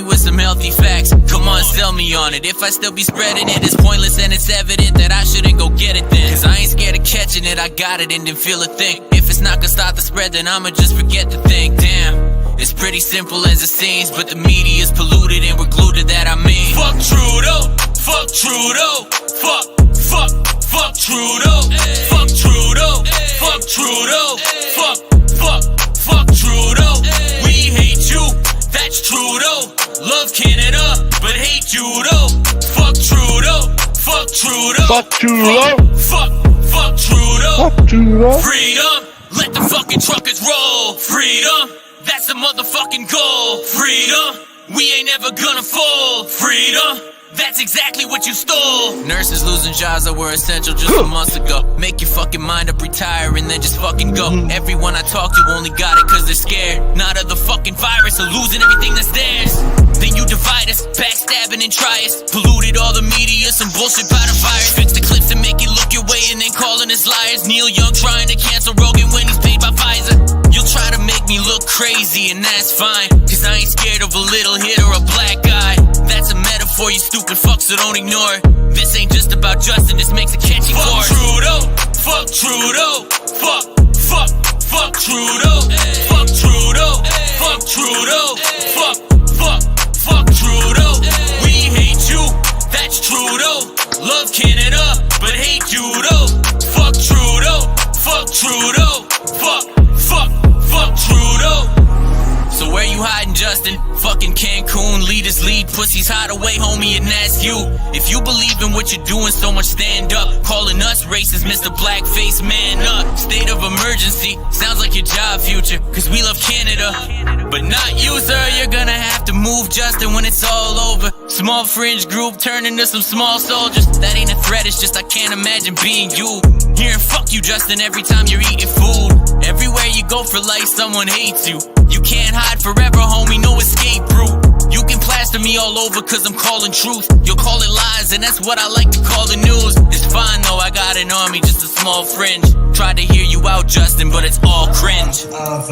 with some healthy facts. Come on, sell me on it. If I still be spreading it, it's pointless and it's evident that I shouldn't go get it then. Cause I ain't scared of catching it, I got it and didn't feel a thing. If it's not gonna start the spread, then I'ma just forget the thing. Damn, it's pretty simple as it seems, but the media's polluted and we're glued to that. I mean, fuck Trudeau, fuck Trudeau, fuck Trudeau, fuck Trudeau, fuck Trudeau, fuck Trudeau. We hate you, that's Trudeau. Love Canada, but hate you though. Fuck Trudeau, fuck Trudeau, fuck Trudeau, fuck Trudeau, fuck Trudeau. Freedom, let the fucking truckers roll. Freedom, that's the motherfucking goal. Freedom, we ain't ever gonna fall. Freedom, that's exactly what you stole. Nurses losing jobs that were essential just a month ago. Make your fucking mind up, retire, and then just fucking go. Everyone I talk to only got it cause they're scared. Not of the fucking virus or losing everything that's theirs. Then you divide us, backstabbing and try us. Polluted all the media, some bullshit about a virus. Fix the clips and make it look your way and then calling us liars. Neil Young trying to cancel Rogan when he's paid by Pfizer. You'll try to make me look crazy and that's fine, cause I ain't scared of a little hit or a black guy. That's a metaphor, you stupid fucks, so don't ignore it. This ain't just about Justin, this makes a catchy chorus. Fuck Trudeau, fuck Trudeau, fuck Trudeau, fuck Trudeau, fuck Trudeau. We hate you, that's Trudeau. Love Canada, but hate you though. Fuck Trudeau, fuck Trudeau, fuck Trudeau. So where you hiding, Justin? Fucking Cancun, leaders lead, pussies hide away, homie, and that's you. If you believe in what you're doing, so much stand up. Calling us racist, Mr. Blackface, man up. State of emergency, sounds like your job future, cause we love Canada, but not you, sir. You're gonna have to move, Justin, when it's all over. Small fringe group turn into some small soldiers. That ain't a threat, it's just I can't imagine being you. Hearing fuck you, Justin, every time you're eating food. Everywhere you go for life, someone hates you. You can't hide forever, homie, no escape route. You can plaster me all over cause I'm calling truth. You'll call it lies and that's what I like to call the news. It's fine though, I got an army, just a small fringe. Tried to hear you out, Justin, but it's all cringe. Of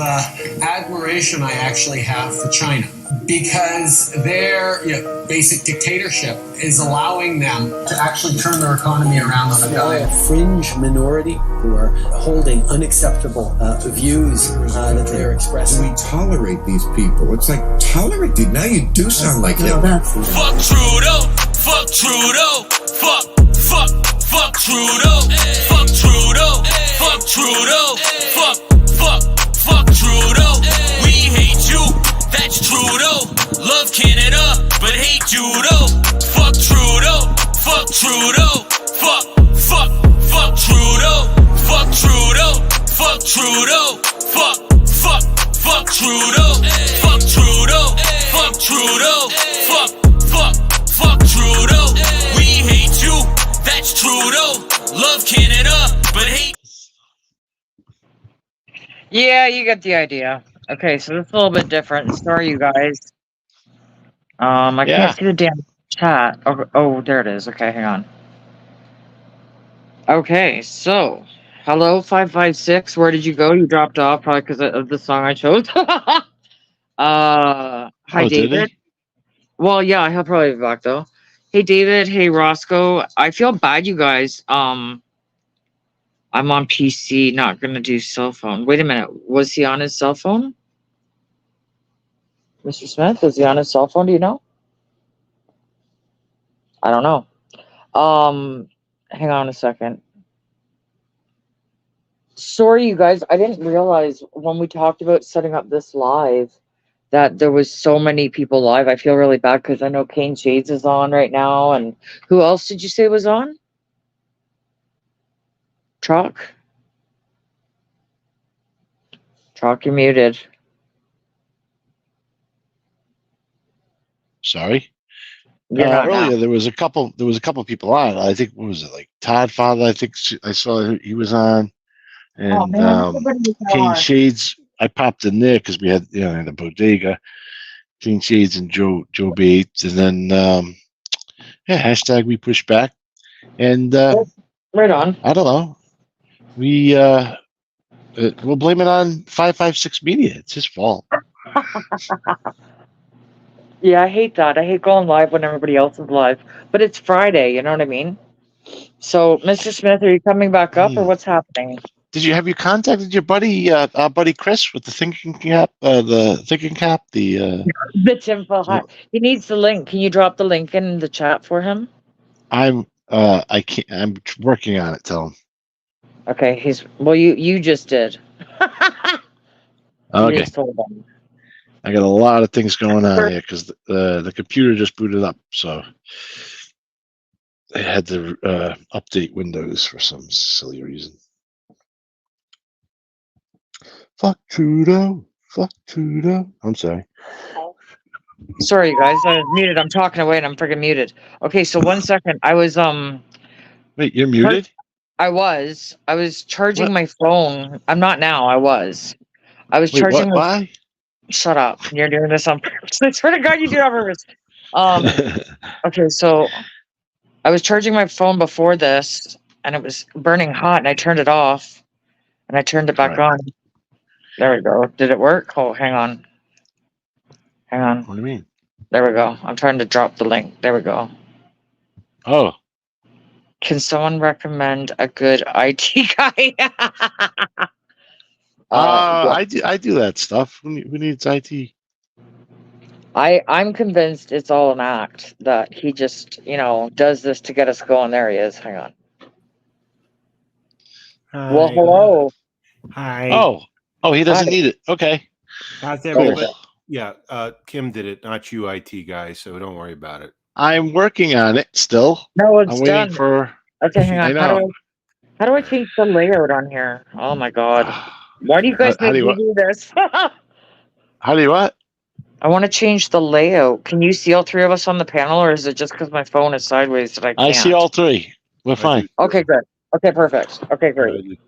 admiration I actually have for China, because their basic dictatorship is allowing them to actually turn their economy around on a dime. A fringe minority who are holding unacceptable views that they're expressing. We tolerate these people. It's like, tolerate these. Now you do sound like Hitler. Fuck Trudeau, fuck Trudeau, fuck Trudeau, fuck Trudeau, fuck Trudeau, fuck Trudeau. We hate you, that's Trudeau. Love Canada, but hate you though. Fuck Trudeau, fuck Trudeau, fuck Trudeau, fuck Trudeau, fuck Trudeau, fuck Trudeau, fuck Trudeau, fuck Trudeau, fuck Trudeau. We hate you, that's Trudeau. Love Canada, but hate. Yeah, you get the idea. Okay, so it's a little bit different. Sorry, you guys. I can't see the damn chat. Oh, there it is. Okay, hang on. Okay, so hello 556. Where did you go? You dropped off probably because of the song I chose. Hi, David. Well, yeah, he'll probably be back though. Hey, David. Hey, Roscoe. I feel bad, you guys. I'm on PC, not gonna do cell phone. Wait a minute. Was he on his cell phone? Mr. Smith, was he on his cell phone? Do you know? I don't know. Hang on a second. Sorry, you guys. I didn't realize when we talked about setting up this live that there was so many people live. I feel really bad because I know Kane Shades is on right now. And who else did you say was on? Truck, you're muted. Sorry. Earlier there was a couple people on. I think, what was it, like Todd Father? I think I saw he was on, and King Shades. I popped in there because we had in the bodega, King Shades and Joe Bates, and then hashtag we push back, and right on. I don't know. We'll blame it on 556 Media. It's his fault. Yeah, I hate that. I hate going live when everybody else is live. But it's Friday, you know what I mean? So, Mr. Smith, are you coming back up or what's happening? Have you contacted your buddy, our buddy Chris with the thinking cap, the Tim Hot. He needs the link. Can you drop the link in the chat for him? I can't. I'm working on it. Tell him. Okay, you just did. Okay. You just told him. I got a lot of things going on here because the computer just booted up, so I had to update Windows for some silly reason. Fuck Trudeau. Fuck Trudeau. I'm sorry. Sorry, you guys. I was muted. I'm talking away and I'm freaking muted. Okay, so 1 second. I was Wait, you're muted? I was charging What? my phone. I'm not now. I was charging. What? Why? Shut up. You're doing this on purpose. I swear to God, you do it on purpose. Okay, so I was charging my phone before this, and it was burning hot, and I turned it off, and I turned it back on. There we go. Did it work? Oh, hang on. What do you mean? There we go. I'm trying to drop the link. There we go. Oh. Can someone recommend a good IT guy? I do that stuff. Who needs IT? I'm convinced it's all an act, that he just, does this to get us going. There he is. Hang on. Hi. Well, hello. Hi. Oh, he doesn't need it. Okay. How's everybody? Yeah, Kim did it, not you, IT guy. So don't worry about it. I'm working on it still. No, it's I'm waiting done. for. Okay, hang on. How do I change the layout on here? Oh my God. Why do you guys make me do this? How do you what? I want to change the layout. Can you see all three of us on the panel, or is it just because my phone is sideways that I can't? I see all three. We're fine. Okay, good. Okay, perfect. Okay, great.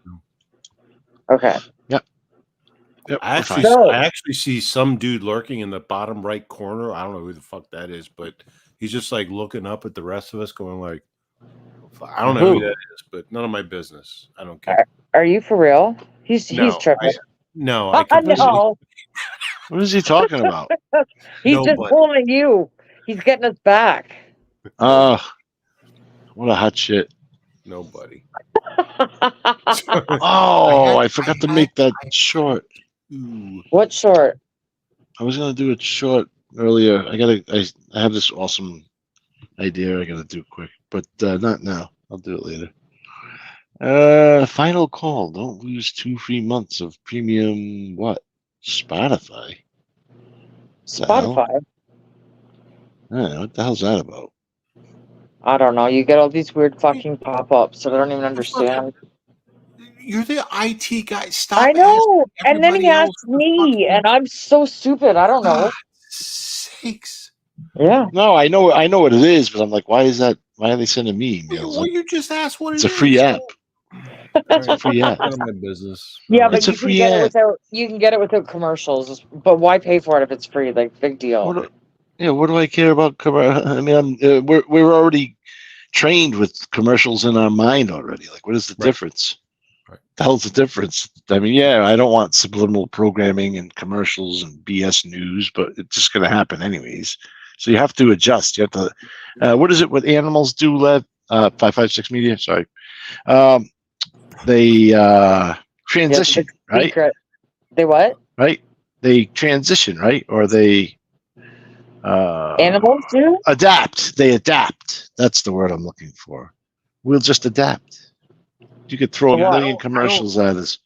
Okay. Yep. I actually see some dude lurking in the bottom right corner. I don't know who the fuck that is, but he's just like looking up at the rest of us, going like, I don't know who that is, but none of my business. I don't care. Are you for real? He's tripping. No. What is he talking about? He's just pulling you. He's getting us back. What a hot shit. Nobody. I forgot to make that short. What short? I was gonna do it short earlier. I have this awesome idea I gotta do quick, but not now. I'll do it later. Final call. Don't lose 2 free months of premium. What? Spotify. Spotify. I don't know, what the hell's that about? I don't know. You get all these weird fucking pop-ups that I don't even understand. You're the IT guy. Stop. I know. And then he asked me, and I'm so stupid. I don't know. Sakes. Yeah. No, I know what it is, but I'm like, why are they sending me emails? Well, you just asked what it's a free app. It's a free app. None of my business. Yeah, but it's a free app. You can get it without commercials. But why pay for it if it's free? Like, big deal. What do I care about commercials? I mean, we're already trained with commercials in our mind already. Like, what is the difference? Right. The hell's the difference? I mean, I don't want subliminal programming and commercials and BS news, but it's just going to happen anyways. So you have to adjust. You have to. What is it? What animals do? 556 Media. Sorry. They transition, right? They what? Right. They transition, right? Or they. Animals do? Adapt. They adapt. That's the word I'm looking for. We'll just adapt. You could throw a million commercials at us.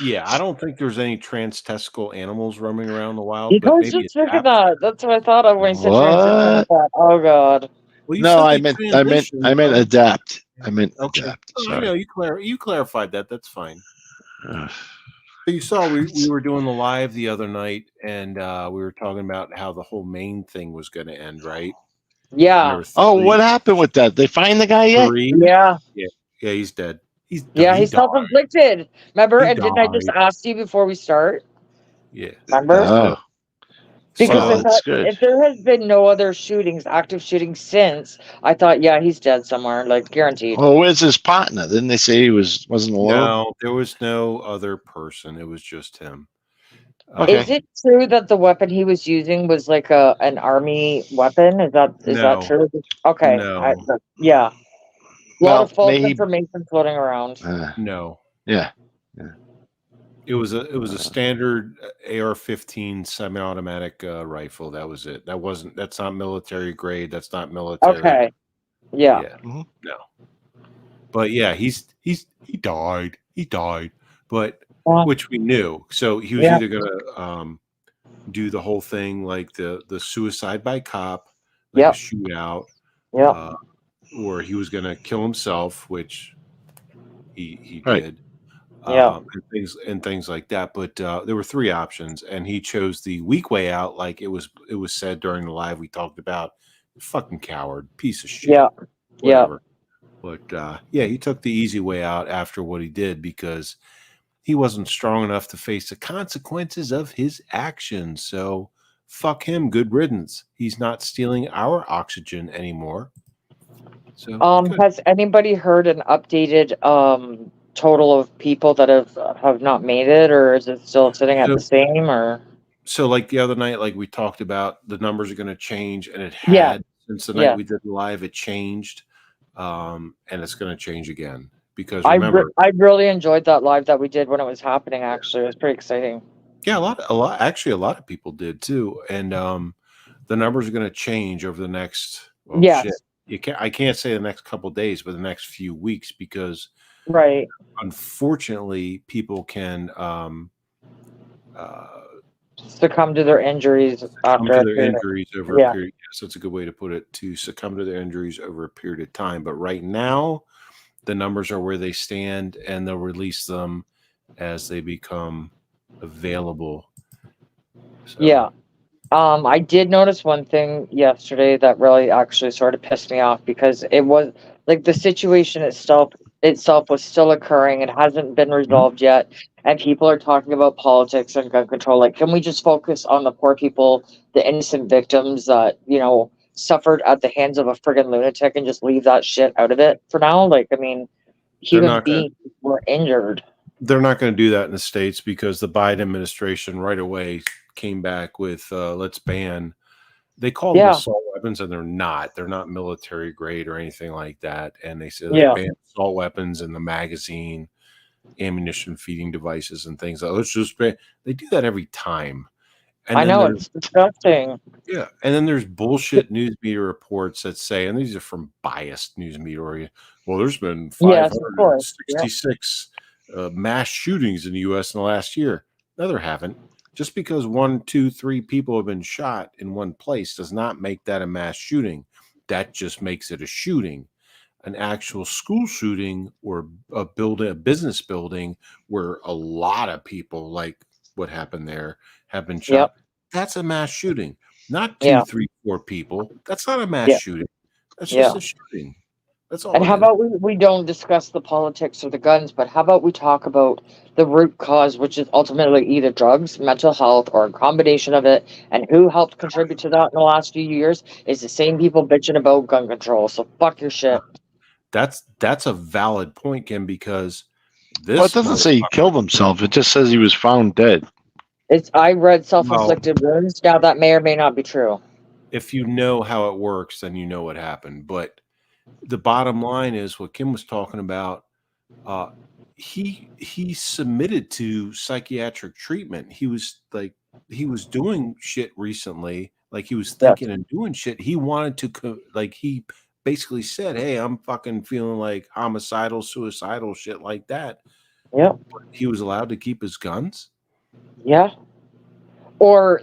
Yeah, I don't think there's any trans-testicle animals roaming around the wild. You guys just figured that. That's what I thought of when you said transition. Oh God. Well, no, I meant adapt. I meant adapt. Oh, I know you clarified that. That's fine. You saw we were doing the live the other night, and we were talking about how the whole Maine thing was going to end, right? Yeah. Oh, what happened with that? They find the guy yet? Yeah. Yeah, he's dead. He's self-inflicted. Remember? And didn't I just ask you before we start? Yeah. Remember? Oh. Because if there has been no other active shootings since, I thought, he's dead somewhere, like guaranteed. Well, where's his partner? Didn't they say he wasn't alone? No, there was no other person. It was just him. Is it true that the weapon he was using was like an army weapon? Is that true? Okay. No. Yeah. A lot of false maybe, information floating around. No. Yeah. It was a standard AR-15 semi-automatic rifle. That was it. That's not military grade. That's not military. Okay. Yeah. Mm-hmm. No. But yeah, he died. He died. But which we knew. So he was either gonna do the whole thing like the suicide by cop, like a shootout. Or he was gonna kill himself, which he did. And things like that. But there were 3 options, and he chose the weak way out, like it was said during the live we talked about. Fucking coward, piece of shit. Whatever. But he took the easy way out after what he did because he wasn't strong enough to face the consequences of his actions. So fuck him. Good riddance. He's not stealing our oxygen anymore. So has anybody heard an updated total of people that have not made it, or is it still sitting at the same? Or so like the other night, like we talked about, the numbers are going to change, and it had since the night we did live, it changed, and it's going to change again because remember, I really enjoyed that live that we did when it was happening. Actually, it was pretty exciting. Yeah, a lot. Actually, a lot of people did too, and the numbers are going to change over the next. Well, shit. I can't say the next couple of days, but the next few weeks, because unfortunately, people can succumb to their injuries over a period. Yes, that's a good way to put it. To succumb to their injuries over a period of time. But right now, the numbers are where they stand, and they'll release them as they become available. So. I did notice one thing yesterday that really actually sort of pissed me off, because it was like the situation itself was still occurring. It hasn't been resolved yet, and people are talking about politics and gun control. Like, can we just focus on the poor people, the innocent victims that suffered at the hands of a friggin' lunatic, and just leave that shit out of it for now? Like, I mean, human beings were injured. They're not going to do that in the States because the Biden administration right away came back with let's ban. They call them assault weapons, and they're not. They're not military grade or anything like that. And they said they ban assault weapons and the magazine, ammunition feeding devices, and things. Let's just ban. They do that every time. And I know, it's disgusting. Yeah, and then there's bullshit news media reports that say, and these are from biased news media. Well, there's been 566 mass shootings in the U.S. in the last year. No, there haven't. Just because 1, 2, 3 people have been shot in one place does not make that a mass shooting. That just makes it a shooting. An actual school shooting or a business building where a lot of people, like what happened there, have been shot. That's a mass shooting. Not 2, 3, 4 people. That's not a mass shooting. That's just a shooting. That's all. And how about we don't discuss the politics or the guns, but how about we talk about the root cause, which is ultimately either drugs, mental health, or a combination of it, and who helped contribute to that in the last few years is the same people bitching about gun control. So fuck your shit. That's a valid point, Kim, because it doesn't say he killed himself. It just says he was found dead. I read self-inflicted wounds. Now that may or may not be true. If you know how it works, then you know what happened. But the bottom line is what Kim was talking about. He submitted to psychiatric treatment. He was doing shit recently. Like he was thinking and doing shit. He wanted to he basically said, "Hey, I'm fucking feeling like homicidal, suicidal, shit like that." Yeah. But he was allowed to keep his guns. Yeah. Or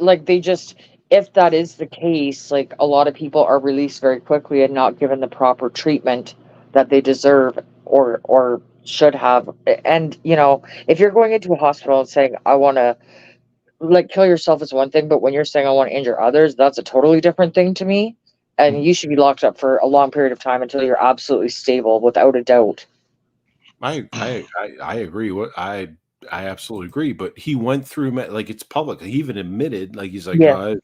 if that is the case, like a lot of people are released very quickly and not given the proper treatment that they deserve or should have. And, if you're going into a hospital and saying, I want to kill yourself is one thing, but when you're saying I want to injure others, that's a totally different thing to me. And you should be locked up for a long period of time until you're absolutely stable, without a doubt. I agree. I absolutely agree. But he went through it's public. He even admitted, he's like,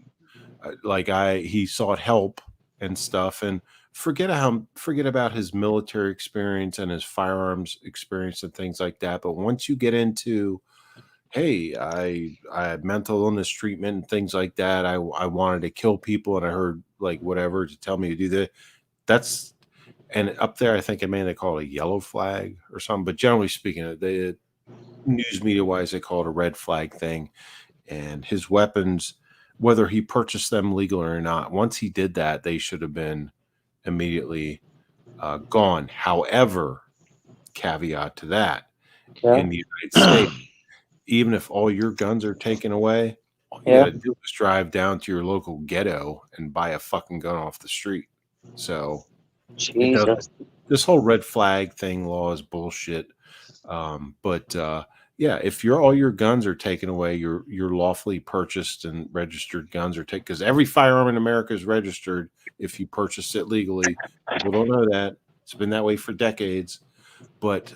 he sought help and stuff, and forget about his military experience and his firearms experience and things like that. But once you get into hey, I had mental illness treatment and things like that. I wanted to kill people, and I heard like whatever to tell me to do that. That's and up there, I think they call it a yellow flag or something. But generally speaking, the news media wise, they call it a red flag thing. And his weapons, whether he purchased them legally or not, once he did that, they should have been immediately gone. However, caveat to that, in the United States, even if all your guns are taken away, all you got to do is drive down to your local ghetto and buy a fucking gun off the street. So this whole red flag thing law is bullshit. But yeah, if all your guns are taken away, your lawfully purchased and registered guns are taken, because every firearm in America is registered if you purchased it legally. People don't know that. It's been that way for decades. But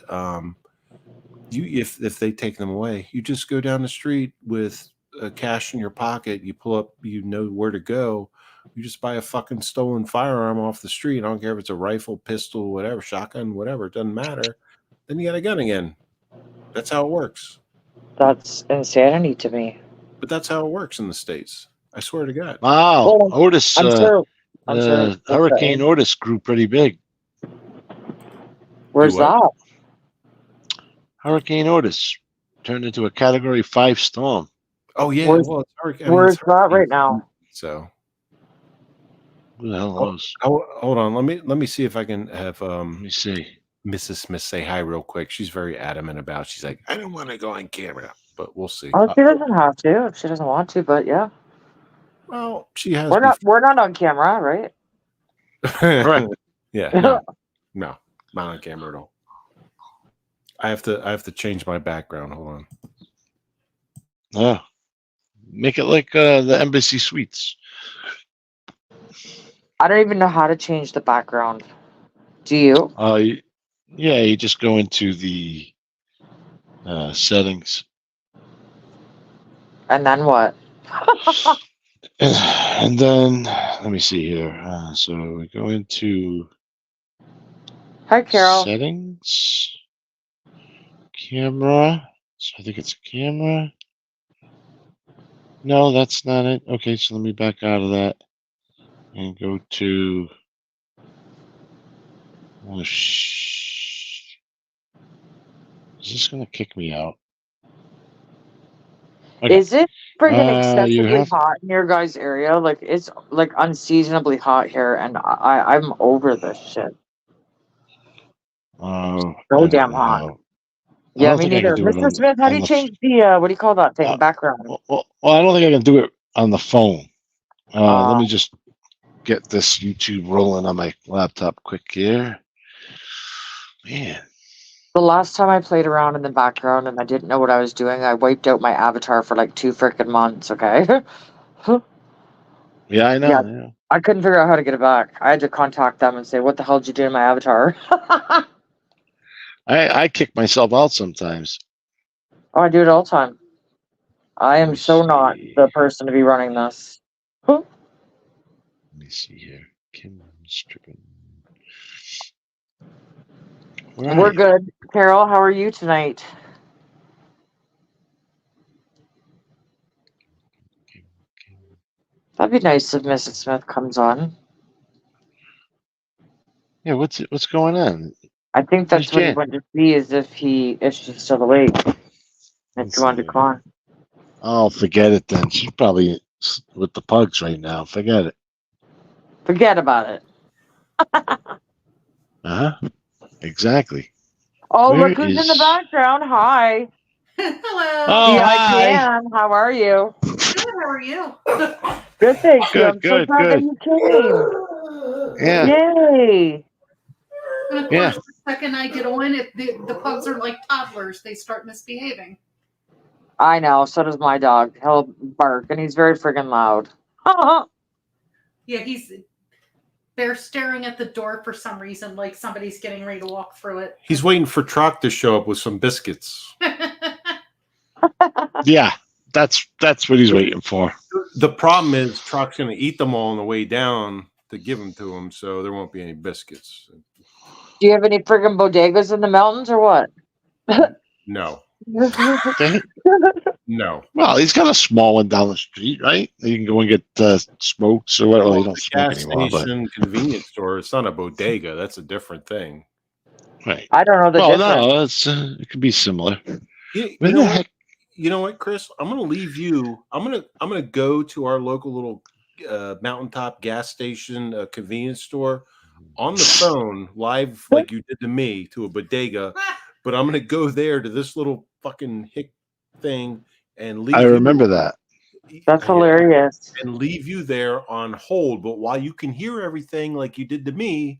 if they take them away, you just go down the street with cash in your pocket. You pull up, you know where to go. You just buy a fucking stolen firearm off the street. I don't care if it's a rifle, pistol, whatever, shotgun, whatever. It doesn't matter. Then you got a gun again. That's how it works. That's insanity to me. But that's how it works in the States. I swear to God. Wow. Well, Otis, I'm sure Hurricane Otis grew pretty big. Where's that? Hurricane Otis turned into a Category 5 storm. Oh, yeah. Where's that right now? So. Who the hell knows? Hold on. Let me see if I can have let me see. Mrs. Smith say hi real quick. She's very adamant about. She's like, I don't want to go on camera, but we'll see. Oh, she doesn't have to if she doesn't want to, but yeah. Well, she has. We're not on camera, right? Right. Yeah. No, not on camera at all. I have to change my background. Hold on. Yeah. Make it like the Embassy Suites. I don't even know how to change the background. Do you? Yeah, you just go into the settings. And then what? And then, let me see here. So we go into Hi, Carol. settings, camera. So I think it's camera. No, that's not it. Okay, so let me back out of that and go to. Is this going to kick me out? Okay. Is it friggin' excessively hot in your guys' area? Like, it's like unseasonably hot here, and I'm over this shit. Oh, so damn hot. Yeah, me neither. Mr. Smith, how do you change the what do you call that thing? Background. Well, I don't think I can do it on the phone. Let me just get this YouTube rolling on my laptop quick here. Man. The last time I played around in the background and I didn't know what I was doing, I wiped out my avatar for like 2 freaking months, okay? Yeah, I know. Yeah. I couldn't figure out how to get it back. I had to contact them and say, what the hell did you do to my avatar? I kick myself out sometimes. Oh, I do it all the time. I am so not the person to be running this. Let me see here. Kim stripping. We're good. Carol, how are you tonight? That'd be nice if Mrs. Smith comes on. Yeah, what's going on? I think that's what he went to see, is if she's still awake. If you want to come on. Oh, forget it then. She's probably with the pugs right now. Forget it. Forget about it. Exactly. Oh, look who's in the background. Hi. Hello. Oh, hi. Dan, how are you? Good, how are you? Good, thank you. I'm Good, so glad that you came. Yeah. Yay. And of course, the second I get on, the pugs are like toddlers. They start misbehaving. I know. So does my dog. He'll bark, and he's very friggin' loud. Yeah, they're staring at the door for some reason, like somebody's getting ready to walk through it. He's waiting for Truck to show up with some biscuits. Yeah, that's what he's waiting for. The problem is Truck's going to eat them all on the way down to give them to him, so there won't be any biscuits. Do you have any friggin' bodegas in the mountains or what? No. No. Well, he's got a small one down the street, right? You can go and get smokes or whatever. Well, you don't smoke gas anymore, station, convenience store. It's not a bodega. That's a different thing. Right. I don't know the difference. No, it's it could be similar. You know what? You know what, Chris? I'm gonna leave you. I'm gonna go to our local little mountaintop gas station convenience store on the phone live like you did to me to a bodega, but I'm gonna go there to this little fucking hick thing and leave. I remember that. That's hilarious. And leave you there on hold, but while you can hear everything like you did to me,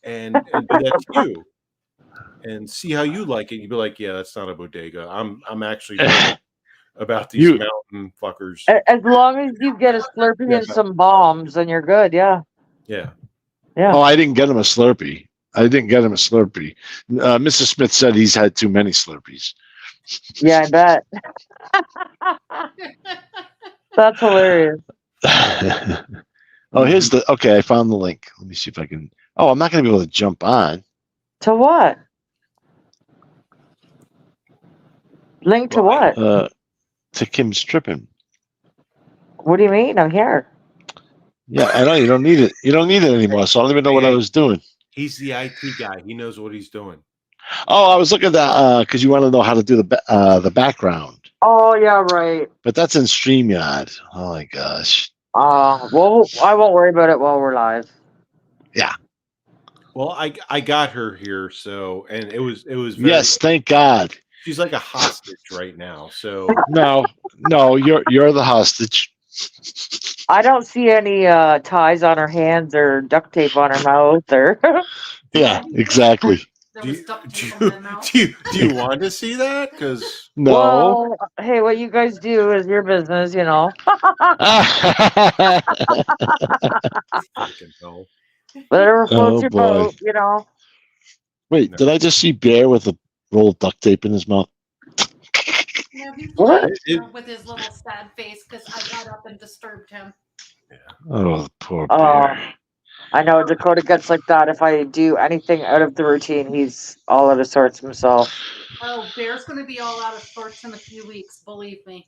and do that to you, and see how you like it. You'd be like, yeah, that's not a bodega. I'm actually about these mountain fuckers. As long as you get a Slurpee and some bombs, then you're good. Yeah. Yeah. Yeah. Oh, I didn't get him a Slurpee. Mrs. Smith said he's had too many Slurpees. Yeah, I bet. That's hilarious. Oh, here's I found the link. Let me see if I can. Oh, I'm not going to be able to jump on. To what? Link to what? To Kim's tripping. What do you mean? I'm here. Yeah, I know you don't need it. You don't need it anymore. So I don't even know what I was doing. He's the IT guy. He knows what he's doing. Oh, I was looking at that because you want to know how to do the background. Oh yeah, right. But that's in StreamYard. Oh my gosh. Well, I won't worry about it while we're live. Yeah. Well, I got her here, so and it was very, yes, thank God. She's like a hostage right now. So no, you're the hostage. I don't see any ties on her hands or duct tape on her mouth or. Yeah, exactly. Do you want to see that? Because no. Well, hey, what you guys do is your business, you know. Whatever floats your boat, you know. Wait, did I just see Bear with a roll of duct tape in his mouth? No, he's with his little sad face because I got up and disturbed him. Yeah. Oh, poor Bear. I know Dakota gets like that. If I do anything out of the routine, he's all out of sorts himself. Oh, Bear's going to be all out of sorts in a few weeks, believe me.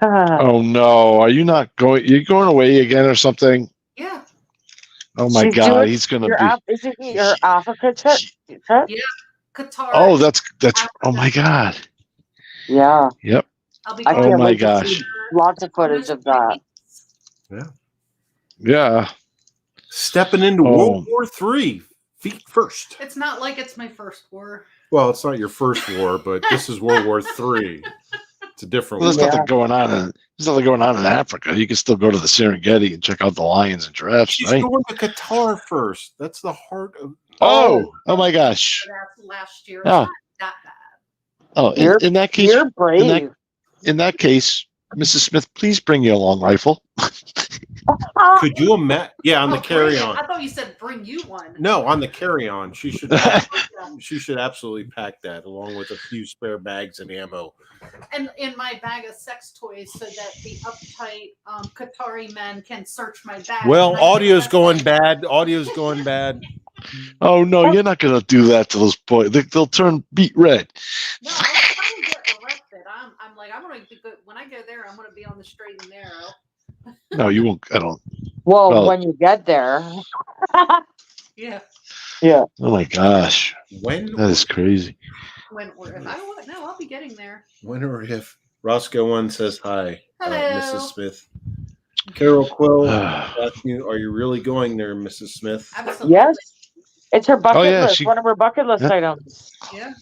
Oh no, are you not going? You're going away again or something? Yeah. Oh my God, he's going to be. Isn't he your Africa trip? Yeah, Qatar. Oh, that's. Oh my God. Yeah. Yep. Oh my gosh. Lots of footage of that. Yeah. Yeah. Stepping into World War III, feet first. It's not like it's my first war. Well, it's not your first war, but this is World War III. It's a different war. There's nothing going on. There's nothing going on in Africa. You can still go to the Serengeti and check out the lions and giraffes. She's right? going to Qatar first. That's the heart of. Oh my gosh. That's last year. Oh. Not that bad. Oh, in that case, you're brave. In that case, Mrs. Smith, please bring your long rifle. Could you imagine? Yeah, on the carry-on. I thought you said bring you one. No, on the carry-on. She should absolutely pack that along with a few spare bags and ammo. And in my bag of sex toys so that the uptight Qatari men can search my bag. Well, audio's going bad. Audio's going bad. Oh no, you're not gonna do that to those boys. They'll turn beet red. No, I'm trying to get arrested. I'm like, I'm gonna be good. When I go there, I'm gonna be on the straight and narrow. No, you won't. I don't. Well, when you get there. Yeah. Yeah. Oh my gosh. That is crazy. When or if I don't know, I'll be getting there. When or if Roscoe one says hi, hello, Mrs. Smith. Carol Quill, are you really going there, Mrs. Smith? Absolutely. Yes. It's her bucket list. One of her bucket list items. Yeah.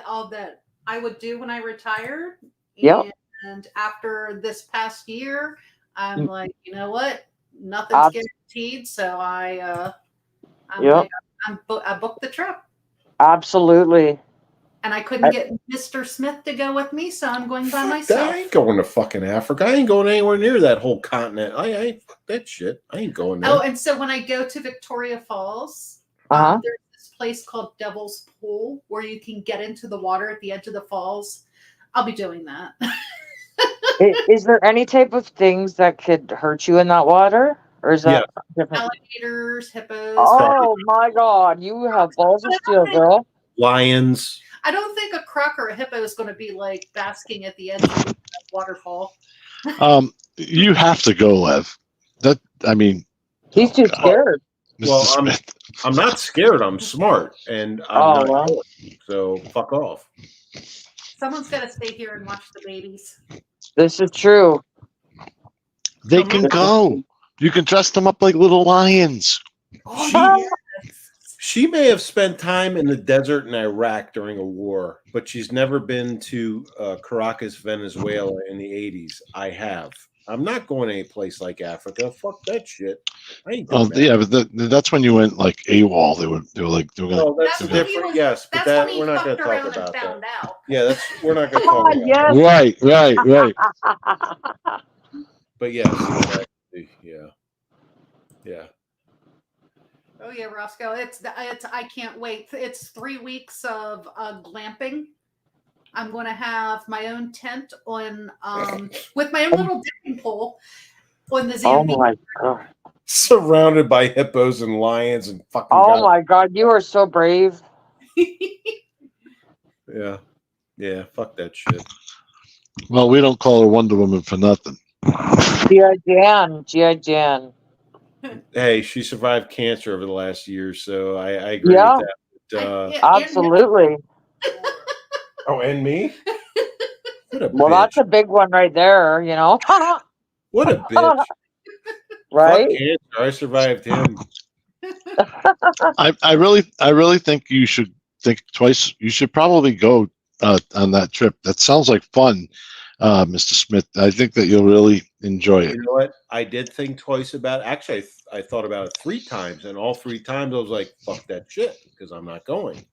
All that I would do when I retired. Yep. And after this past year, I'm like, you know what? Nothing's guaranteed, so I booked the trip. Absolutely. And I couldn't get Mr. Smith to go with me, so I'm going by myself. I ain't going to fucking Africa. I ain't going anywhere near that whole continent. I ain't fuck that shit. I ain't going there. Oh, and so when I go to Victoria Falls, there's this place called Devil's Pool where you can get into the water at the edge of the falls. I'll be doing that. Is there any type of things that could hurt you in that water? Or is that different? Alligators, hippos. Oh my God, you have balls of steel, girl. lions. I don't think a croc or a hippo is going to be like basking at the edge of the waterfall. You have to go, Lev. He's too scared. Well, I'm not scared. I'm smart, and I'm not going. So fuck off. Someone's got to stay here and watch the babies. This is true. They can go. You can dress them up like little lions. She may have spent time in the desert in Iraq during a war, but she's never been to Caracas, Venezuela in the 80s. I have. I'm not going to a place like Africa. Fuck that shit. I ain't doing that. Yeah, but that's when you went like AWOL. They were like they were going. Oh, that's different. Yes, but we're not going to talk about that. Yeah, we're not going to talk about that. Right. But yes, yeah. Oh yeah, Roscoe. It's I can't wait. It's 3 weeks of glamping. I'm going to have my own tent on with my own little dipping pole on the Zambezi. Oh my god! Surrounded by hippos and lions and fucking. Oh my god! You are so brave. Yeah. Fuck that shit. Well, we don't call her Wonder Woman for nothing. G.I. Jan. Hey, she survived cancer over the last year, so I agree with that. But, absolutely. Oh, and me? Well, that's a big one right there, you know. What a bitch. Right? Fuck cancer. I survived him. I really think you should think twice. You should probably go on that trip. That sounds like fun, Mr. Smith. I think that you'll really enjoy it. You know what? I did think twice about it. Actually, I thought about it 3 times, and all 3 times I was like, fuck that shit, because I'm not going.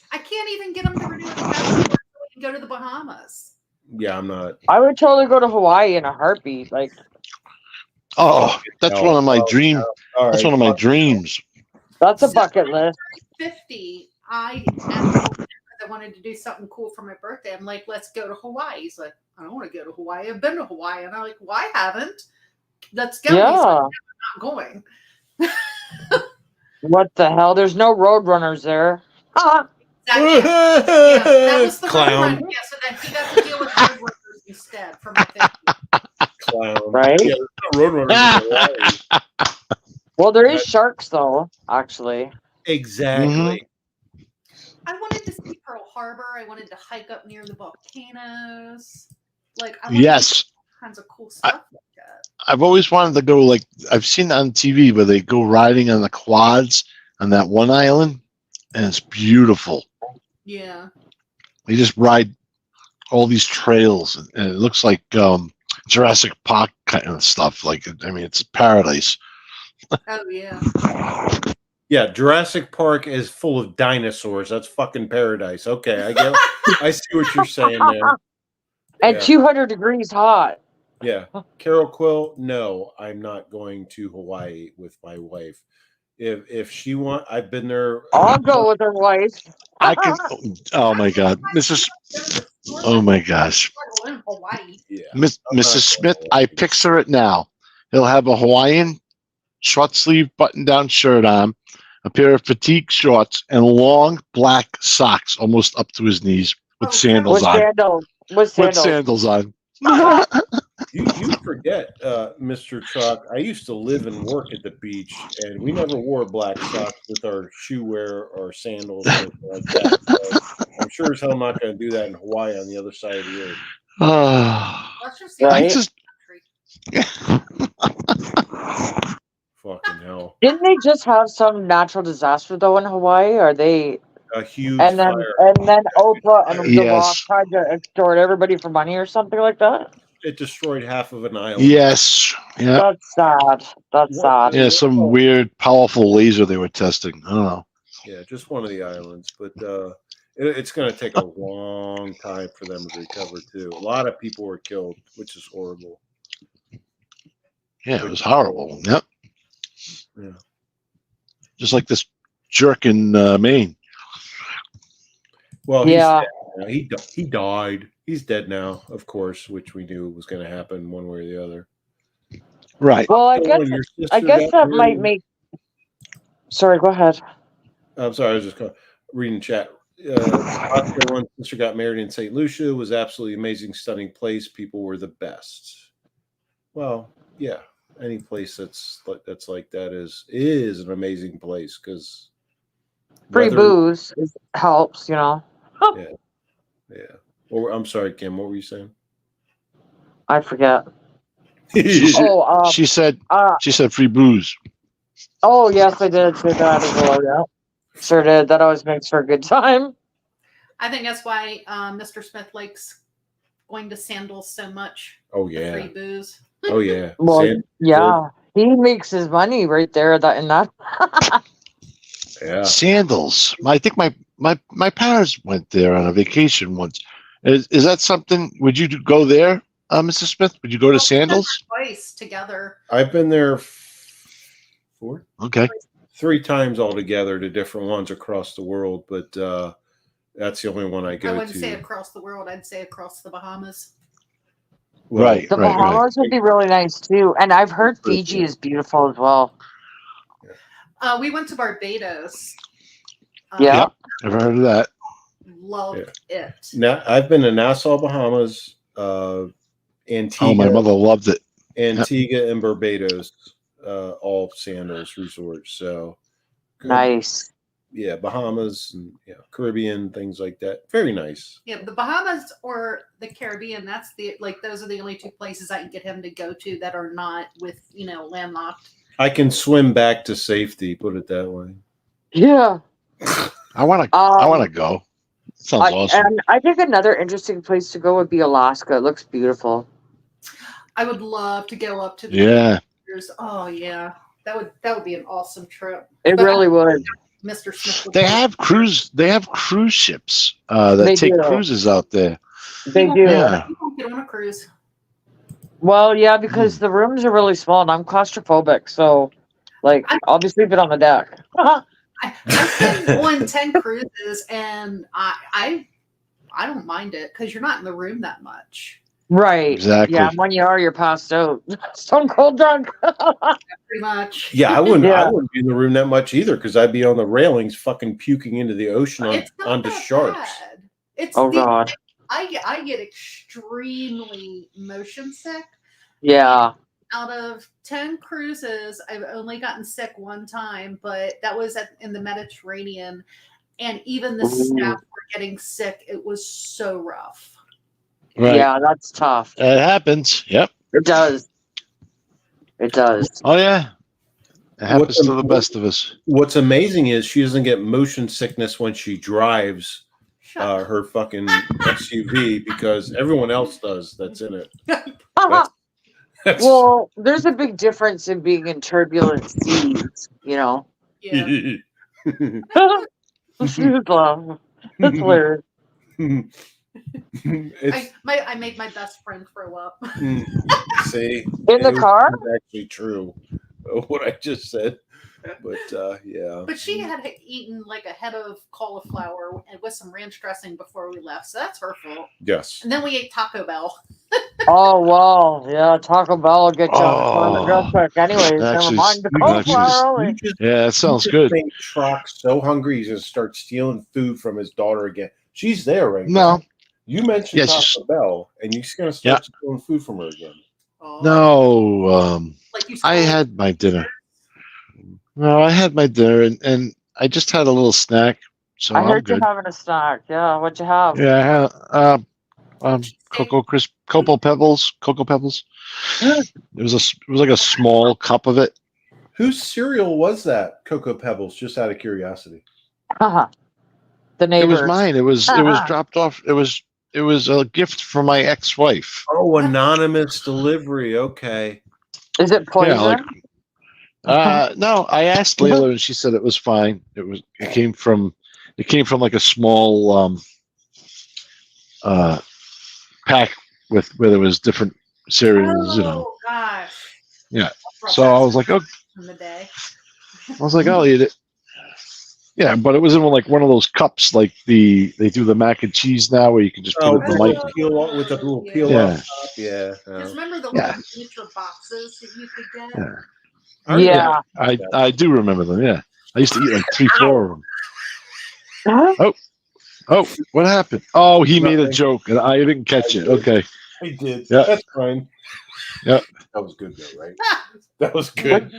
I can't even get them to renew the passport so we can go to the Bahamas. Yeah, I'm not. I would totally go to Hawaii in a heartbeat. Like, that's one of my dreams. That's one of my dreams. That's a bucket list. 50. I wanted to do something cool for my birthday. I'm like, let's go to Hawaii. He's like, I don't want to go to Hawaii. I've been to Hawaii. And I'm like, well, I haven't. Let's go. Yeah. He's like, I'm not going. What the hell? There's no road runners there. Exactly. That was the clown. road run. Yeah, so that he got to deal with road runners instead from my 50. Clown. Right? Yeah, there's no road runners in Hawaii. Well, there is sharks, though, actually. Exactly. Mm-hmm. I wanted to see Pearl Harbor. I wanted to hike up near the volcanoes. Like, I wanted to do all kinds of cool stuff like that. I've always wanted to go. Like, I've seen on TV where they go riding on the quads on that one island, and it's beautiful. Yeah. They just ride all these trails, and it looks like Jurassic Park kind of stuff. Like, I mean, it's paradise. Oh yeah. Yeah, Jurassic Park is full of dinosaurs. That's fucking paradise. Okay, I get. I see what you're saying, man. And 200 degrees hot. Yeah, Carol Quill. No, I'm not going to Hawaii with my wife. If she want, I've been there. I'll go with her wife. I can. Oh my God, Mrs. Oh my gosh, Yeah, Mrs. Smith. I picture it now. He'll have a Hawaiian short sleeve button down shirt on, a pair of fatigue shorts, and long black socks almost up to his knees with sandals on. With sandals on. You forget, Mr. Chuck. I used to live and work at the beach, and we never wore black socks with our shoe wear or sandals or anything like that. So I'm sure as hell I'm not going to do that in Hawaii on the other side of the earth. I just. Fucking hell! Didn't they just have some natural disaster though in Hawaii? Are they a huge and then fire? Oprah and the Rock tried to extort everybody for money or something like that? It destroyed half of an island. Yes. Yeah. That's sad. That's sad. Yeah, some weird, powerful laser they were testing. I don't know. Yeah, just one of the islands, but it's going to take a long time for them to recover too. A lot of people were killed, which is horrible. Yeah, it was horrible. Yep. Yeah. Just like this jerk in Maine. Well, yeah, he died. He's dead now, of course, which we knew was going to happen one way or the other. Right. Well, I guess that might make. Sorry, go ahead. I'm sorry. I was just going. reading chat. One sister got married in St. Lucia. Was absolutely amazing, stunning place. People were the best. Well, yeah, any place that's like that is an amazing place because free booze helps, Yeah. Or I'm sorry, Kim. What were you saying? I forget. She said free booze. Oh yes, I did say that as well. Yeah, sure did. That always makes for a good time. I think that's why Mr. Smith likes going to Sandals so much. Oh yeah, free booze. Oh yeah. Well, yeah, he makes his money right there. That in that. Yeah. Sandals. I think my parents went there on a vacation once. Is that something? Would you go there, Mr. Smith? Would you go to Sandals? Twice together. I've been there 3 times altogether to different ones across the world, but that's the only one I go to. I wouldn't say across the world. I'd say across the Bahamas. Well, right. The Bahamas would be really nice too, and I've heard Fiji is beautiful as well. We went to Barbados. Yep, I've heard of that. Loved it. Now I've been to Nassau, Bahamas, Antigua. Oh, my mother loved it. Antigua and Barbados, all Sandals resorts. So nice. Yeah, Bahamas and Caribbean, things like that. Very nice. Yeah, the Bahamas or the Caribbean. That's those are the only 2 places I can get him to go to that are not with landlocked. I can swim back to safety. Put it that way. Yeah. I want to go. Sounds awesome. And I think another interesting place to go would be Alaska. It looks beautiful. I would love to go up to the Lakers. Oh yeah, that would be an awesome trip. It really would. Mr. Smith. They have cruise ships that take cruises out there. They do. Yeah. You won't get on a cruise. Well, yeah, because the rooms are really small and I'm claustrophobic, so I'll be sleeping on the deck. I've been on 10 cruises and I don't mind it because you're not in the room that much. Right. Exactly. Yeah, when you're passed out. Stone cold drunk. Pretty much. Yeah, I wouldn't be in the room that much either because I'd be on the railings fucking puking into the ocean onto sharks. Bad. God. I get extremely motion sick. Yeah. Out of 10 cruises, I've only gotten sick 1 time, but that was in the Mediterranean. And even the staff were getting sick. It was so rough. Right. Yeah, that's tough. It happens. Yep. It does. It does. Oh, yeah. It happens to the best of us. What's amazing is she doesn't get motion sickness when she drives her fucking SUV because everyone else does that's in it. Well, there's a big difference in being in turbulent seas, Yeah. That's hilarious. I made my best friend throw up. See? In the car? It's actually true what I just said. But yeah. But she had eaten a head of cauliflower with some ranch dressing before we left, so that's her fault. Yes. And then we ate Taco Bell. Oh wow, yeah, Taco Bell will get you on the real quick. Anyways, never mind the cauliflower. Yeah, that sounds good. Trock's so hungry he's gonna start stealing food from his daughter again. She's there right now. You mentioned Taco Bell, and you're gonna start stealing food from her again. Oh. No, I had my dinner. No, I had my dinner, and I just had a little snack. So I heard I'm good. you having a snack. Yeah, what'd you have? Yeah, I had Cocoa Pebbles. It was like a small cup of it. Whose cereal was that? Cocoa Pebbles. Just out of curiosity. The neighbors. It was mine. It was dropped off. It was a gift from my ex-wife. Oh, anonymous delivery. Okay. Is it poison? Yeah, no, I asked Layla and she said it was fine. It came from like a small pack where there was different cereals, Oh gosh. Yeah. So I was like, I'll eat it. Yeah, but it was in one of those cups like they do the mac and cheese now where you can just put it in the light. With a little peel off top. Yeah. Just remember the little miniature boxes that you could get? Yeah. I do remember them, yeah. I used to eat like 3-4 of them. Oh, what happened? Oh, he made a joke, and I didn't catch it. Okay. He did. Yeah. That's fine. Yeah. That was good, though, right? That was good.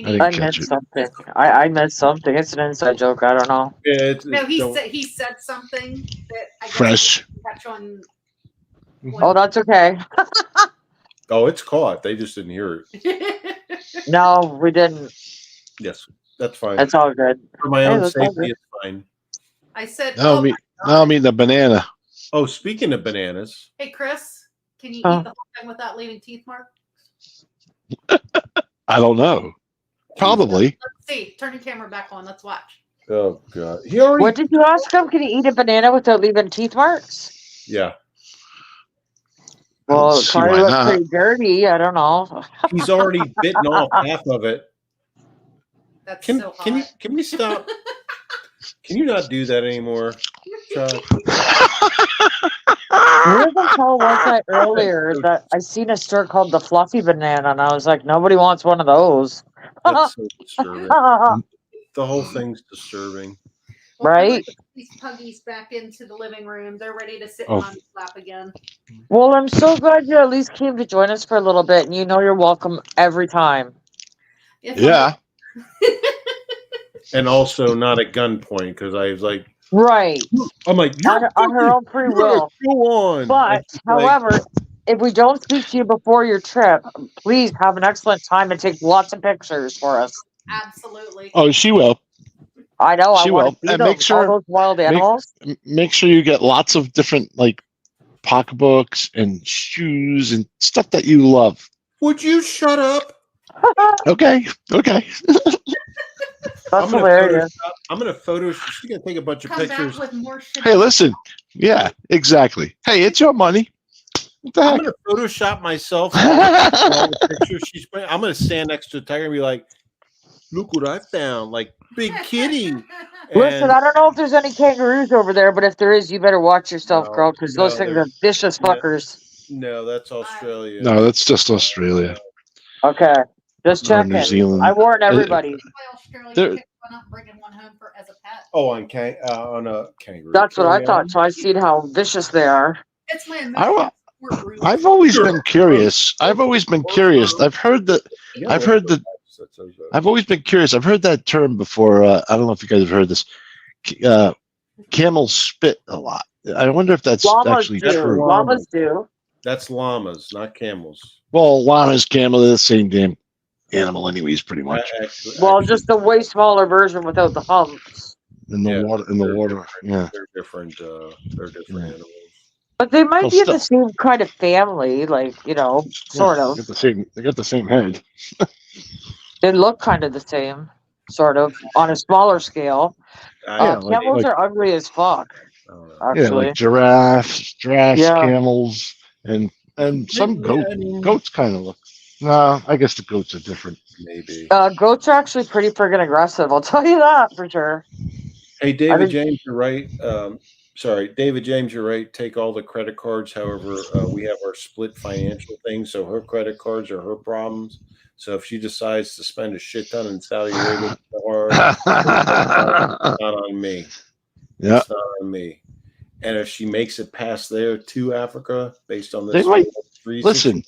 I missed something. I missed something. It's an inside joke. I don't know. Yeah, No, he said something that I guess Fresh. catch on. Oh, that's okay. Oh, it's caught. They just didn't hear it. No, we didn't. Yes, that's fine. It's all good. For my own safety, it's fine. I said, Now I'm eating a banana. Oh, speaking of bananas. Hey, Chris, can you eat the whole thing without leaving teeth marks? I don't know. Probably. Let's see. Turn your camera back on. Let's watch. Oh, God. What did you ask him? Can he eat a banana without leaving teeth marks? Yeah. Well, it probably looks pretty dirty. I don't know. He's already bitten off half of it. That's so hot. Can we stop? Can you not do that anymore, Chuck? Where the hell was I earlier that I seen a store called the Fluffy Banana, and I was like, nobody wants one of those. That's so disturbing. The whole thing's disturbing. Well, right? These puggies back into the living room. They're ready to sit in Mommy's lap again. Well, I'm so glad you at least came to join us for a little bit, and you know you're welcome every time. Yeah. And also not at gunpoint, because I was like, right. I'm like, on her own free will. Go on. But, however, if we don't speak to you before your trip, please have an excellent time and take lots of pictures for us. Absolutely. Oh, she will. I know. She will. And make sure all those wild animals. Make sure you get lots of different pocketbooks and shoes and stuff that you love. Would you shut up? Okay. That's hilarious. I'm gonna She's gonna take a bunch of pictures. Back with more shit. Hey, listen. Yeah, exactly. Hey, it's your money. What the heck? I'm gonna Photoshop myself. All the pictures she's putting. I'm gonna stand next to a tiger and be like, "Look what I found! Like Big Kitty." Listen, I don't know if there's any kangaroos over there, but if there is, you better watch yourself, girl, because those things are vicious fuckers. No, that's Australia. No, that's just Australia. Okay, just checking. New Zealand. I warn everybody. Bringing one home as a pet. Oh, on a kangaroo. That's what I thought. So I see how vicious they are. It's my I've always been curious. I've always been curious. I've heard that. I've always been curious. I've heard that term before. I don't know if you guys have heard this. Camels spit a lot. I wonder if that's actually true. Llamas do. That's llamas, not camels. Well, llamas, camel, they're the same damn animal, anyways, pretty much. Just a way smaller version without the humps. In the water. Yeah. They're different. They're different animals. But they might be in the same kind of family, sort of. They got the same head. They look kind of the same, sort of, on a smaller scale. Camels are ugly as fuck. Actually. Yeah, like giraffes, camels, and some goats kind of look. No, I guess the goats are different. Maybe. Goats are actually pretty friggin' aggressive. I'll tell you that for sure. Hey, David James, you're right. David James, you're right. Take all the credit cards. However, we have our split financial thing, so her credit cards are her problems. So if she decides to spend a shit ton in Saudi Arabia, it's not on me. Yeah, it's not on me. And if she makes it past there to Africa, based on this, they might listen.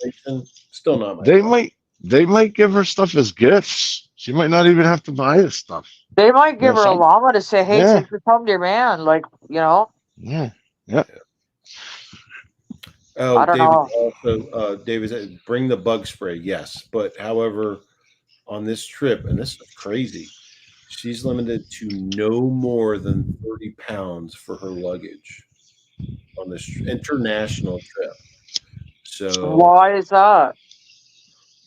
Still not my problem. They might give her stuff as gifts. She might not even have to buy the stuff. They might give her a llama to say, "Hey, take your come to your man," Yeah. Oh, I don't know. Also, David said, bring the bug spray. Yes, but however, on this trip, and this is crazy, she's limited to no more than 30 pounds for her luggage on this international trip. So why is that?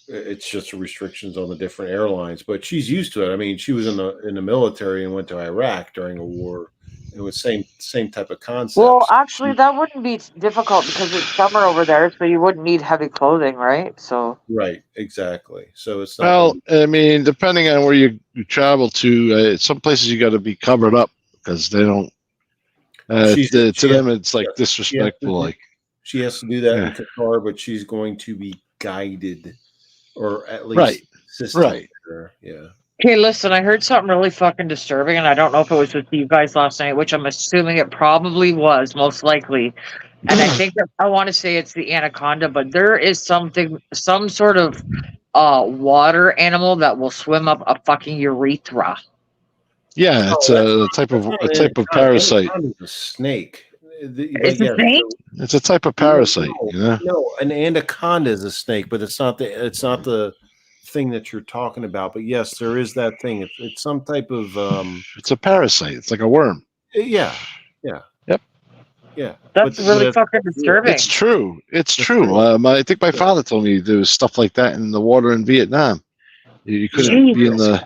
It's just restrictions on the different airlines, but she's used to it. I mean, she was in the military and went to Iraq during a war. It was same type of concept. Well, actually, that wouldn't be difficult because it's summer over there, so you wouldn't need heavy clothing, right? So right, exactly. So it's not. Well, I mean, depending on where you travel to, some places you got to be covered up because they don't. To them, it's like disrespectful. She has to do that in Qatar, but she's going to be guided, or at least assisted. Right. Yeah. Okay, listen, I heard something really fucking disturbing, and I don't know if it was with you guys last night, which I'm assuming it probably was, most likely. And I think that I want to say it's the anaconda, but there is some sort of water animal that will swim up a fucking urethra. Yeah, it's a type of parasite. It's a snake. It's a snake. It's a type of parasite. No, an anaconda is a snake, but it's not the thing that you're talking about. But yes, there is that thing. It's some type of it's a parasite. It's like a worm. Yeah. Yep. Yeah. That's really fucking disturbing. It's true. It's true. I think my father told me there was stuff like that in the water in Vietnam. You couldn't be in the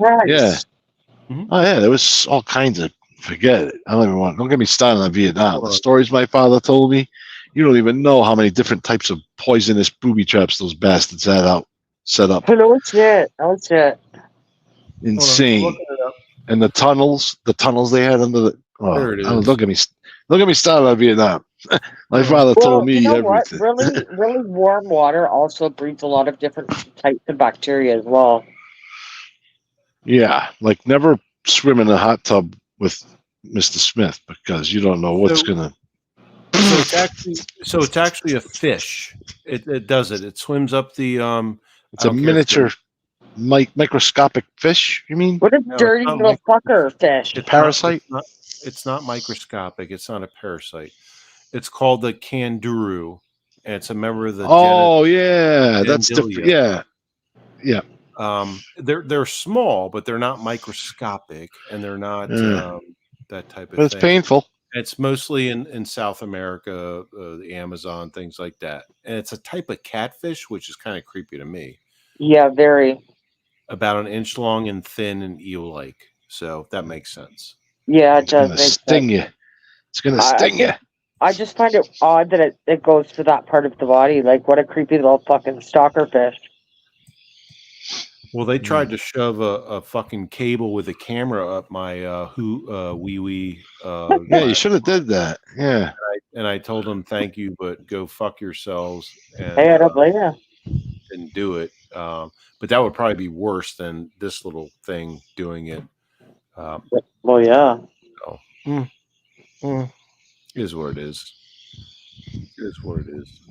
Oh yeah, there was all kinds of. Forget it. Don't get me started on Vietnam. The stories my father told me, you don't even know how many different types of poisonous booby traps those bastards had set up. No shit. Insane. And the tunnels they had under the. There it is. Don't get me started on Vietnam. My father told me everything. Really warm water also breeds a lot of different types of bacteria as well. Yeah, like never swim in a hot tub with Mr. Smith because you don't know what's gonna. So it's actually a fish. It does it. It swims up the It's a miniature, microscopic fish. You mean? What a dirty little fucker fish! A parasite. It's not microscopic. It's not a parasite. It's called the kanduru, and it's a member of the. That's different. Yeah. They're small, but they're not microscopic, and they're not that type of thing. But it's painful. It's mostly in South America, the Amazon, things like that. And it's a type of catfish, which is kind of creepy to me. Yeah, very. About an inch long and thin and eel-like. So that makes sense. Yeah, it does. It's going to sting you. I just find it odd that it goes to that part of the body. Like, what a creepy little fucking stalker fish. Well, they tried to shove a fucking cable with a camera up my wee. Yeah, you should have did that. Yeah. And I told them thank you, but go fuck yourselves. And, hey, I don't blame you. Didn't do it. But that would probably be worse than this little thing doing it. Well, yeah. So, is what it is. It is what it is.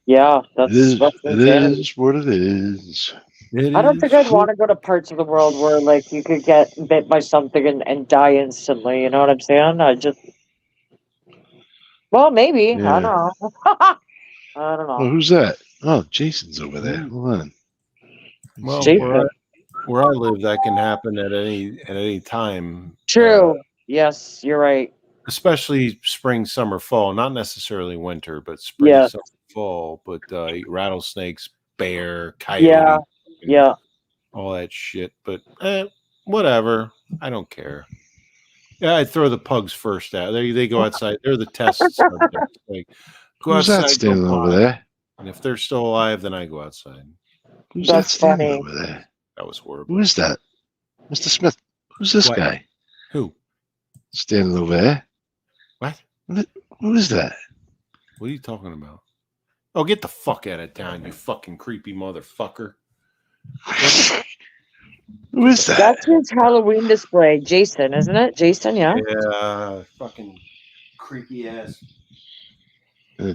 Yeah, it is what it is. I don't think I'd want to go to parts of the world where, like, you could get bit by something and die instantly. You know what I'm saying? Well, maybe. Yeah. I don't know. I don't know. Well, who's that? Oh, Jason's over there. Hold on. Well, where I live, that can happen at any time. True. Yes, you're right. Especially spring, summer, fall. Not necessarily winter, but spring, summer, fall. But rattlesnakes, bear, coyote. Yeah. All that shit. But whatever. I don't care. Yeah, I throw the pugs first out. They go outside. They're the test subjects. Like, go Who's outside. That standing over there? And if they're still alive, then I go outside. Who's that standing over there? That was horrible. Who is that? Mr. Smith. Who's this guy? Who? Standing over there. What? Who is that? What are you talking about? Oh, get the fuck out of town, you fucking creepy motherfucker. Who is that? That's his Halloween display. Jason, isn't it? Jason, yeah. Yeah, fucking creepy ass.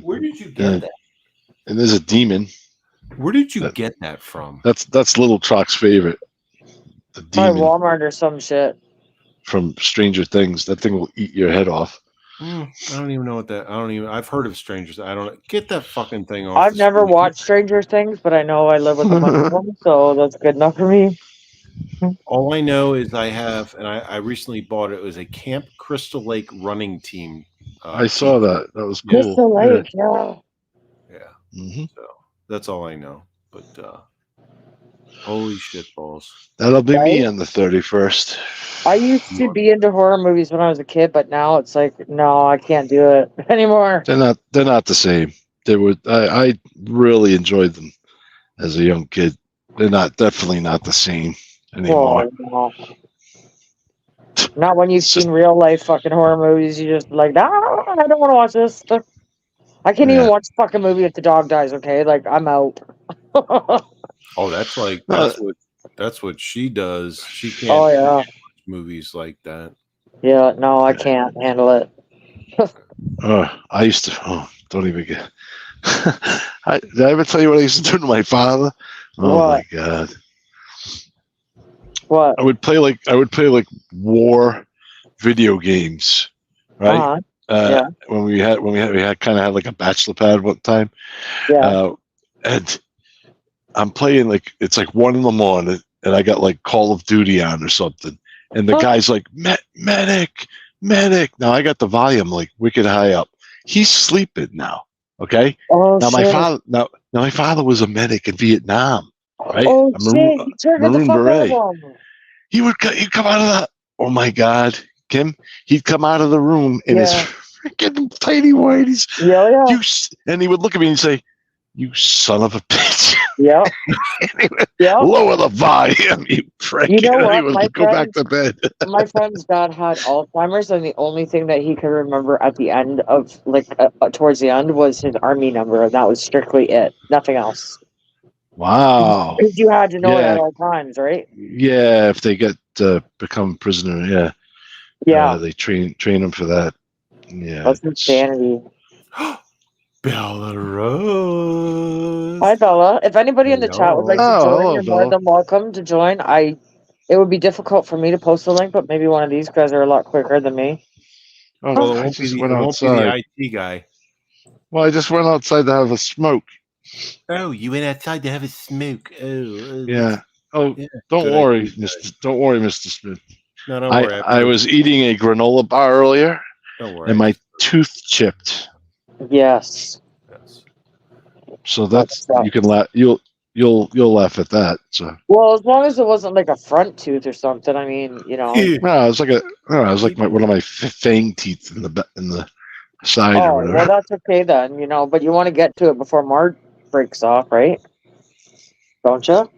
Where did you get that? And there's a demon. Where did you get that from? That's Little Trock's favorite. The demon. Probably Walmart or some shit. From Stranger Things. That thing will eat your head off. I don't even know what that. I've heard of Strangers. I don't know. Get that fucking thing off. I've never watched Stranger Things, but I know I live with a bunch of them, so that's good enough for me. All I know is I have, and I recently bought it. It was a Camp Crystal Lake running team. I saw that. That was cool. Crystal Lake, yeah. Mm-hmm. So that's all I know. But holy shit balls. That'll be me on the 31st. I used to be into horror movies when I was a kid, but now it's like, no, I can't do it anymore. They're not the same. They were. I really enjoyed them as a young kid. They're definitely not the same anymore. Well, no. Not when you've seen real life fucking horror movies. You just like, no, I don't want to watch this. I can't even watch a fucking movie if the dog dies. Okay, like I'm out. Oh, that's what That's what she does. She can't watch movies like that. Yeah, no, I can't handle it. I used to. Don't even get. Did I ever tell you what I used to do to my father? Oh What? my god! What? I would play like war video games, right? Yeah. When we had kind of had like a bachelor pad one time. Yeah. And I'm playing like it's like 1 a.m. and I got like Call of Duty on or something, and the guy's like medic. Now I got the volume like wicked high up. He's sleeping now. Okay. Oh, now shit. my father was a medic in Vietnam, right? Oh, a shit. Maroon Beret. He'd come out of that. Oh my God, Kim. He'd come out of the room in his freaking tiny whities. Yeah. And he would look at me and say, "You son of a bitch." Yeah. Lower the volume, you prick. You know what? Would go back to bed. My friend's dad had Alzheimer's, and the only thing that he could remember at the end of, towards the end, was his army number, and that was strictly it. Nothing else. Wow. Because you had to know it at all times, right? Yeah, if they get become prisoner, yeah. Yeah. They train them for that. Yeah. That's insanity. Bella Rose. Hi, Bella. If anybody in the chat would like to join, you're more than welcome to join. It would be difficult for me to post the link, but maybe one of these guys are a lot quicker than me. Oh, well, it won't be the IT guy. Well, I just went outside to have a smoke. Oh, you went outside to have a smoke. Yeah. Oh, yeah. Don't worry, Mr. Smith. No, don't worry. I was eating a granola bar earlier. Don't worry. And my tooth chipped. Yes. So that's you can laugh. You'll laugh at that. So. Well, as long as it wasn't like a front tooth or something. I mean, you know. No, it was like one of my fang teeth in the side or whatever. Well, that's okay then. You know, but you want to get to it before March breaks off, right? Don't you?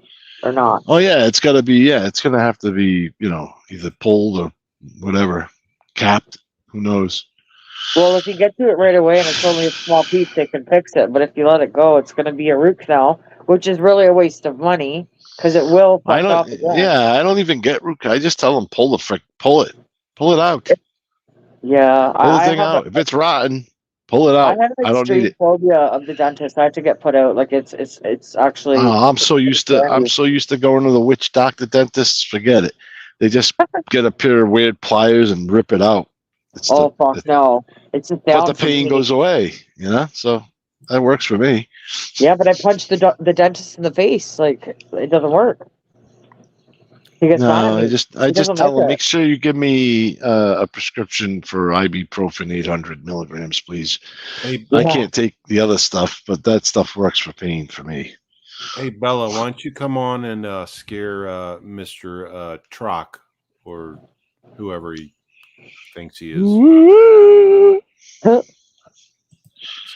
Or not? Oh yeah, it's got to be. Yeah, it's gonna have to be. You know, either pulled or whatever, capped. Who knows? Well, if you get to it right away and it's only a small piece, they can fix it. But if you let it go, it's going to be a root canal, which is really a waste of money because it will fuck off again. Yeah, I don't even get root canal. I just tell them pull it out. Yeah, pull the thing out. If it's rotten, pull it out. I have extreme phobia of the dentist. I have to get put out. Like it's actually. Oh, I'm so used to going to the witch doctor dentists. Forget it. They just get a pair of weird pliers and rip it out. No! It's just down. But the pain goes away, you know. So that works for me. Yeah, but I punched the dentist in the face. Like it doesn't work. He gets mad at me. I just tell him, make sure you give me a prescription for ibuprofen 800 milligrams, please. I can't take the other stuff, but that stuff works for pain for me. Hey Bella, why don't you come on and scare Mr. Trock or whoever he thinks he is.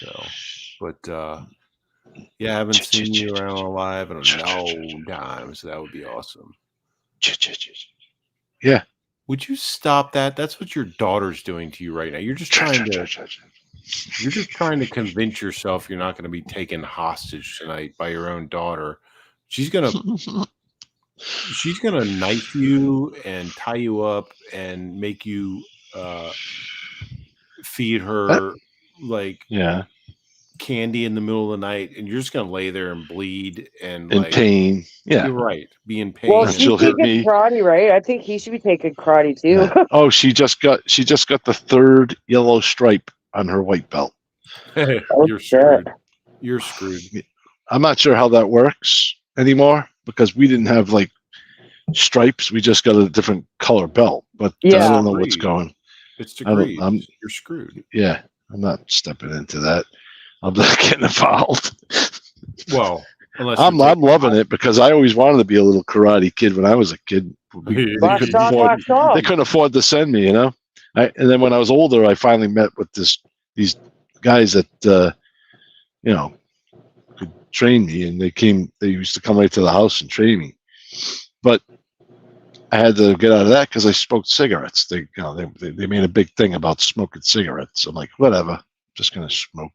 So, but yeah, I haven't seen you around alive in a long time, so that would be awesome. Yeah. Would you stop that? That's what your daughter's doing to you right now. You're just trying to convince yourself you're not going to be taken hostage tonight by your own daughter. She's gonna knife you and tie you up and make you feed her candy in the middle of the night, and you're just gonna lay there and bleed and in pain. Yeah, you're right. Be in pain. Well, she'll hit me. Karate, right? I think he should be taking karate too. Yeah. Oh, she just got the 3rd yellow stripe on her white belt. You're screwed. You're screwed. I'm not sure how that works anymore because we didn't have like stripes. We just got a different color belt, but I don't know what's going. It's degrees. You're screwed. Yeah, I'm not stepping into that. I'm not getting involved. Well, I'm loving it because I always wanted to be a little karate kid when I was a kid. They couldn't afford to send me, you know. And then when I was older, I finally met with these guys that you know could train me, and they used to come right to the house and train me. But I had to get out of that because I smoked cigarettes. They made a big thing about smoking cigarettes. I'm like, whatever, I'm just gonna smoke.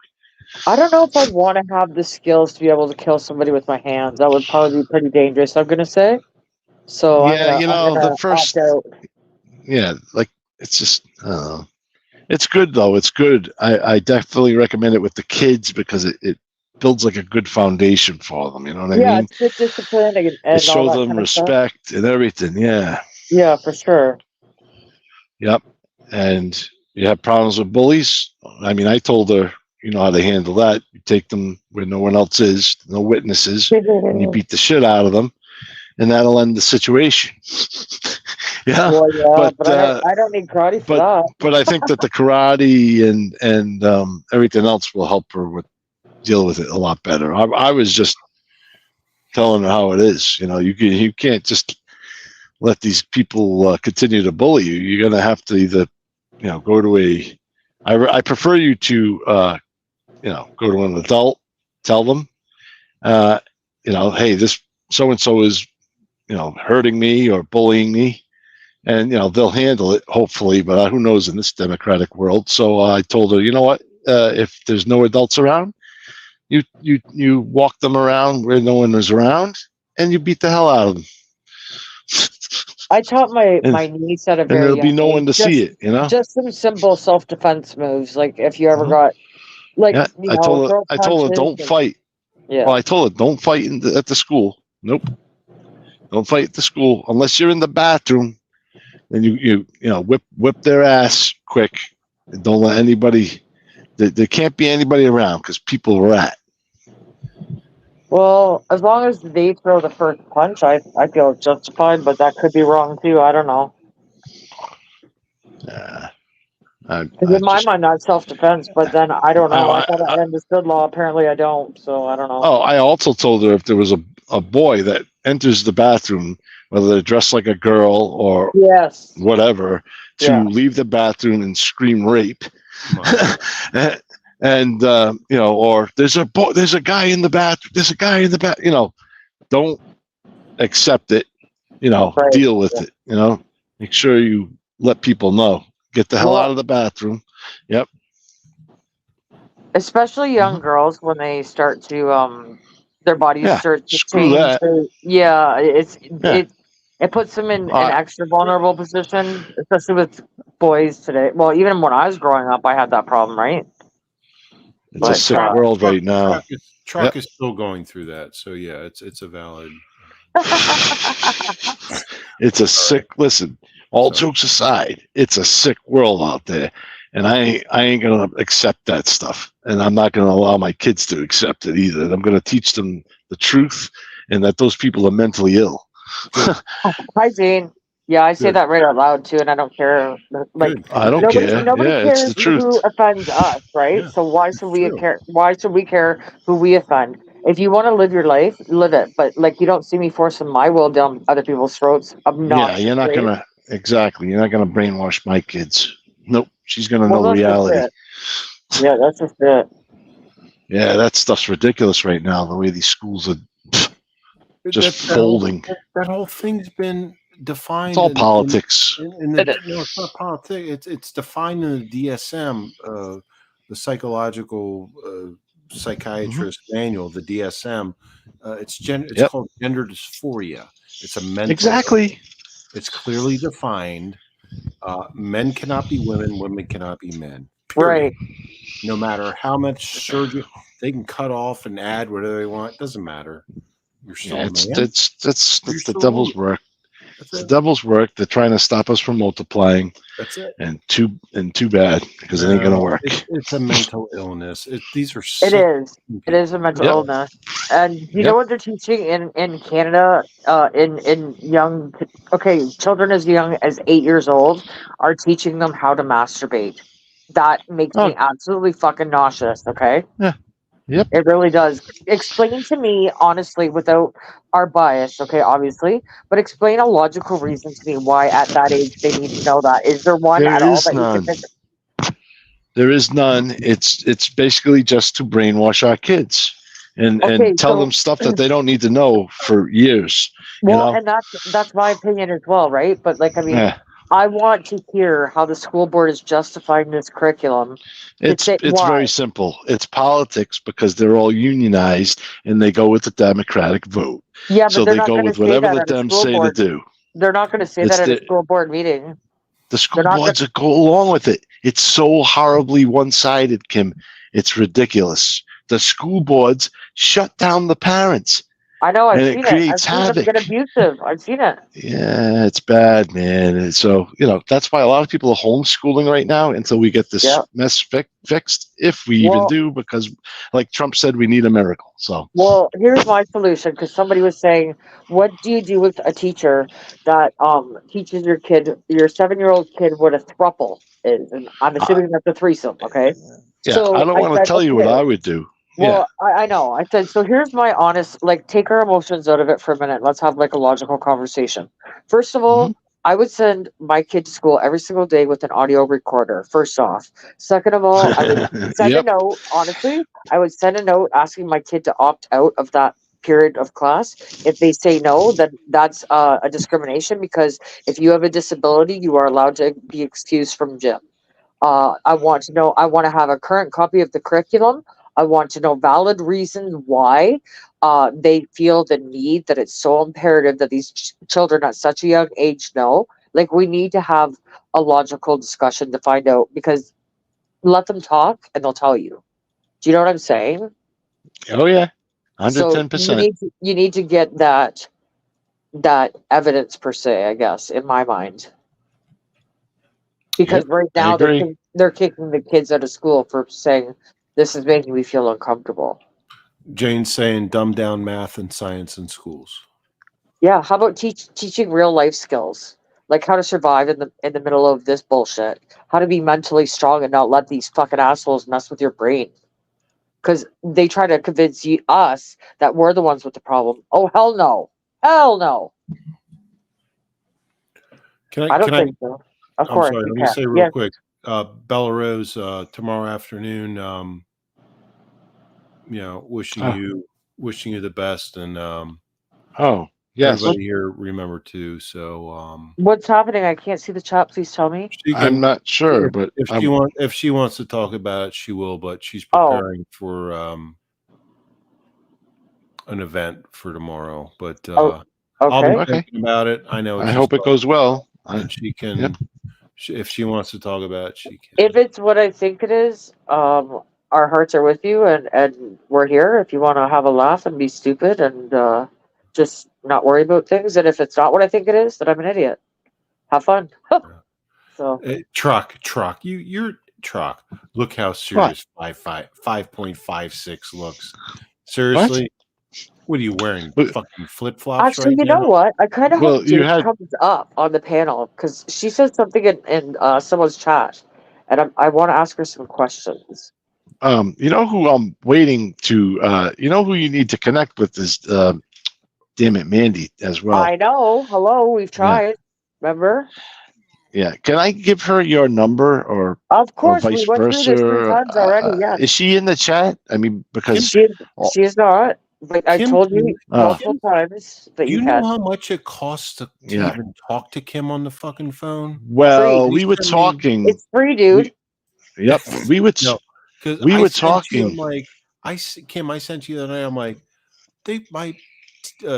I don't know if I'd want to have the skills to be able to kill somebody with my hands. That would probably be pretty dangerous, I'm gonna say. So yeah, the first, opt out. yeah, like it's just, it's good though. It's good. I definitely recommend it with the kids because it builds like a good foundation for them. You know what I mean? It's good discipline and all show that them kind of stuff. respect and everything. Yeah. Yeah, for sure. Yep. And you have problems with bullies. I mean, I told her, you know how to handle that. You take them where no one else is, no witnesses, and you beat the shit out of them, and that'll end the situation. Yeah. Well, yeah, but I don't need karate for that. But I think that the karate and everything else will help her deal with it a lot better. I was just telling her how it is. You know, you can't just let these people continue to bully you. You're gonna have to either, go to I prefer you to go to an adult, tell them, hey, this so and so is hurting me or bullying me, and they'll handle it hopefully. But who knows in this democratic world? So I told her, you know what? If there's no adults around, you walk them around where no one is around, and you beat the hell out of them. I taught my niece at a very and there'll be young no age, one to see it. Just some simple self-defense moves, like if you ever got I told her don't fight. Yeah. Well, I told her don't fight at the school. Nope, don't fight at the school unless you're in the bathroom. Then you whip their ass quick, and don't let anybody. There can't be anybody around because people are at. Well, as long as they throw the first punch, I feel justified, but that could be wrong too. I don't know. In my mind, not self-defense, but then I don't know. I thought I understood law. Apparently, I don't. So I don't know. Oh, I also told her if there was a boy that enters the bathroom, whether they're dressed like a girl or whatever, to leave the bathroom and scream rape. And or there's a guy in the bathroom. Don't accept it. Deal with it. Make sure you let people know. Get the hell out of the bathroom. Yep. Especially young girls when they start to their bodies start to screw change. That. It puts them in an extra vulnerable position, especially with boys today. Well, even when I was growing up, I had that problem, right? It's a sick world right now. Truck is still going through that, so yeah, it's a valid. It's a sick. Listen, all jokes aside, it's a sick world out there, and I ain't gonna accept that stuff, and I'm not gonna allow my kids to accept it either. I'm gonna teach them the truth, and that those people are mentally ill. Hi, Jane. Yeah, I say that right out loud too, and I don't care. I don't care. Nobody cares it's the truth. who offends us, right? Yeah, so why should we care? Why should we care who we offend? If you want to live your life, live it. But you don't see me forcing my will down other people's throats. Yeah, you're not gonna You're not gonna brainwash my kids. Nope, she's gonna know reality. Yeah, that's just it. Yeah, that stuff's ridiculous right now. The way these schools are just folding. That whole thing's been defined. It's all politics. It's not politics. It's defined in the DSM, the psychological psychiatrist manual, the DSM. It's called gender dysphoria. It's a mental. Exactly. It's clearly defined. Men cannot be women. Women cannot be men. Period. Right. No matter how much surgery they can cut off and add whatever they want. It doesn't matter. You're still a man. That's the devil's work. It's the devil's work. They're trying to stop us from multiplying. That's it. And too bad because it ain't gonna work. It's a mental illness. It is a mental illness. And you know what they're teaching in Canada? In young children as young as 8 years old are teaching them how to masturbate. That makes me absolutely fucking nauseous. Okay. Yeah. Yep. It really does. Explain to me, honestly, without our bias, okay, obviously, but explain a logical reason to me why at that age they need to know that. Is there one at all that you can think? There is none. It's basically just to brainwash our kids and tell them stuff that they don't need to know for years. Well, and that's my opinion as well, right? But I want to hear how the school board is justifying this curriculum. It's very simple. It's politics because they're all unionized and they go with the Democratic vote. Yeah, but so they're they not go going to with say whatever that the at a Dems school say board. to do. They're not going to say that at a school board meeting. The school boards that go along with it. It's so horribly one-sided, Kim. It's ridiculous. The school boards shut down the parents. I know. I've seen it. I've seen them get abusive. I've seen it. Yeah, it's bad, man. And so, that's why a lot of people are homeschooling right now until we get this mess fixed, if we even do, because like Trump said, we need a miracle. So, well, here's my solution, because somebody was saying, what do you do with a teacher that teaches your 7-year-old kid what a throuple is? And I'm assuming that's a threesome, okay? Yeah, so I don't want to tell you what I would do. Well, I know. I said, so here's my honest, take our emotions out of it for a minute. Let's have a logical conversation. First of all, I would send my kid to school every single day with an audio recorder, first off. Second of all, I would send a note, honestly. I would send a note asking my kid to opt out of that period of class. If they say no, then that's a discrimination, because if you have a disability, you are allowed to be excused from gym. I want to have a current copy of the curriculum. I want to know valid reasons why they feel the need, that it's so imperative that these children at such a young age know. We need to have a logical discussion to find out, because let them talk and they'll tell you. Do you know what I'm saying? Oh, yeah. 110%. So you need to get that evidence, per se, I guess, in my mind. Because right now they're kicking the kids out of school for saying, this is making me feel uncomfortable. Jane's saying dumb down math and science in schools. Yeah, how about teaching real life skills, like how to survive in the middle of this bullshit, how to be mentally strong and not let these fucking assholes mess with your brain, because they try to convince us that we're the ones with the problem. Oh, hell no, hell no. I don't think so. Of course. Sorry, let me say real quick. Bella Rose, tomorrow afternoon, wishing you the best, and yes, everybody here remember too. So what's happening? I can't see the chat. Please tell me. I'm not sure, but if she wants to talk about it, she will. But she's preparing for an event for tomorrow. But I'll be thinking about it. I know. I hope it goes well. And she can. Yep. If she wants to talk about it, she can. If it's what I think it is, our hearts are with you, and we're here. If you want to have a laugh and be stupid and just not worry about things, and if it's not what I think it is, then I'm an idiot. Have fun. So truck, you're truck. Look how serious 5.56 looks. Seriously. What are you wearing? Fucking flip flops? Actually, right you now? know what? I kind of hope Jane comes up on the panel, because she said something in someone's chat, and I want to ask her some questions. You know who I'm waiting to? You know who you need to connect with is, damn it, Mandy as well. I know. Hello, we've tried. Yeah. Remember? Yeah. Can I give her your number, or of course or vice we went versa? Through this 3 times already. Yeah. Is she in the chat? I mean, because she is not. But I told you multiple times that you know how much it costs to even talk to Kim on the fucking phone. Well, we were talking. It's free, dude. Yep, we would. We were talking. Like Kim, I sent you that night. I'm like,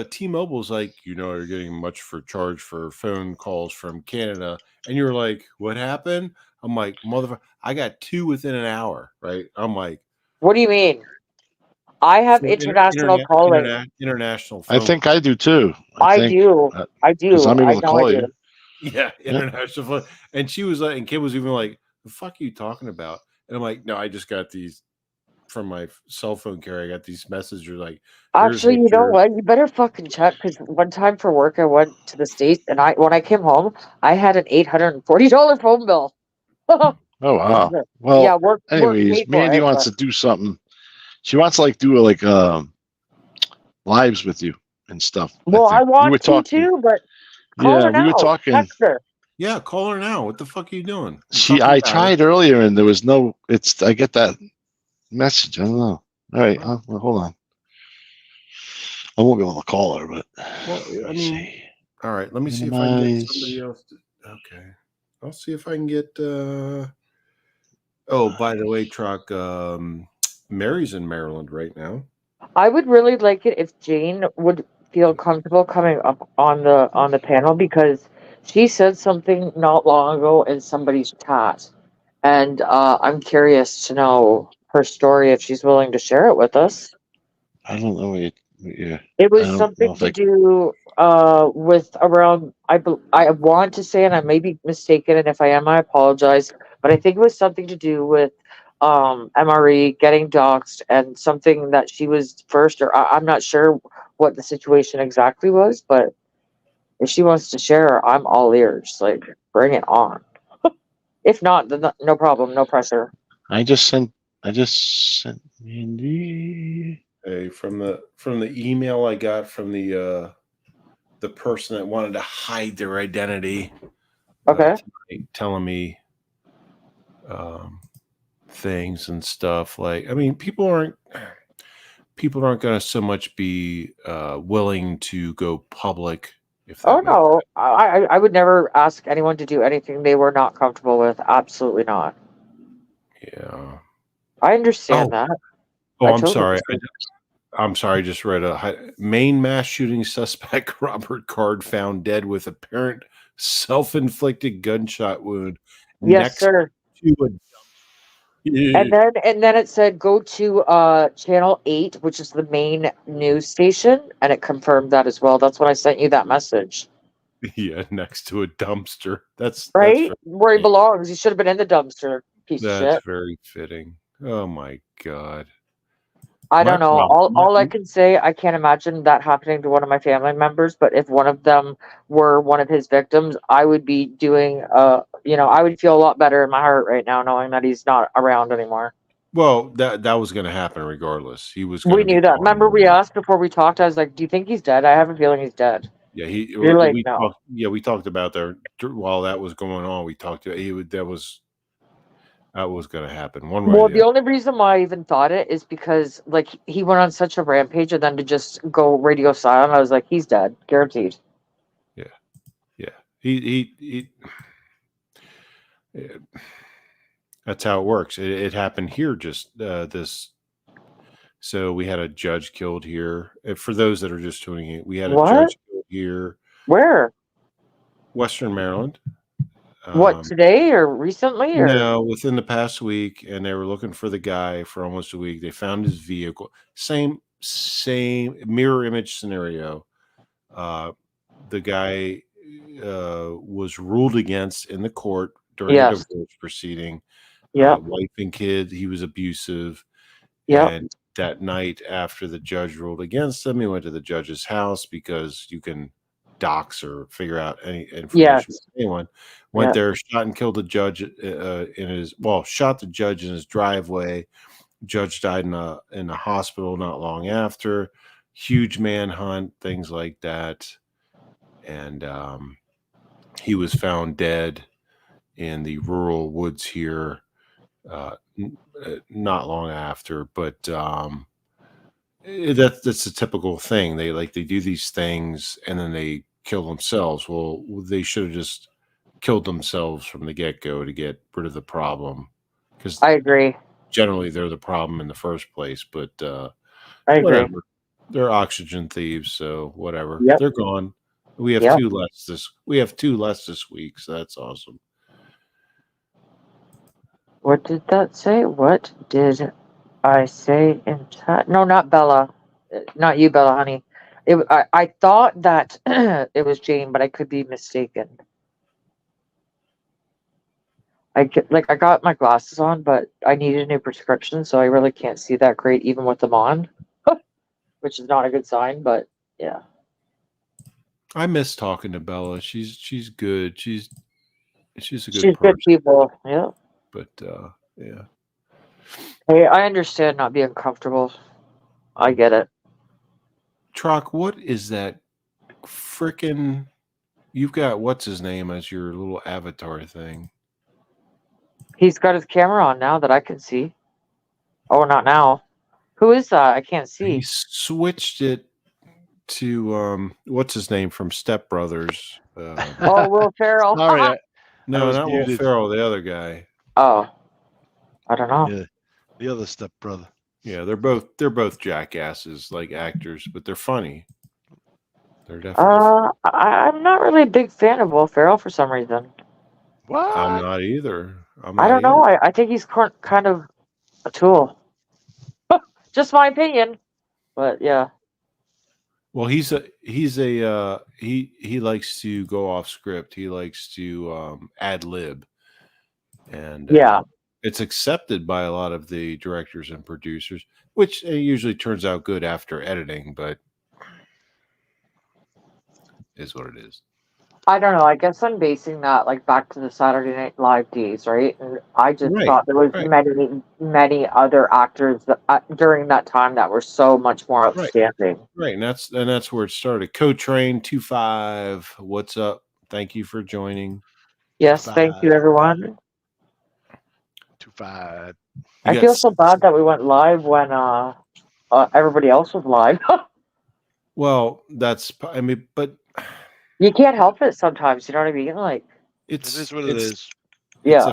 T-Mobile's like, you're getting much for charge for phone calls from Canada, and you're like, what happened? I'm like, motherfucker, I got 2 within an hour, right? I'm like, what do you mean? I have international calling. International phone. I think I do too. I do. Because I'm able to call you. Yeah, international phone. And she was like, and Kim was even like, the fuck are you talking about? And I'm like, no, I just got these from my cell phone carrier. I got these messages like, actually, you know what? You better fucking check, because one time for work, I went to the States, and when I came home, I had an $840 phone bill. Oh, wow. Well, yeah, anyways, Mandy wants to do something. She wants to do lives with you and stuff. Well, I want to too, but call her now. We were talking. Text her. Yeah, call her now. What the fuck are you doing? I tried earlier and there was no. I get that message. I don't know. All right, well, hold on. I won't be able to call her, but all right. Let me see if I can get somebody else. Okay. I'll see if I can get. Oh, by the way, Truck. Mary's in Maryland right now. I would really like it if Jane would feel comfortable coming up on the panel, because she said something not long ago in somebody's chat, and I'm curious to know her story if she's willing to share it with us. I don't know. Yeah. It was something to do with around. I want to say, and I may be mistaken, and if I am, I apologize. But I think it was something to do with MRE getting doxxed, and something that she was first, or I'm not sure what the situation exactly was. But if she wants to share, I'm all ears. Like, bring it on. If not, then no problem, no pressure. I just sent Mindy. Hey, from the email I got from the person that wanted to hide their identity. Okay. Telling me things and stuff. Like, I mean, people aren't going to so much be willing to go public. Oh no, I would never ask anyone to do anything they were not comfortable with. Absolutely not. Yeah, I understand that. Oh, I'm sorry. I'm sorry. I just read Maine mass shooting suspect Robert Card found dead with apparent self-inflicted gunshot wound. Yes, sir. And then it said go to channel 8, which is the main news station, and it confirmed that as well. That's when I sent you that message. Yeah, next to a dumpster. That's right where he belongs. He should have been in the dumpster. Piece of shit. That's very fitting. Oh my god. I don't know. All I can say, I can't imagine that happening to one of my family members, but if one of them were one of his victims, I would be doing I would feel a lot better in my heart right now knowing that he's not around anymore. Well, that was going to happen regardless. He was. We knew that. Remember, we asked before we talked. I was like, "Do you think he's dead?" I have a feeling he's dead. Yeah, You're like, no. We talked about there while that was going on. We talked to that was going to happen one way. Well, the only reason why I even thought it is because like he went on such a rampage, and then to just go radio silent, I was like, he's dead, guaranteed. Yeah. He that's how it works. It happened here just this. So we had a judge killed here. For those that are just tuning in, we had a judge killed here. Where? Western Maryland. What, today or recently? Or? No, within the past week, and they were looking for the guy for almost a week. They found his vehicle. Same mirror image scenario. The guy was ruled against in the court during a divorce proceeding. Wife and kid, he was abusive. And that night after the judge ruled against him, he went to the judge's house because you can dox or figure out any information from anyone. Went there, shot and killed the judge shot the judge in his driveway. Judge died in a hospital not long after. Huge manhunt, things like that. And he was found dead in the rural woods here not long after. But that's a typical thing. They do these things and then they kill themselves. Well, they should have just killed themselves from the get-go to get rid of the problem. Because I agree. Generally, they're the problem in the first place. But I agree. They're oxygen thieves, so whatever. Yep. They're gone. We have 2 less We have 2 less this week, so that's awesome. What did that say? What did I say in chat? No, not Bella. Not you, Bella, honey. I thought that it was Jane, but I could be mistaken. I got my glasses on, but I needed a new prescription, so I really can't see that great even with them on, which is not a good sign. But yeah, I miss talking to Bella. She's good. She's a good person. She's good people. Yeah. But yeah. Hey, I understand not being comfortable. I get it. Trock, what is that frickin'? You've got what's his name as your little avatar thing. He's got his camera on now that I can see. Oh, not now. Who is that? I can't see. He switched it to what's his name from Step Brothers? Oh, Will Ferrell. Sorry, no, not Will muted. Ferrell. The other guy. Oh, I don't know. Yeah, the other Step Brother. Yeah, they're both jackasses, like actors, but they're funny. They're definitely. I'm not really a big fan of Will Ferrell for some reason. What? I'm not either. I don't know. I think he's kind of a tool. Just my opinion, but yeah. Well, he likes to go off script. He likes to ad lib, and yeah, it's accepted by a lot of the directors and producers, which usually turns out good after editing, but is what it is. I don't know. I guess I'm basing that like back to the Saturday Night Live days, right? And I just thought there was many other actors that, during that time that were so much more outstanding. Right, and that's where it started. Co-Train 25, what's up? Thank you for joining. Yes, thank you, everyone. 25. I feel so bad that we went live when everybody else was live. Well, but you can't help it sometimes. You know what I mean? Like it is what it is. Yeah.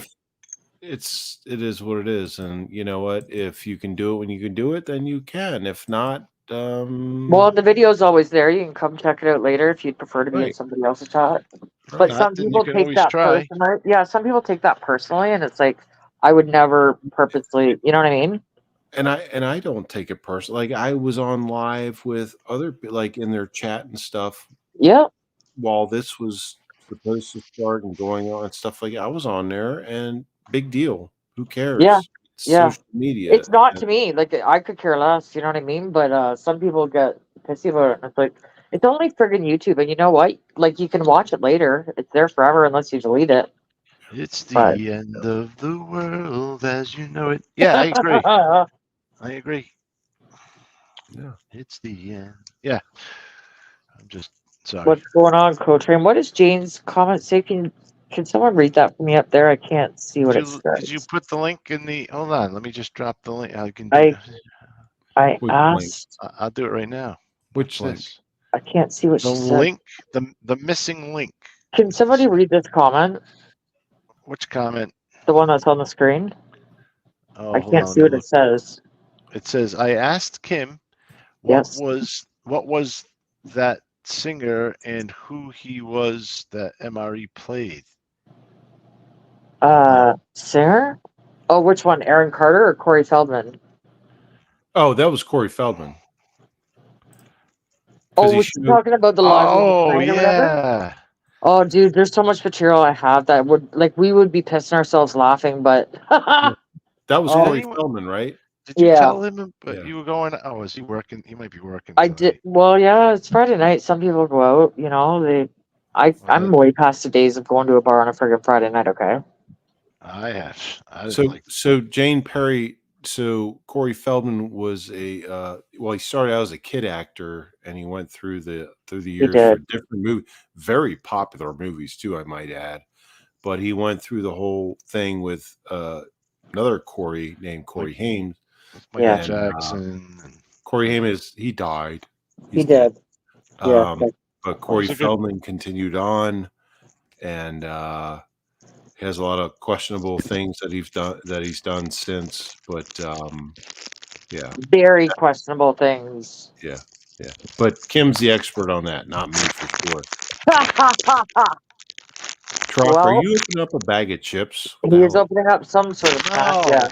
It is what it is, and you know what? If you can do it when you can do it, then you can. If not, well, the video's always there. You can come check it out later if you'd prefer to be in somebody else's chat. But some people take that personally. Yeah, some people take that personally, and it's like I would never purposely. You know what I mean? And I don't take it personally. Like I was on live with other like in their chat and stuff. Yeah. While this was supposed to start and going on and stuff like that, I was on there, and big deal. Who cares? Yeah. It's social media. It's not to me. Like I could care less. You know what I mean? But some people get pissy about it. And it's like it's only friggin' YouTube, and you know what? Like you can watch it later. It's there forever unless you delete it. It's the end of the world as you know it. Yeah, I agree. I agree. Yeah, it's the end. Yeah, I'm just sorry. What's going on, Co-Train? What does Jane's comment say? Can someone read that for me up there? I can't see what it says. Did you put the link in the? Hold on, let me just drop the link. I can. I asked. I'll do it right now. Which link? I can't see what the she link. The missing link. Can somebody read this comment? Which comment? The one that's on the screen. Oh, I can't see what it says. It says, I asked Kim what was that singer and who he was that MRE played. Singer? Oh, which one? Aaron Carter or Corey Feldman? Oh, that was Corey Feldman. Oh, was he talking about the live? Oh, yeah. Oh, dude, there's so much material I have that we would be pissing ourselves laughing, but that was Corey Feldman, right? Did you tell him? But you were going. Oh, is he working? He might be working. I did. Well, yeah, it's Friday night. Some people go out. You know, I'm way past the days of going to a bar on a friggin' Friday night. Okay. I have. So Jane Perry. So Corey Feldman was he started out as a kid actor, and he went through the years for different movies, very popular movies too, I might add. But he went through the whole thing with another Corey named Corey Haim. Michael Jackson. Corey Haim he died. He did. But Corey Feldman continued on, and he has a lot of questionable things that he's done since. But very questionable things. Yeah. But Kim's the expert on that, not me for sure. Truck, are you opening up a bag of chips? He is opening up some sort of snack. Yeah.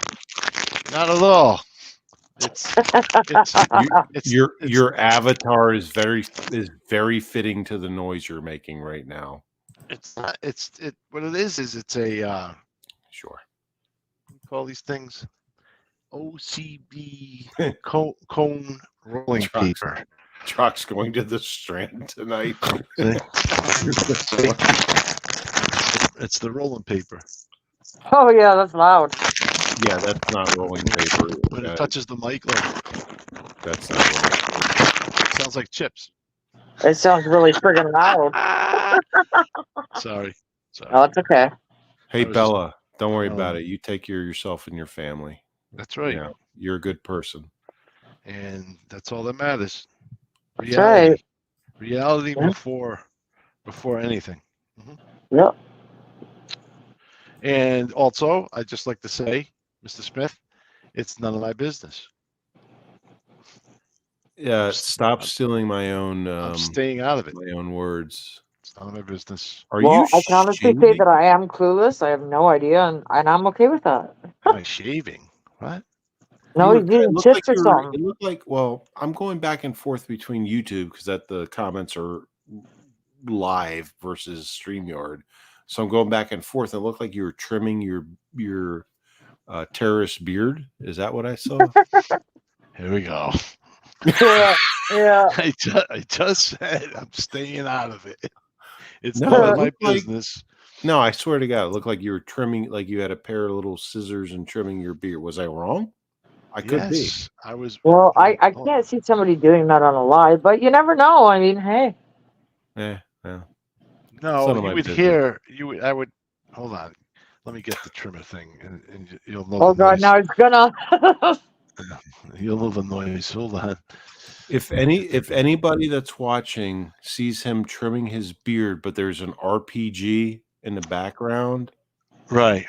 Not at all. Your avatar is very fitting to the noise you're making right now. It's not. What it is it's a sure. We call these things OCB cone rolling paper. Truck's going to the Strand tonight. It's the rolling paper. Oh yeah, that's loud. Yeah, that's not rolling paper. When it touches the mic, that's not rolling paper. It sounds like chips. It sounds really friggin' loud. Sorry. Oh, it's okay. Hey, Bella, don't worry about it. You take care of yourself and your family. That's right. You're a good person. And that's all that matters. That's right. Reality before anything. Mm-hmm. Yep. And also, I'd just like to say, Mr. Smith, it's none of my business. Yeah, stop stealing my own. I'm staying out of it. My own words. It's none of my business. I can honestly say that I am clueless. I have no idea, and I'm okay with that. Am I shaving? What? No, he's eating chips or something. It looked like. Well, I'm going back and forth between YouTube because the comments are live versus StreamYard, so I'm going back and forth. It looked like you were trimming your terrorist beard. Is that what I saw? Here we go. Yeah. I just said I'm staying out of it. It's none of my business. No, I swear to God, it looked like you were trimming, like you had a pair of little scissors and trimming your beard. Was I wrong? I could be. I was. Well, I can't see somebody doing that on a live, but you never know. I mean, hey. Yeah. No, you would hear. I would. Hold on. Let me get the trimmer thing, and you'll know. Oh God! Now it's gonna. You'll know the noise. Hold on. If anybody that's watching sees him trimming his beard, but there's an RPG in the background. Right.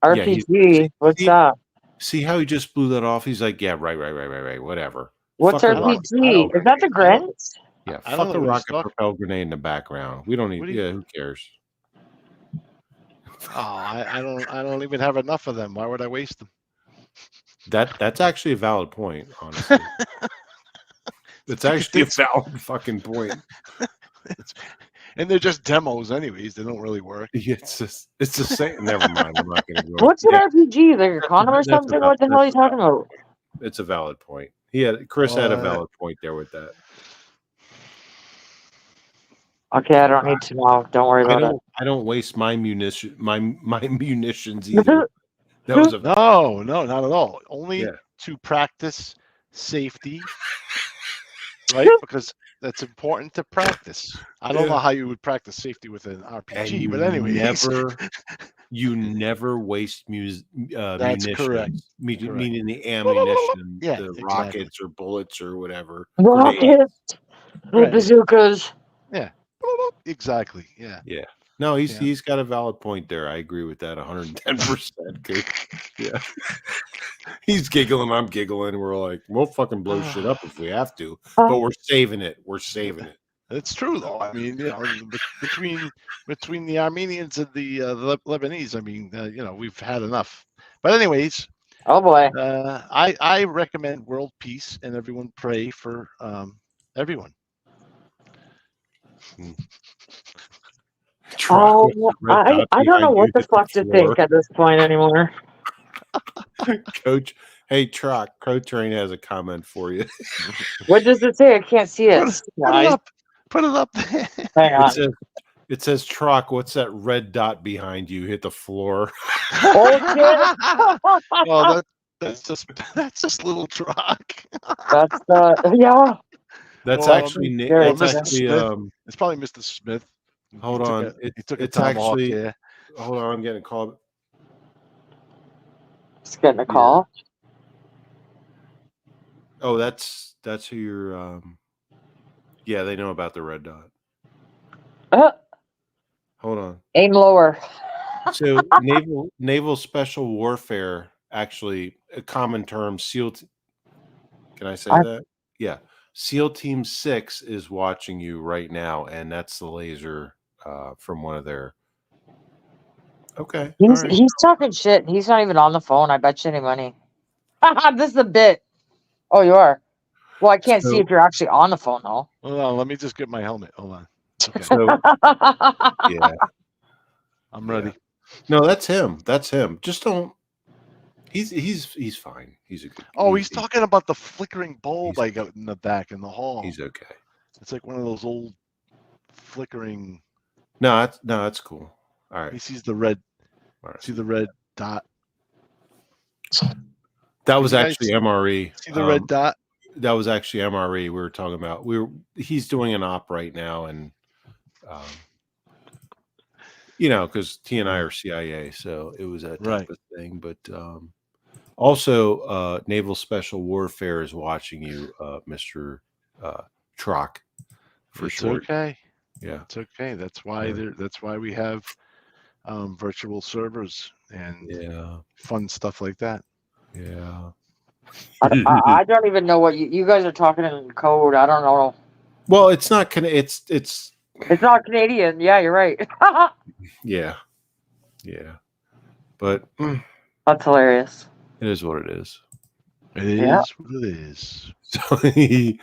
RPG. What's that? See how he just blew that off? He's like, yeah, right, whatever. What's RPG? Is that the Grants? Yeah, fuck a rocket propelled grenade in the background. We don't need. Who cares? Oh, I don't even have enough of them. Why would I waste them? That's actually a valid point, honestly. It's actually a valid fucking point. And they're just demos, anyways. They don't really work. It's the same. Never mind. I'm not going to go. What's an RPG? Like a condom or something? What the hell are you talking about? It's a valid point. Chris had a valid point there with that. Okay, I don't need to know. Don't worry about it. I don't waste my munitions either. That was no, not at all. Only to practice safety, right? Because that's important to practice. I don't know how you would practice safety with an RPG, but anyway, you never waste that's munitions. Correct. Meaning the ammunition, rockets or bullets or whatever. Rockets, bazookas. Yeah, exactly. Yeah. No, he's got a valid point there. I agree with that 110%. Yeah. He's giggling, I'm giggling. We're like, we'll fucking blow shit up if we have to, but we're saving it. It's true though. I mean, between the Armenians and the Lebanese, I mean, we've had enough. But anyways, oh boy, I recommend world peace and everyone pray for everyone. I don't know what the fuck to think at this point anymore. Coach, hey Trock, Crow Train has a comment for you. What does it say? I can't see it. Put it up there. Hang on. It says Trock, what's that red dot behind you? Hit the floor. Oh shit. Well, that's just little Trock. That's That's well, actually it's probably Mr. Smith. Hold on. It's actually hold on, I'm getting a call. Just getting a call. Oh, that's who you're yeah, they know about the red dot. Hold on. Aim lower. So naval special warfare, actually a common term, SEAL can I say that? Yeah. SEAL Team 6 is watching you right now, and that's the laser from one of their. Okay. He's talking shit. He's not even on the phone. I bet you any money. This is a bit. Oh, you are. Well, I can't see if you're actually on the phone though. Hold on, let me just get my helmet. Hold on. Okay. So, yeah, I'm ready. No, that's him. That's him. Just don't. He's fine. He's a good. He's talking about the flickering bulb I got in the back in the hall. He's okay. It's like one of those old flickering. No, that's cool. All right. He sees the red. All right. See the red dot. That was actually MRE. See the red dot. That was actually MRE. We were talking about. He's doing an op right now, and because T and I are CIA, so it was that type of thing. But also, Naval Special Warfare is watching you, Mr. Trock. For sure. Okay. Yeah, it's okay. That's why that's why we have virtual servers and fun stuff like that. Yeah. I don't even know what you guys are talking in code. I don't know. Well, it's not it's not Canadian. Yeah, you're right. yeah, but that's hilarious. It is what it is. It is what it is. So he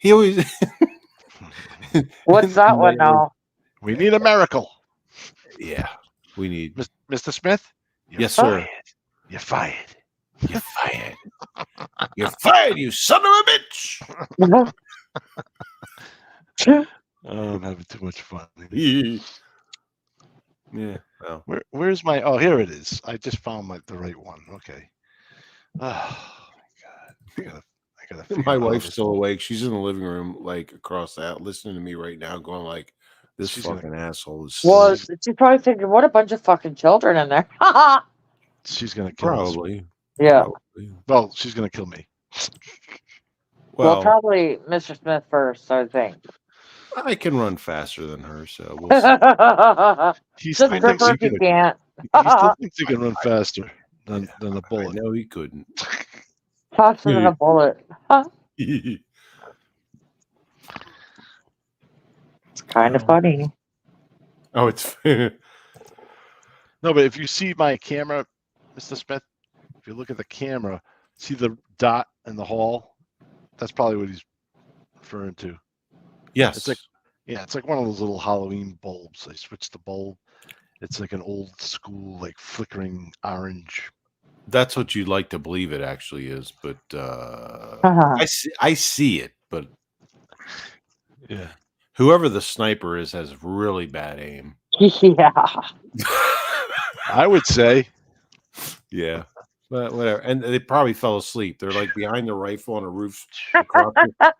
always. What's that one now? We need a miracle. Yeah, we need Mr. Smith. Yes, sir. You're fired. You're fired. You're fired, you son of a bitch. Oh, I'm having too much fun. Yeah. Well. Where's my? Oh, here it is. I just found the right one. Okay. Oh my God. I gotta. My wife's still awake. She's in the living room, like across that, listening to me right now, going like, "This fucking asshole is." Well, she's probably thinking, "What a bunch of fucking children in there." She's gonna kill probably. us. Yeah. Probably. Well, she's gonna kill me. Well, probably Mr. Smith first, I think. I can run faster than her, so we'll see. He still thinks he can't. He still thinks he can run faster than a bullet. No, he couldn't. Faster than a bullet. It's kind of funny. Oh, it's no, but if you see my camera, Mr. Smith, if you look at the camera, see the dot in the hall? That's probably what he's referring to. Yes. It's like, it's like one of those little Halloween bulbs. I switched the bulb. It's like an old school, like flickering orange. That's what you'd like to believe it actually is, but I see it, but yeah, whoever the sniper is has really bad aim. Yeah, I would say. Yeah, but whatever. And they probably fell asleep. They're like behind the rifle on a roof.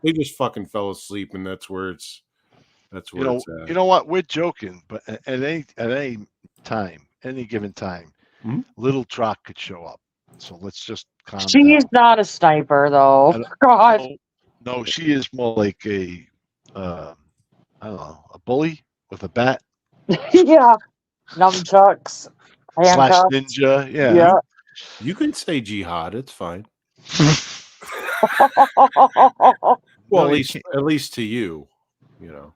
They just fucking fell asleep, and that's where it's. That's where it's at. You know what? We're joking, but at any time, any given time, little Troc could show up. So let's just calm down. She's not a sniper, though. God. No, she is more like a, I don't know, a bully with a bat. Yeah, nunchucks, slash ninja. Yeah. You can say jihad. It's fine. Well, at least to you, you know.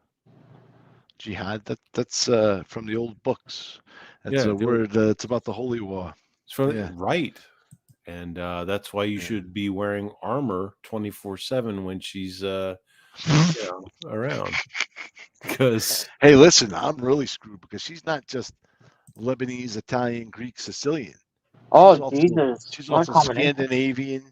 Jihad. That's from the old books. That's a word. It's about the holy war. It's from right, and that's why you should be wearing armor 24/7 when she's around. Because hey, listen, I'm really screwed because she's not just Lebanese, Italian, Greek, Sicilian. Oh, Jesus! She's also Scandinavian,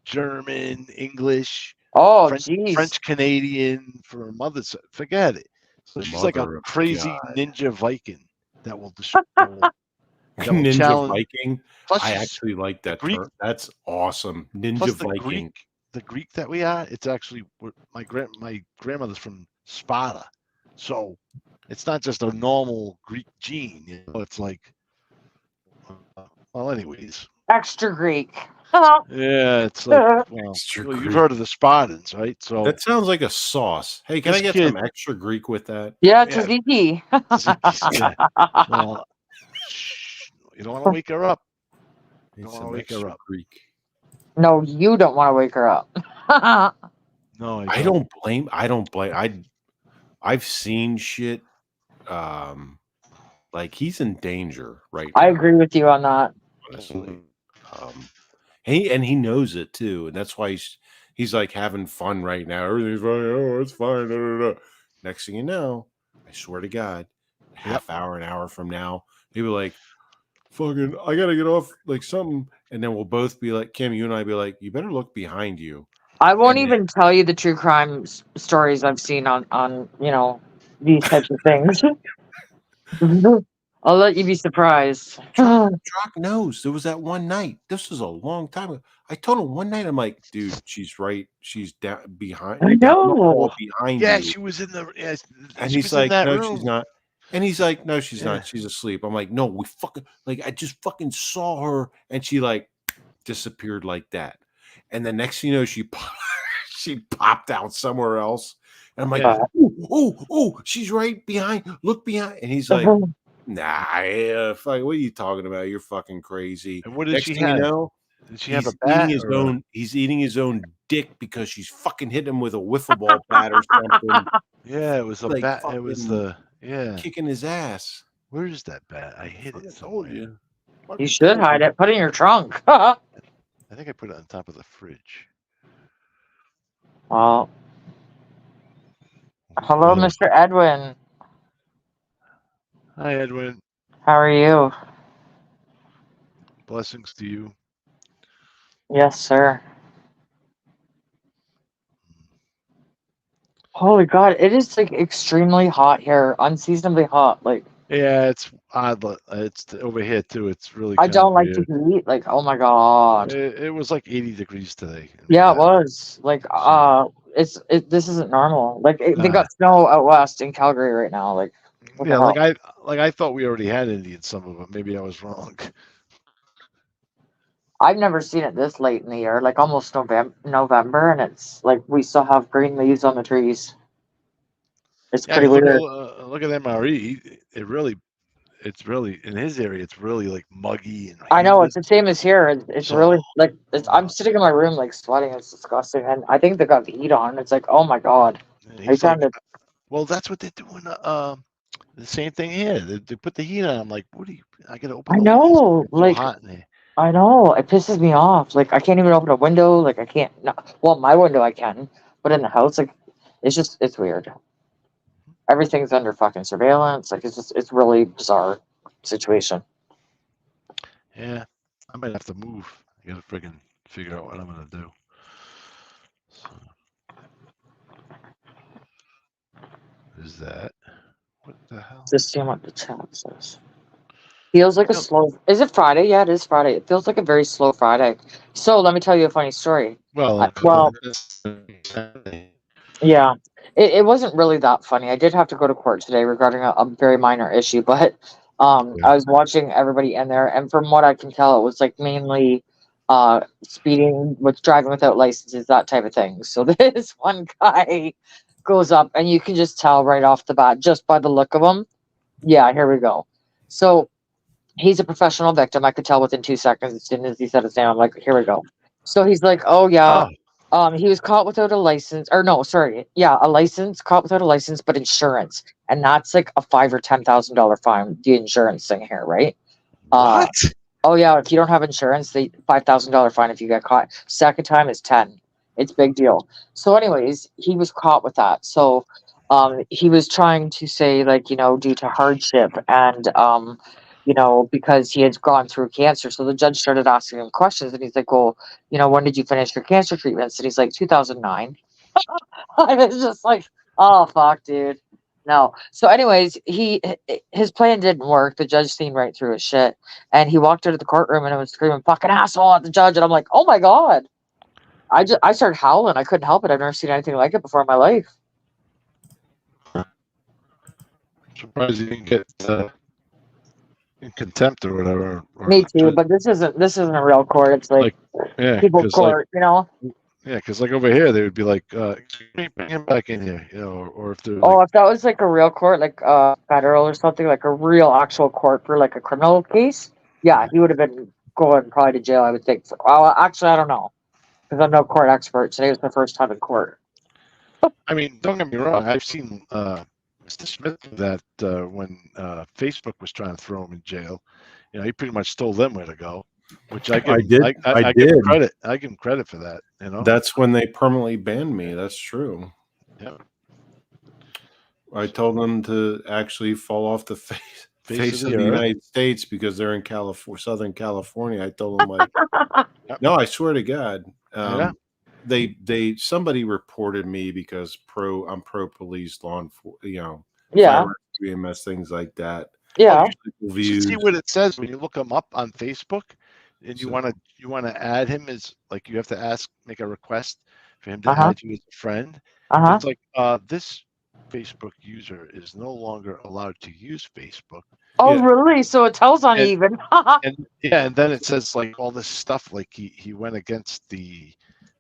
German, English. Oh, French Canadian for her mother's side. Forget it. So she's like a crazy ninja Viking that will destroy. Ninja Viking. Plus I actually like that term. That's awesome. Ninja Viking. The Greek that we are, it's actually my grandmother's from Sparta, so it's not just a normal Greek gene. You know, it's like, well, anyways, extra Greek. Yeah, it's like, well, you've heard of the Spartans, right? So that sounds like a sauce. Hey, can I get some extra Greek with that? Yeah, tzatziki. Well, you don't want to wake her up. You don't want to wake her up. Greek. No, you don't want to wake her up. No, I don't blame. I've seen shit. Like he's in danger right now. I agree with you on that. Honestly. He knows it too, and that's why he's like having fun right now. Everything's fine. Oh, it's fine. Da, da, da. Next thing you know, I swear to God, an hour from now, he'll be like, "Fucking, I gotta get off like something," and then we'll both be like, Kim, you and I be like, "You better look behind you." I won't even tell you the true crime stories I've seen on these types of things. I'll let you be surprised. Troc knows. There was that one night. This was a long time ago. I told him one night, I'm like, dude, she's right. She's down behind. I know. Behind you. Yeah, she was in the. Yeah, and he's like, no, she's not. And he's like, no, she's not. She's asleep. I'm like, no, we fucking I just fucking saw her, and she like disappeared like that. And the next thing you know, she popped out somewhere else. And I'm like, oh, she's right behind. Look behind. And he's like, nah, yeah, what are you talking about? You're fucking crazy. And what did Next she thing have? you know, did she have a bat? He's eating his own dick because she's fucking hitting him with a wiffle ball bat or something. Yeah, it was a like bat. It was kicking his ass. Where is that bat? I hid it somewhere. You should hide it. Put it in your trunk. I think I put it on top of the fridge. Well, hello, Mr. Edwin. Hi, Edwin. How are you? Blessings to you. Yes, sir. Holy God, it is like extremely hot here, unseasonably hot. Like, yeah, it's odd. It's over here too. It's really. I don't like the heat. Like, oh my God. It was like 80 degrees today. Yeah, it was. Like, this isn't normal. Like, they got snow out west in Calgary right now. Like, yeah, I thought we already had Indian summer, but maybe I was wrong. I've never seen it this late in the year, like almost November, and it's like we still have green leaves on the trees. It's pretty weird. Look at MRE. It's really in his area. It's really like muggy and. I know it's the same as here. It's really like I'm sitting in my room like sweating. It's disgusting, and I think they got the heat on. It's like, oh my God. Well, that's what they're doing. The same thing here. They put the heat on. I'm like, what do you? I gotta open. I know, like. So hot in here. I know, it pisses me off. Like, I can't even open a window. Like, I can't. No, well, my window I can, but in the house, like, it's weird. Everything's under fucking surveillance. Like, it's really bizarre situation. Yeah, I might have to move. I gotta friggin' figure out what I'm gonna do. So, is that what the hell? Just seeing what the chat says. Feels like a slow. Is it Friday? Yeah, it is Friday. It feels like a very slow Friday. So let me tell you a funny story. Well, yeah, it wasn't really that funny. I did have to go to court today regarding a very minor issue, but I was watching everybody in there, and from what I can tell, it was like mainly speeding, with driving without licenses, that type of thing. So this one guy goes up, and you can just tell right off the bat, just by the look of him. Yeah, here we go. So he's a professional victim. I could tell within 2 seconds as soon as he said his name. I'm like, here we go. So he's like, oh yeah. He was caught without a license, or no, sorry. Yeah, a license, caught without a license, but insurance. And that's like a $5,000 or $10,000 fine, the insurance thing here, right? What? Oh yeah, if you don't have insurance, the $5,000 fine if you get caught. Second time is 10. It's big deal. So anyways, he was caught with that. So he was trying to say, like, due to hardship and because he had gone through cancer. So the judge started asking him questions, and he's like, well, when did you finish your cancer treatments? And he's like, 2009. I was just like, oh, fuck, dude. No. So anyways, his plan didn't work. The judge seen right through his shit. And he walked out of the courtroom and was screaming, fucking asshole at the judge. And I'm like, oh, my God. I started howling. I couldn't help it. I've never seen anything like it before in my life. Surprised you didn't get in contempt or whatever. Me too, but this isn't a real court. It's like people's court, Yeah, because like over here they would be like, bring him back in here, or if they're. If that was like a real court, like federal or something, like a real actual court for like a criminal case, yeah, he would have been going probably to jail, I would think. Well, actually, I don't know, because I'm no court expert. Today was my first time in court. I mean, don't get me wrong. I've seen Mr. Smith do that when Facebook was trying to throw him in jail. He pretty much told them where to go, which I give him credit. I give him credit for that. That's when they permanently banned me. That's true. Yeah. I told them to actually fall off the face of the United States because they're in Southern California. I told them, like, no, I swear to God. Somebody reported me because I'm pro police, law enforcement, EMS, things like that. Yeah. You should see what it says when you look him up on Facebook, and you want to add him as, like, you have to make a request for him to add you as a friend. It's like this Facebook user is no longer allowed to use Facebook. Oh, really? So it tells uneven. And then it says like all this stuff, like he went against the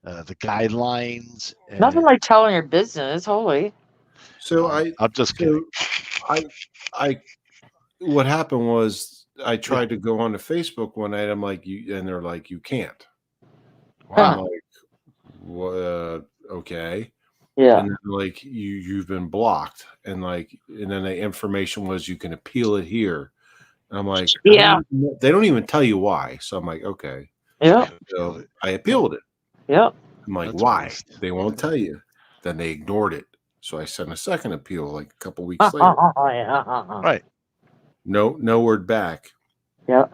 guidelines. Nothing like telling your business. Holy. So I'm just kidding. What happened was I tried to go onto Facebook one night. I'm like, and they're like, you can't. Wow. I'm like, what? Okay. Yeah. And then like you've been blocked, and then the information was you can appeal it here. And I'm like, yeah. They don't even tell you why. So I'm like, okay. Yeah. So I appealed it. Yeah. I'm like, That's why? waste. They won't tell you. Then they ignored it. So I sent a second appeal like a couple weeks later. Right. No word back. Yeah.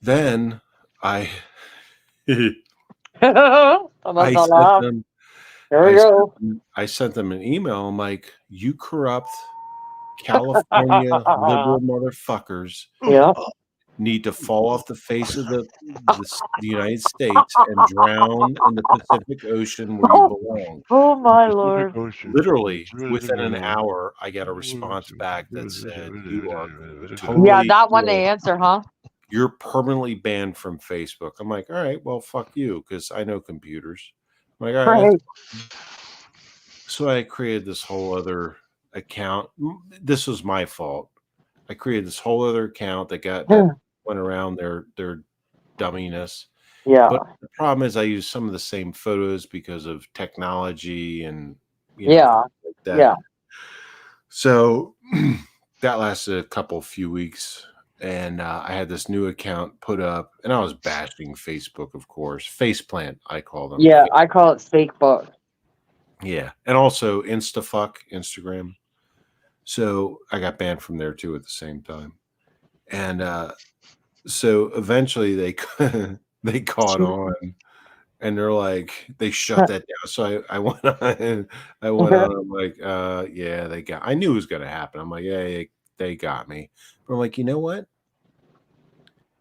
Then I I sent them an email. I'm like, you corrupt California liberal motherfuckers need to fall off the face of the United States and drown in the Pacific Ocean where you belong. Oh my Lord. Literally, within an hour, I got a response back that said, you are totally that one they answer, huh? You're permanently banned from Facebook. I'm like, all right, well, fuck you, because I know computers. I'm like, all right. So I created this whole other account. This was my fault. I created this whole other account that went around their dumminess. Yeah. But the problem is I use some of the same photos because of technology and like that. Yeah. So that lasted a few weeks. And I had this new account put up, and I was bashing Facebook, of course. Faceplant, I call them. Yeah, I call it Facebook. Yeah, and also Instagram. So I got banned from there too at the same time. And so eventually they caught on, and they're like, they shut that down. So I went on. I'm like, yeah, I knew it was going to happen. I'm like, yeah, they got me. But I'm like, you know what?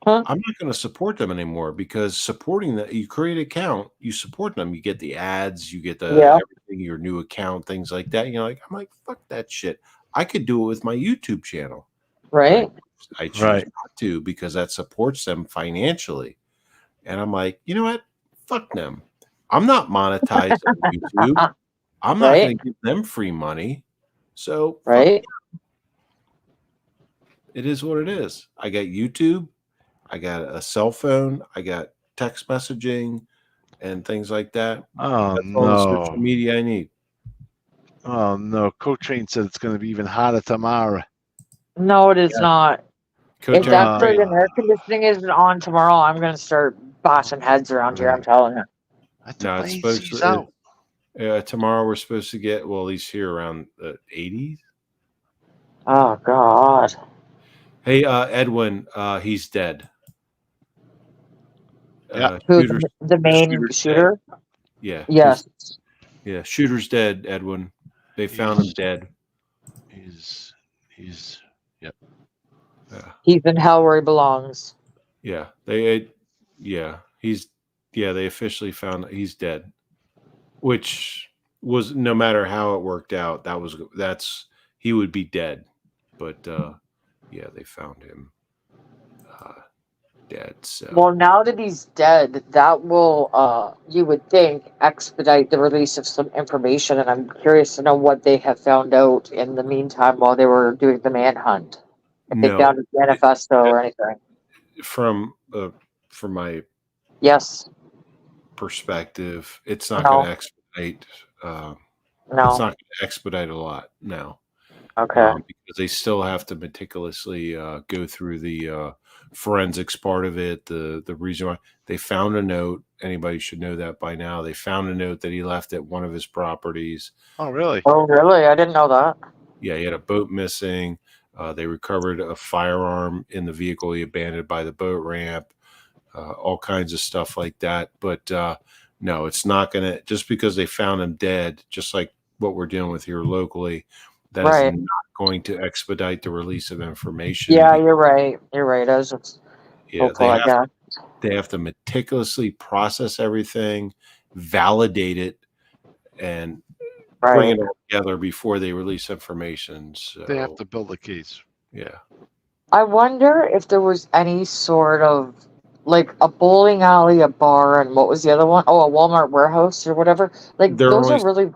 I'm not going to support them anymore, because supporting that, you create an account, you support them, you get the ads, you get the everything, your new account, things like that. I'm like, fuck that shit. I could do it with my YouTube channel. Right. I choose not to, because that supports them financially. And I'm like, you know what? Fuck them. I'm not monetized on YouTube. I'm not going to give them free money. So it is what it is. I got YouTube. I got a cell phone. I got text messaging and things like that. Oh, that's all the social media I need. Oh, no. Co-Train said it's going to be even hotter tomorrow. No, it is not. If that's where the air conditioning isn't on tomorrow, I'm going to start bashing heads around here. I'm telling you. No, it's supposed to. Tomorrow we're supposed to get, well, at least here around the 80s. Oh, God. Hey, Edwin, he's dead. Yeah. The main shooter? Dead. Yeah. Yes. Yeah, shooter's dead, Edwin. They found him dead. He's yep. Yeah. He's in hell where he belongs. Yeah. They officially found he's dead. Which was, no matter how it worked out, he would be dead. But yeah, they found him dead. So. Well, now that he's dead, that will, you would think, expedite the release of some information, and I'm curious to know what they have found out in the meantime while they were doing the manhunt. If they found a manifesto or anything. From my perspective, it's not going to expedite. It's not going to expedite a lot. No. Okay. Because they still have to meticulously go through the forensics part of it. The reason why they found a note, anybody should know that by now. They found a note that he left at one of his properties. Oh, really? Oh, really? I didn't know that. Yeah, he had a boat missing. They recovered a firearm in the vehicle he abandoned by the boat ramp. All kinds of stuff like that. But no, it's not going to, just because they found him dead, just like what we're dealing with here locally, that is not going to expedite the release of information. Yeah, you're right. You're right. I was just they have to meticulously process everything, validate it, and bring it all together before they release information. So they have to build a case. Yeah. I wonder if there was any sort of, like, a bowling alley, a bar, and what was the other one? Oh, a Walmart warehouse or whatever. Like, those are really...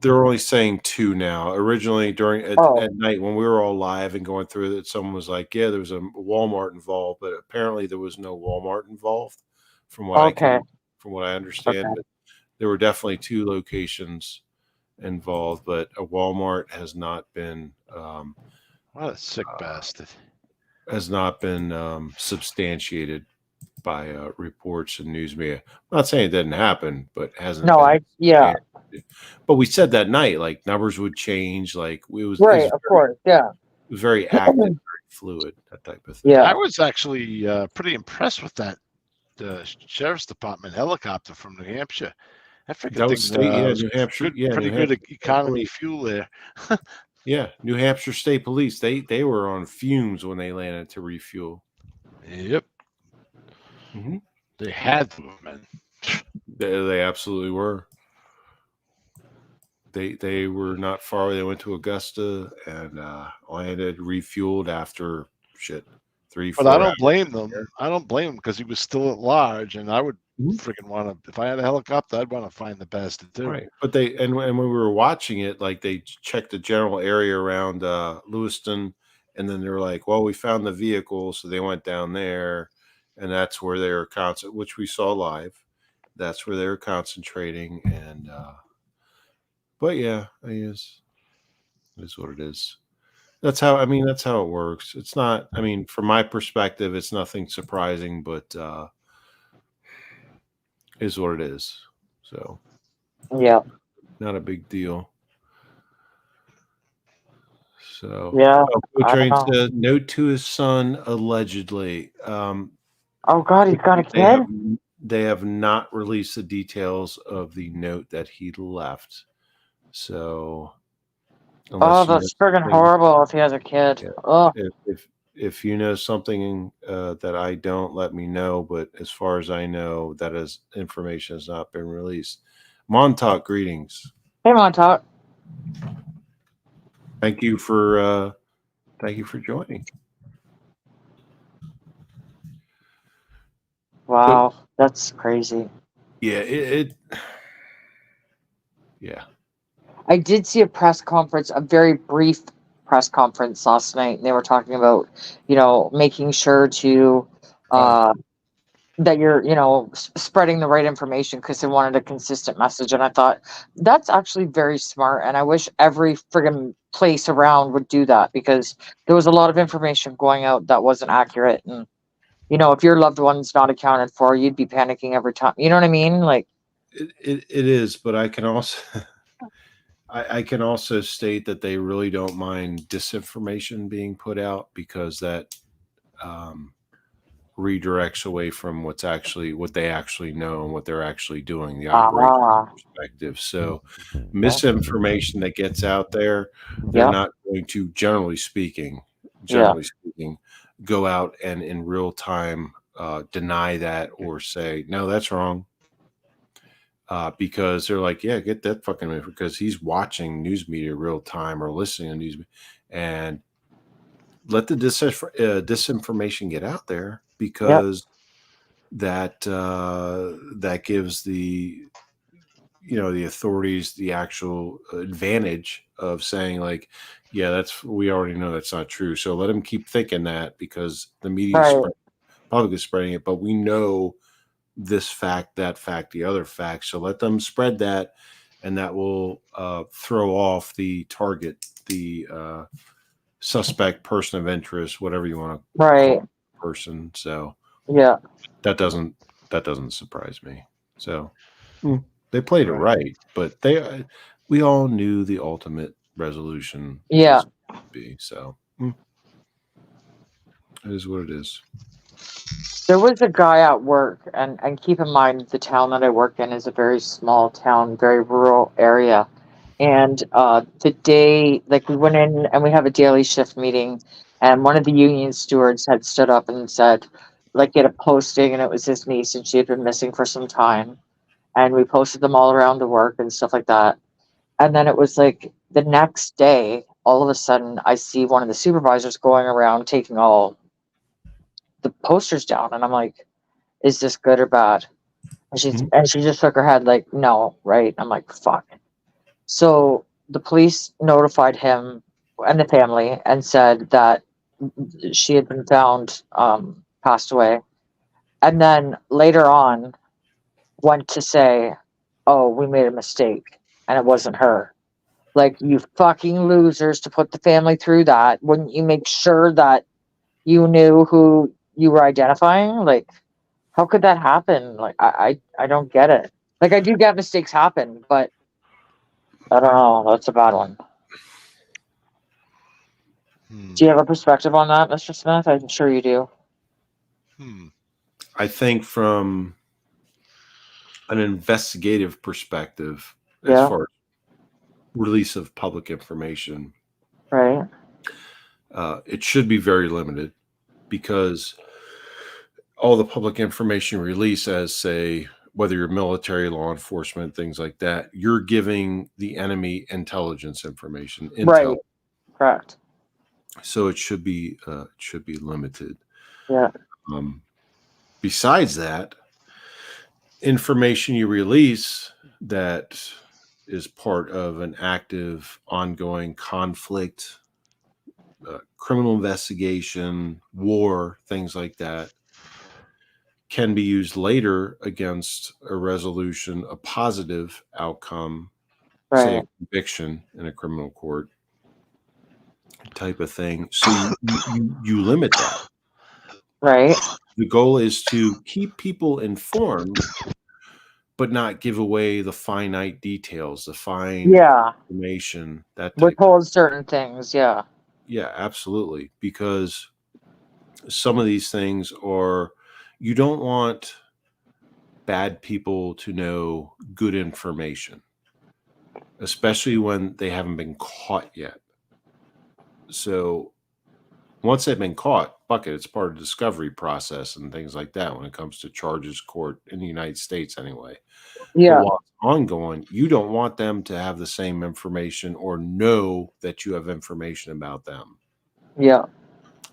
They're only saying 2 now. Originally, at night when we were all live and going through it, someone was like, "Yeah, there was a Walmart involved," but apparently there was no Walmart involved, from what I understand. But there were definitely 2 locations involved, but a Walmart has not been. What a sick bastard! Has not been substantiated by reports and news media. I'm not saying it didn't happen, but hasn't. No, But we said that night, like numbers would change. Like it was right, of course, yeah. It was very active, very fluid, that type of thing. Yeah, I was actually pretty impressed with that sheriff's department helicopter from New Hampshire. That freaking thing, state, New Hampshire, pretty good economy fuel there. Yeah, New Hampshire State Police. They were on fumes when they landed to refuel. Yep. Mm-hmm. They had to, man. They absolutely were. They were not far away. They went to Augusta and landed, refueled after 3, 4 But I don't hours. blame them. I don't blame them because he was still at large, and I would freaking want to. If I had a helicopter, I'd want to find the bastard too. Right, but and when we were watching it, like they checked the general area around Lewiston, and then they were like, "Well, we found the vehicle," so they went down there, and that's where they were which we saw live. That's where they were concentrating, and but yeah, it is what it is. That's how it works. It's not. I mean, from my perspective, it's nothing surprising, but is what it is. So. Yeah. Not a big deal. So yeah. Train said note to his son allegedly. Oh God, he's got a kid. They have not released the details of the note that he left. So, that's friggin' horrible. If he has a kid, if you know something that I don't, let me know. But as far as I know, information has not been released. Montauk, greetings. Hey, Montauk. Thank you for joining. Wow, that's crazy. Yeah, yeah. I did see a very brief press conference last night, and they were talking about, making sure to that you're, spreading the right information because they wanted a consistent message. And I thought that's actually very smart. And I wish every friggin' place around would do that because there was a lot of information going out that wasn't accurate. And, if your loved one's not accounted for, you'd be panicking every time. You know what I mean? Like it is, but I can also, I can also state that they really don't mind disinformation being put out because that, redirects away from what they actually know and what they're actually doing, the operations perspective. So misinformation that gets out there, they're not going to, generally speaking, go out and in real time deny that or say, no, that's wrong. Because they're like, yeah, get that fucking info, because he's watching news media real time or listening to news and let the disinformation get out there. Because that gives the the authorities the actual advantage of saying like, yeah, we already know that's not true. So let them keep thinking that because the media public is spreading it, but we know this fact, that fact, the other fact. So let them spread that, and that will throw off the target, the suspect, person of interest, whatever you want to call it. Person. So that doesn't surprise me. So they played it right, but we all knew the ultimate resolution would be. So it is what it is. There was a guy at work, and keep in mind the town that I work in is a very small town, very rural area. And the day, like we went in and we have a daily shift meeting, and one of the union stewards had stood up and said, like, get a posting, and it was his niece, and she had been missing for some time. And we posted them all around the work and stuff like that. And then it was like the next day, all of a sudden, I see one of the supervisors going around taking all the posters down, and I'm like, is this good or bad? And she just shook her head like, no, right? I'm like, fuck. So the police notified him and the family and said that she had been found passed away. And then later on went to say, oh, we made a mistake and it wasn't her. Like, you fucking losers, to put the family through that. Wouldn't you make sure that you knew who you were identifying? Like, how could that happen? Like, I don't get it. Like, I do get mistakes happen, but I don't know. That's a bad one. Do you have a perspective on that, Mr. Smith? I'm sure you do. I think from an investigative perspective, as far as release of public information, right? It should be very limited, because all the public information release, as say, whether you're military, law enforcement, things like that, you're giving the enemy intelligence information, intel. Right. Correct. So it should be limited. Yeah. Besides that, information you release that is part of an active, ongoing conflict, criminal investigation, war, things like that, can be used later against a resolution, a positive outcome, say a conviction in a criminal court type of thing. So you limit that. Right. The goal is to keep people informed, but not give away the finite details, the fine information. That withhold certain things. Yeah. Yeah, absolutely. Because some of these things are, you don't want bad people to know good information, especially when they haven't been caught yet. So once they've been caught, fuck it, it's part of the discovery process and things like that when it comes to charges, court in the United States anyway. Yeah. But while it's ongoing, you don't want them to have the same information or know that you have information about them. Yeah.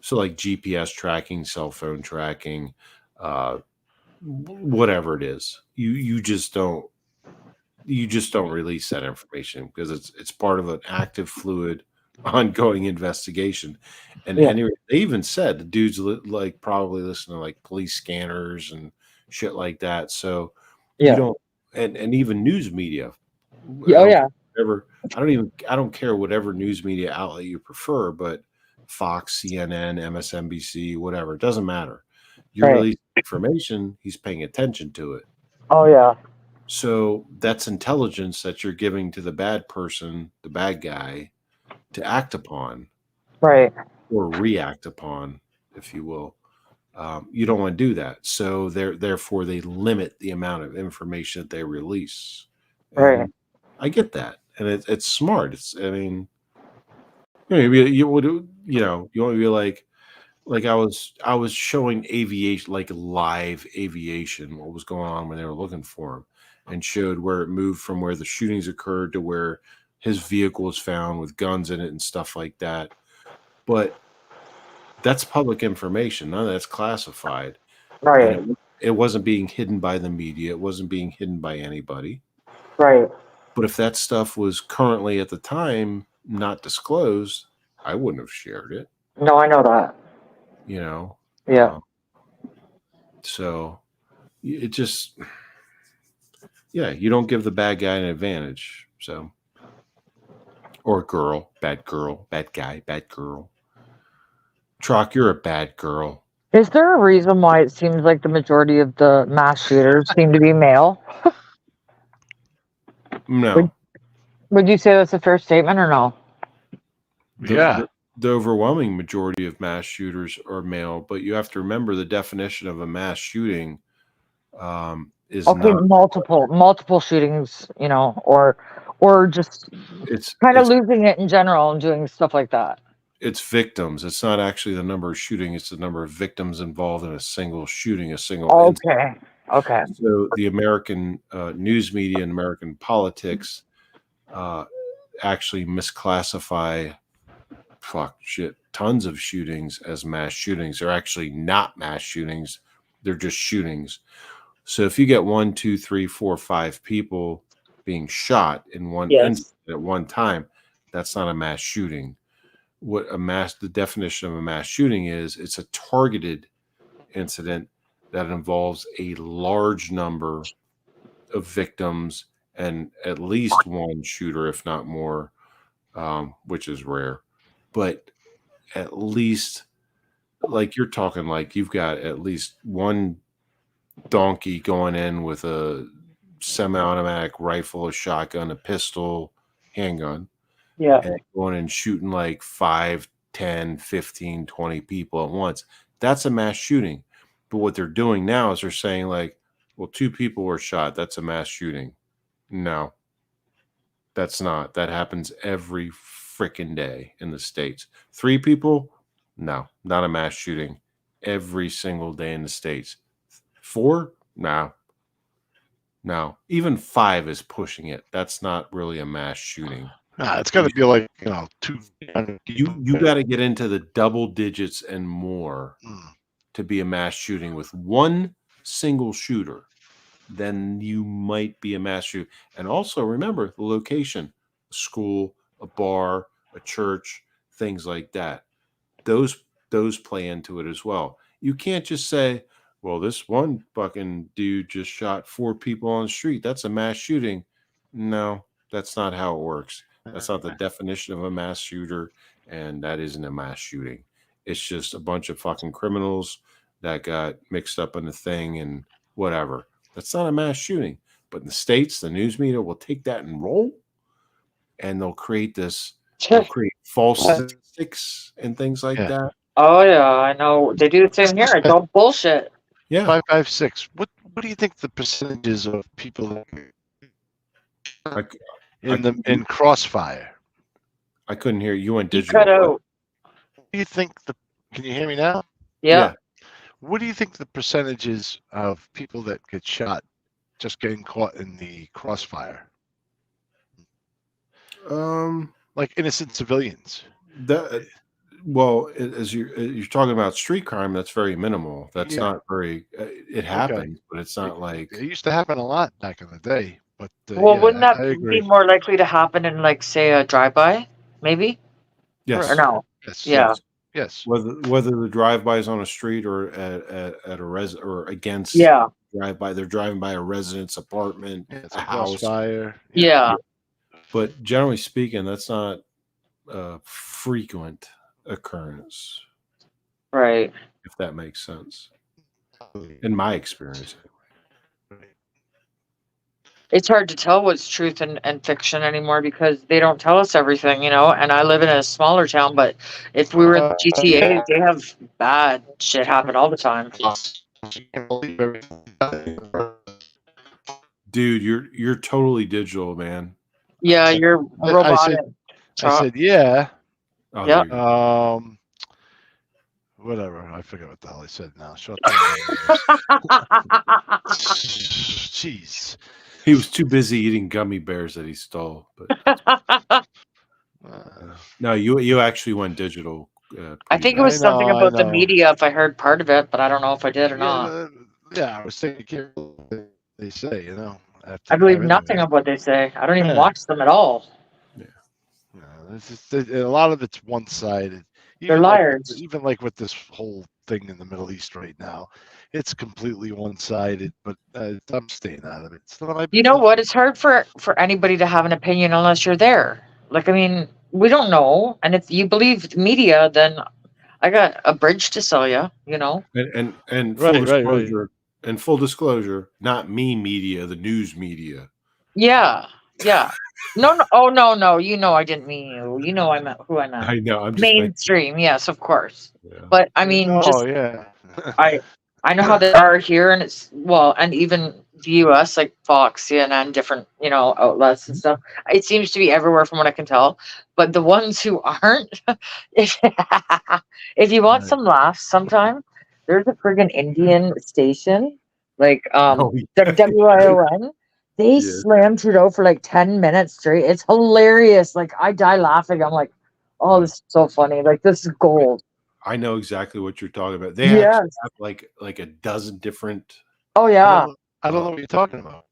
So like GPS tracking, cell phone tracking, whatever it is, you just don't release that information, because it's part of an active, fluid, ongoing investigation. And they even said the dudes like probably listen to like police scanners and shit like that. So you don't, and even news media. I don't care whatever news media outlet you prefer, but Fox, CNN, MSNBC, whatever, it doesn't matter. You release information, he's paying attention to it. Oh yeah. So that's intelligence that you're giving to the bad person, the bad guy, to act upon, right, or react upon, if you will. You don't want to do that. So therefore they limit the amount of information that they release. Right. I get that, and it's smart. You want to be like I was showing aviation, like live aviation, what was going on when they were looking for him, and showed where it moved from where the shootings occurred to where his vehicle was found with guns in it and stuff like that. But that's public information. None of that's classified. Right. And it wasn't being hidden by the media. It wasn't being hidden by anybody. Right. But if that stuff was currently at the time not disclosed, I wouldn't have shared it. No, I know that. Yeah. So it just, you don't give the bad guy an advantage. So, or girl, bad guy, bad girl. Trock, you're a bad girl. Is there a reason why it seems like the majority of the mass shooters seem to be male? No. Would you say that's a fair statement or no? The overwhelming majority of mass shooters are male, but you have to remember the definition of a mass shooting is not multiple shootings, or just it's kind of losing it in general and doing stuff like that. It's victims. It's not actually the number of shooting. It's the number of victims involved in a single shooting, incident. Okay. So the American news media and American politics actually misclassify tons of shootings as mass shootings. They're actually not mass shootings. They're just shootings. So if you get 1, 2, 3, 4, 5 people being shot in one incident, at one time, that's not a mass shooting. The definition of a mass shooting is it's a targeted incident that involves a large number of victims and at least one shooter, if not more, which is rare. But at least, like you're talking, like you've got at least one donkey going in with a semi-automatic rifle, a shotgun, a pistol, handgun. Yeah. And going and shooting like 5, 10, 15, 20 people at once. That's a mass shooting. But what they're doing now is they're saying like, well, 2 people were shot. That's a mass shooting. No, that's not. That happens every freaking day in the States. 3 people? No, not a mass shooting. Every single day in the States. 4? No. No. Even 5 is pushing it. That's not really a mass shooting. Nah, it's got to be like 2. You got to get into the double digits and more to be a mass shooting with one single shooter. Then you might be a mass shooter. And also remember the location: a school, a bar, a church, things like that. Those play into it as well. You can't just say, well, this one fucking dude just shot 4 people on the street. That's a mass shooting. No, that's not how it works. That's not the definition of a mass shooter, and that isn't a mass shooting. It's just a bunch of fucking criminals that got mixed up in the thing and whatever. That's not a mass shooting. But in the States, the news media will take that and roll, and they'll create false statistics and things like that. Oh yeah, I know. They do the same here. It's all bullshit. Yeah. 556. What do you think the percentages of people in Crossfire? I couldn't hear you. You went digital. You cut out. What do you think can you hear me now? Yeah. What do you think the percentages of people that get shot just getting caught in the crossfire? Like innocent civilians. As you're talking about street crime, that's very minimal. That's not very. It happens, but it's not like it used to happen a lot back in the day. But wouldn't that be more likely to happen in, like, say, a drive-by, maybe? Yes. Or no? Yes. Yeah. Yes. Whether the drive-by is on a street or at a or against drive-by, they're driving by a residence, apartment, it's a house, fire. Yeah. But generally speaking, that's not a frequent occurrence, right? If that makes sense, in my experience. It's hard to tell what's truth and fiction anymore because they don't tell us everything, and I live in a smaller town, but if we were in the GTA, they have bad shit happen all the time. Dude, you're totally digital, man. Yeah, you're robotic. I said yeah. Oh, yeah. Whatever. I forget what the hell I said now. Shut Jeez. He was too busy eating gummy bears that he stole. But no, you actually went digital. I think it was something about the media. If I heard part of it, but I don't know if I did or not. Yeah, I was taking care of what they say. I believe nothing of what they say. I don't even watch them at all. A lot of it's one-sided. They're liars. Even like with this whole thing in the Middle East right now, it's completely one-sided. But I'm staying out of it. You know what? It's hard for anybody to have an opinion unless you're there. Like, I mean, we don't know, and if you believe the media, then I got a bridge to sell you. And full disclosure, and full disclosure, not me media, the news media. Yeah. Yeah. No. Oh, no. I didn't mean you. I meant who I meant. I know. I'm just mainstream. Yes, of course. Yeah. But I mean, I know how they are here, and and even the U.S., like Fox, CNN, different outlets and stuff. It seems to be everywhere from what I can tell. But the ones who aren't, if you want some laughs, sometime there's a friggin' Indian station, like WION. They slam Trudeau for like 10 minutes straight. It's hilarious. Like, I die laughing. I'm like, oh, this is so funny. Like, this is gold. I know exactly what you're talking about. They actually have like a dozen different. Oh yeah. I don't know what you're talking about.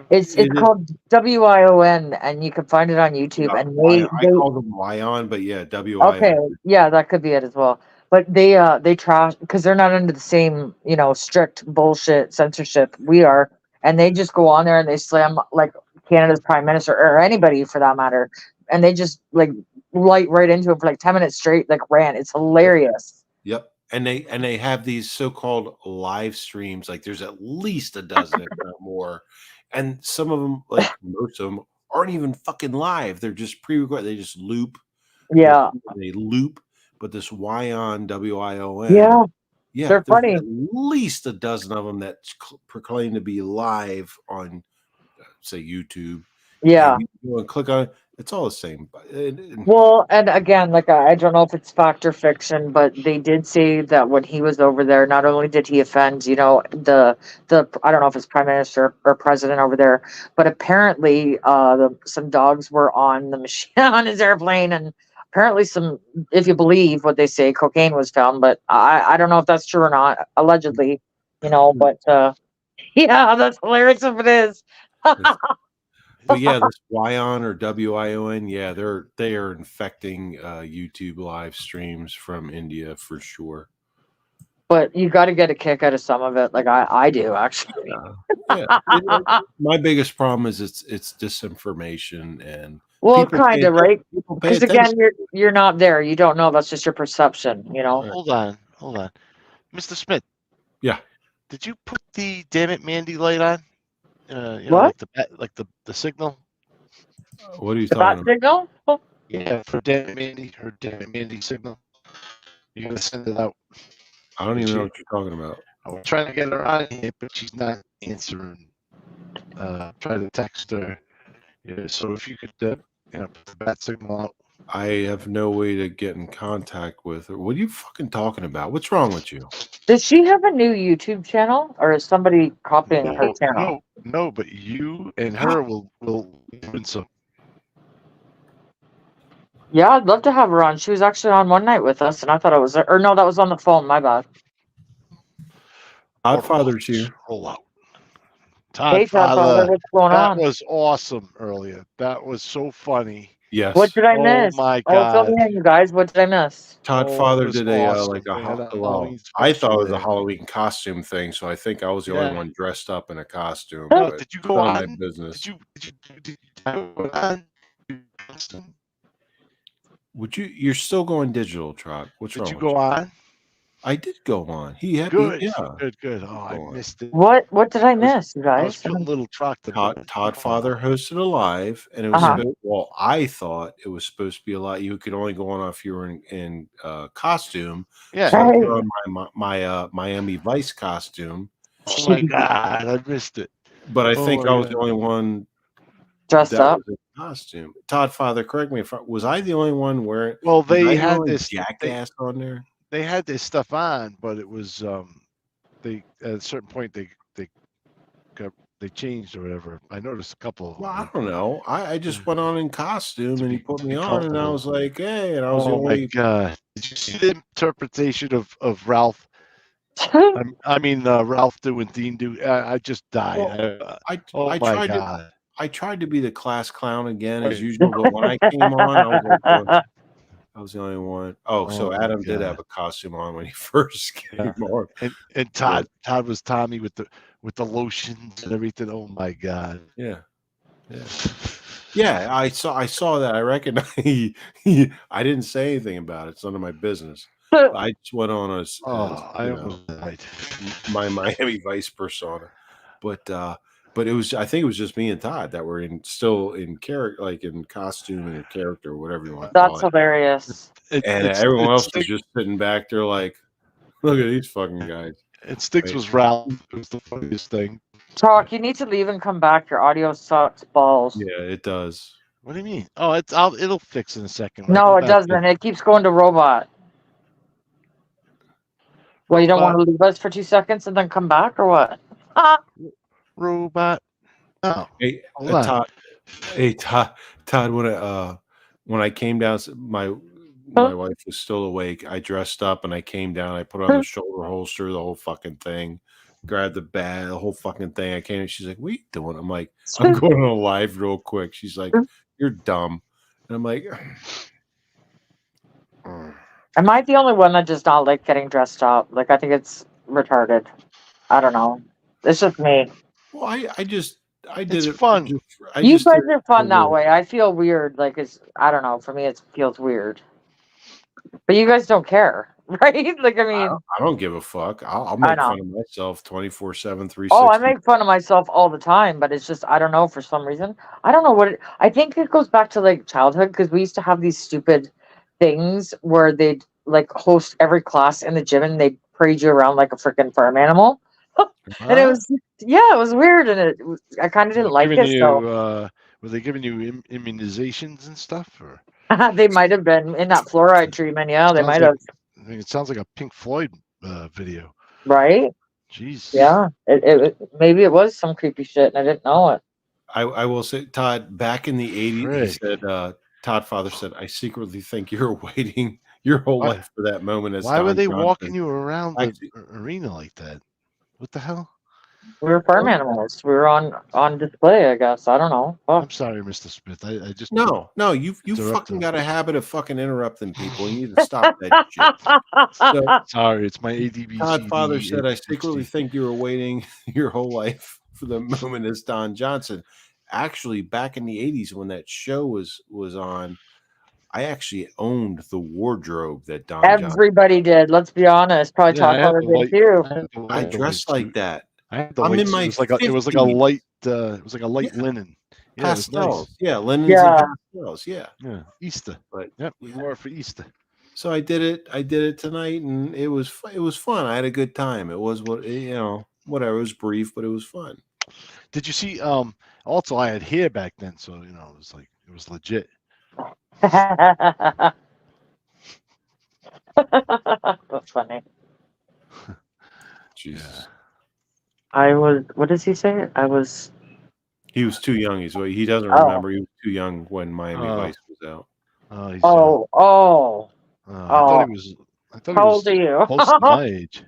It's called WION, and you can find it on YouTube. And I call them Wion, but yeah, WION. Okay, yeah, that could be it as well. But they trash because they're not under the same strict bullshit censorship we are, and they just go on there and they slam like Canada's prime minister or anybody for that matter, and they just like light right into it for like 10 minutes straight, like rant. It's hilarious. Yep. And they have these so-called live streams. Like there's at least a dozen, if not more. And some of them, like most of them, aren't even fucking live. They're just pre-recorded. They just loop. Yeah. They loop. But this Wion, WION. Yeah, they're funny. At least a dozen of them that proclaim to be live on, say, YouTube. Yeah. And you go and click on it. It's all the same. Well, and again, like I don't know if it's fact or fiction, but they did say that when he was over there, not only did he offend, the I don't know if it's prime minister or president over there, but apparently, some dogs were on the machine on his airplane, and apparently if you believe what they say, cocaine was found. But I don't know if that's true or not. Allegedly, but yeah, that's hilarious if it is. But yeah, this Wion or WION, yeah, they are infecting YouTube live streams from India for sure. But you got to get a kick out of some of it, like I do actually. Yeah. My biggest problem is it's disinformation and kind of right, because again you're not there, you don't know. That's just your perception, Hold on, Mr. Smith. Yeah. Did you put the Damn It Mandy light on? What? Like the signal? What are you talking about? Signal? Oh. Yeah, for Damn It Mandy, her Damn It Mandy signal. You gotta send it out. I don't even know what you're talking about. I was trying to get her on here, but she's not answering. Try to text her. Yeah, so if you could, put the bat signal out. I have no way to get in contact with her. What are you fucking talking about? What's wrong with you? Does she have a new YouTube channel, or is somebody copying her channel? No, but you and her will win some. Yeah, I'd love to have her on. She was actually on one night with us, and I thought it was or no, that was on the phone. My bad. Godfather's here. Roll out. Hey, Godfather, what's going on? That was awesome earlier. That was so funny. Yes. What did I miss? Oh my god! Fill me in, you guys. What did I miss? Todd Father did awesome. I thought it was a Halloween costume thing, so I think I was the only one dressed up in a costume. No, did you go on? My business. Did you go on? Would you? You're still going digital, Trot. What's wrong? Did you go on? I did go on. He had good. Yeah. Good. Oh, I missed it. What did I miss, you guys? I was putting little truck. Todd Father hosted a live, and it was I thought it was supposed to be a lot. You could only go on if you were in costume. Yeah. So I put on my Miami Vice costume. Oh my god, I missed it. But I think I was the only one dressed up in costume. Todd Father, correct me if was I the only one wearing? Well, they had this jackass on there. They had this stuff on, but it was they at a certain point they changed or whatever. I noticed a couple. Well, I don't know. I just went on in costume and he put me on, and I was like, hey, and I was the only. My god! Did you see the interpretation of Ralph? Ralph do and Dean do. I just died. Well, I tried to be the class clown again as usual, but when I came on, I was the only one. So Adam did have a costume on when he first came on. And Todd was Tommy with the lotions and everything. Oh my god. Yeah. I saw that. I reckon I didn't say anything about it. It's none of my business. I just went on my Miami Vice persona. But it was, I think it was just me and Todd that were still in character, like in costume and in character, or whatever you want to call it. That's hilarious. And everyone else was just sitting back there like, look at these fucking guys. And Sticks was Ralph. It was the funniest thing. Talk, you need to leave and come back. Your audio sucks balls. Yeah, it does. What do you mean? Oh, it'll fix in a second. No, it doesn't. It keeps going to robot. Well, you don't want to leave us for 2 seconds and then come back, or what? Robot. Oh, hey, Todd. When I came down, my wife was still awake. I dressed up and I came down. I put on the shoulder holster, the whole fucking thing. grabbed the bag, the whole fucking thing. I came in. She's like, "What are you doing?" I'm like, "I'm going on a live real quick." She's like, "You're dumb," and I'm like, "Am I the only one that does not like getting dressed up? Like, I think it's retarded. I don't know. It's just me." Well, I did it's it. Fun. You guys are fun that way. I feel weird. Like, I don't know. For me, it feels weird. But you guys don't care, right? Like, I mean, I don't give a fuck. I'll make fun of myself 24/7, 360. Oh, I make fun of myself all the time, but it's just I don't know, for some reason. I don't know what I think it goes back to like childhood, because we used to have these stupid things where they'd like host every class in the gym and they parade you around like a freaking farm animal. And it was it was weird, and I kind of didn't like it. So were they giving you immunizations and stuff, or they might have been in that fluoride treatment? Yeah, they might have. I mean, it sounds like a Pink Floyd video, right? Jeez. Yeah, it maybe it was some creepy shit, and I didn't know it. I will say, Todd, back in the 80s, he said, Todd Father said, "I secretly think you're waiting your whole life for that moment." As why were they walking you around the arena like that? What the hell? We were farm animals. We were on display, I guess. I don't know. Oh. I'm sorry, Mr. Smith. I just no. You fucking got a habit of fucking interrupting people. You need to stop that shit. So, sorry, it's my ADD. Todd Father said, "I secretly think you were waiting your whole life for the moment as Don Johnson." Actually, back in the 80s when that show was on, I actually owned the wardrobe that Don Everybody did. Let's be honest. Probably Todd Father did too. I dressed like that. I'm in my. It was like a light. It was like a light linen. Yeah, pastels. Nice. Yeah, linens and pastels. Yeah. Easter. But we wore it for Easter. So I did it tonight, and it was fun. I had a good time. It was whatever. It was brief, but it was fun. Did you see? Also, I had hair back then, so it was legit. That's funny. Jesus. I was. What does he say? He was too young. He doesn't remember. He was too young when Miami Vice was out. I thought he was. How old are you? Close to my age.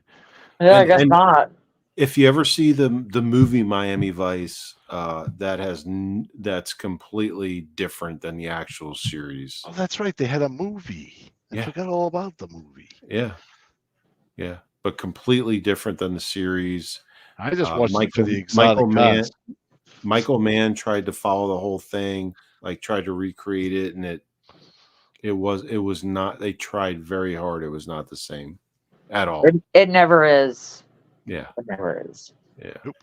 Yeah, I guess not. If you ever see the movie Miami Vice, that's completely different than the actual series. Oh, that's right. They had a movie. I forgot all about the movie. Yeah, but completely different than the series. I just watched it for the exotic cast. Michael Mann tried to follow the whole thing, like tried to recreate it, and it was not. They tried very hard. It was not the same at all. It never is. Yeah, it never is. Yeah. Nope.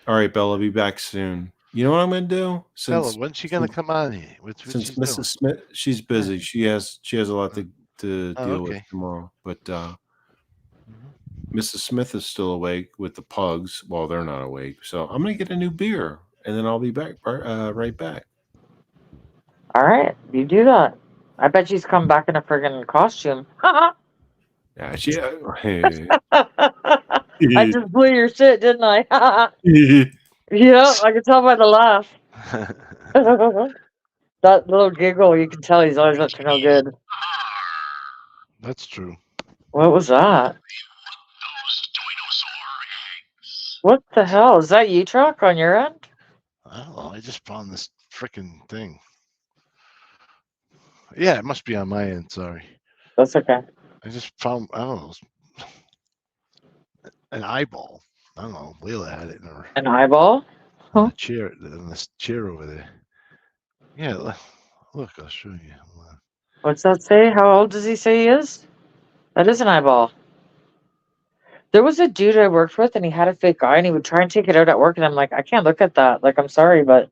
All right, Bella, be back soon. You know what I'm going to do? Bella, when's she going to come on here? Since Mrs. Smith, she's busy. She has a lot to deal with tomorrow. But Mrs. Smith is still awake with the pugs. Well, they're not awake. So I'm going to get a new beer, and then I'll be back right back. All right, you do that. I bet she's come back in a friggin' costume. Yeah, I just blew your shit, didn't I? Yeah, I can tell by the laugh. That little giggle, you can tell he's always up to no good. That's true. What was that? What the hell? Is that you, Truck, on your end? I don't know. I just found this freaking thing. Yeah, it must be on my end. Sorry. That's okay. I just found, I don't know, an eyeball. I don't know. Layla had it in her. An eyeball? Huh? In this chair over there. Yeah, look, I'll show you. What's that say? How old does he say he is? That is an eyeball. There was a dude I worked with, and he had a fake eye, and he would try and take it out at work, and I'm like, I can't look at that. Like, I'm sorry, but...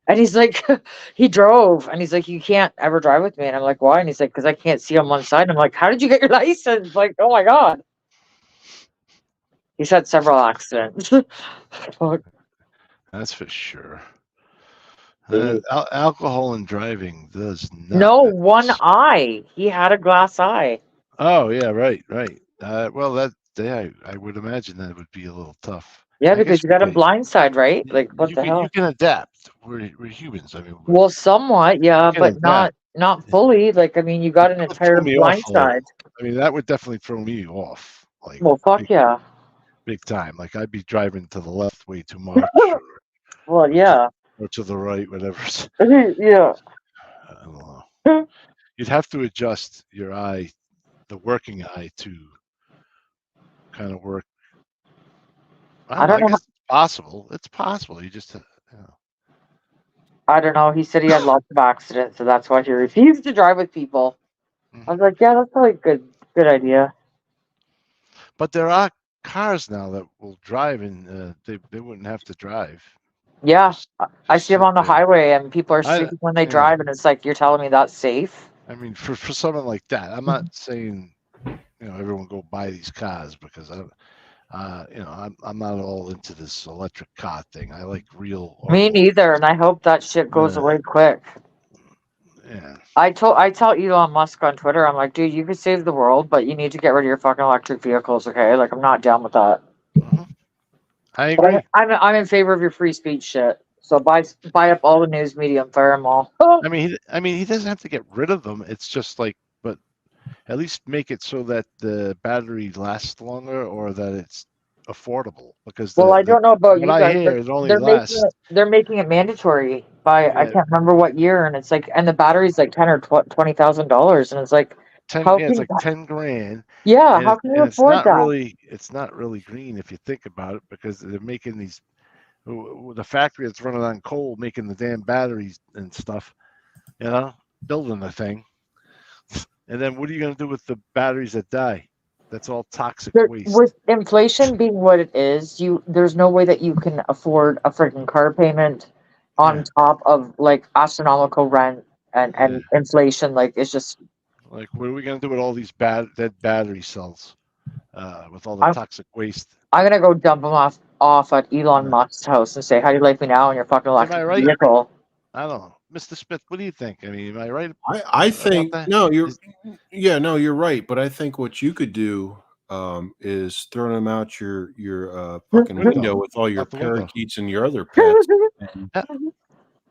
And he's like, he drove, and he's like, you can't ever drive with me. And I'm like, why? And he's like, because I can't see on one side. And I'm like, how did you get your license? Like, oh my God. He's had several accidents. Fuck. That's for sure. Alcohol and driving does not. No, one eye. He had a glass eye. Oh, yeah, right. Well, I would imagine that would be a little tough. Yeah, because you got a blind side, right? Like, what the hell? You can adapt. We're humans. I mean, well, somewhat, yeah, but not fully. Like, I mean, you got an entire blind side. I mean, that would definitely throw me off. Like, well, fuck yeah. big time. Like I'd be driving to the left way too much. Well, yeah. Or to the right, whatever. Yeah. I don't know. You'd have to adjust your eye, the working eye, to kind of work. I guess it's possible. It's possible. You just, I don't know. He said he had lots of accidents, so that's why he refused to drive with people. I was like, yeah, that's probably a good idea. But there are cars now that will drive, and they wouldn't have to drive. Yeah, I see them on the highway, and people are sleeping when they drive, and it's like, you're telling me that's safe? I mean, for someone like that, I'm not saying, everyone go buy these cars, because I'm not all into this electric car thing. I like real. Me neither, and I hope that shit goes away quick. Yeah. I tell Elon Musk on Twitter, I'm like, dude, you could save the world, but you need to get rid of your fucking electric vehicles, okay? Like, I'm not down with that. Mm-hmm. I agree. I'm in favor of your free speech shit. So buy up all the news media and fire them all. I mean, he doesn't have to get rid of them. It's just like, but at least make it so that the battery lasts longer, or that it's affordable. Because I don't know about you guys. They're making it mandatory by I can't remember what year, and it's like, and the battery's like $10,000 or $20,000, and it's like it's like $10,000. Yeah, how can you afford that? It's not really green if you think about it, because they're making these. The factory that's running on coal, making the damn batteries and stuff, building the thing. And then what are you going to do with the batteries that die? That's all toxic waste. With inflation being what it is, there's no way that you can afford a freaking car payment on top of like astronomical rent and inflation. Like, it's just like, what are we going to do with all these dead battery cells, with all the toxic waste? I'm going to go dump them off at Elon Musk's house and say, how do you like me now in your fucking electric vehicle? I don't know. Mr. Smith, what do you think? I mean, am I right? I think you're right. But I think what you could do is throw them out your fucking window with all your parakeets and your other pets.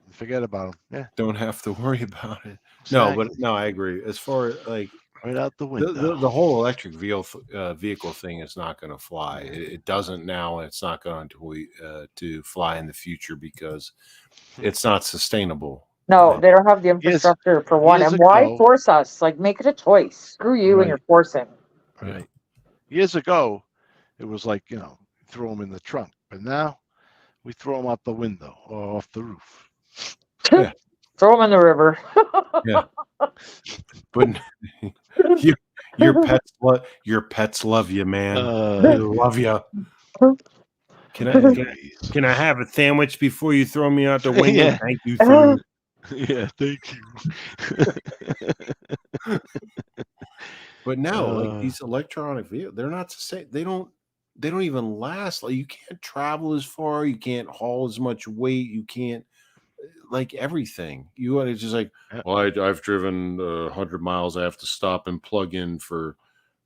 Forget about them. Yeah, don't have to worry about it. Exactly. No, I agree. As far as like right out the window, the whole electric vehicle thing is not going to fly. It doesn't now, and it's not going to fly in the future, because it's not sustainable. No, they don't have the infrastructure for one. And why force us? Like, make it a choice. Screw you and your forcing. Right. Years ago, it was like, throw them in the trunk. But now, we throw them out the window or off the roof. Yeah. Throw them in the river. Yeah. But your pets love you, man. They love you. Can I have a sandwich before you throw me out the window? Yeah. Thank you, food. Yeah, thank you. But no, like these electronic vehicles, they're not the same. They don't even last. Like, you can't travel as far, you can't haul as much weight, you can't, like, everything. You want to just like, well, I've driven 100 miles. I have to stop and plug in for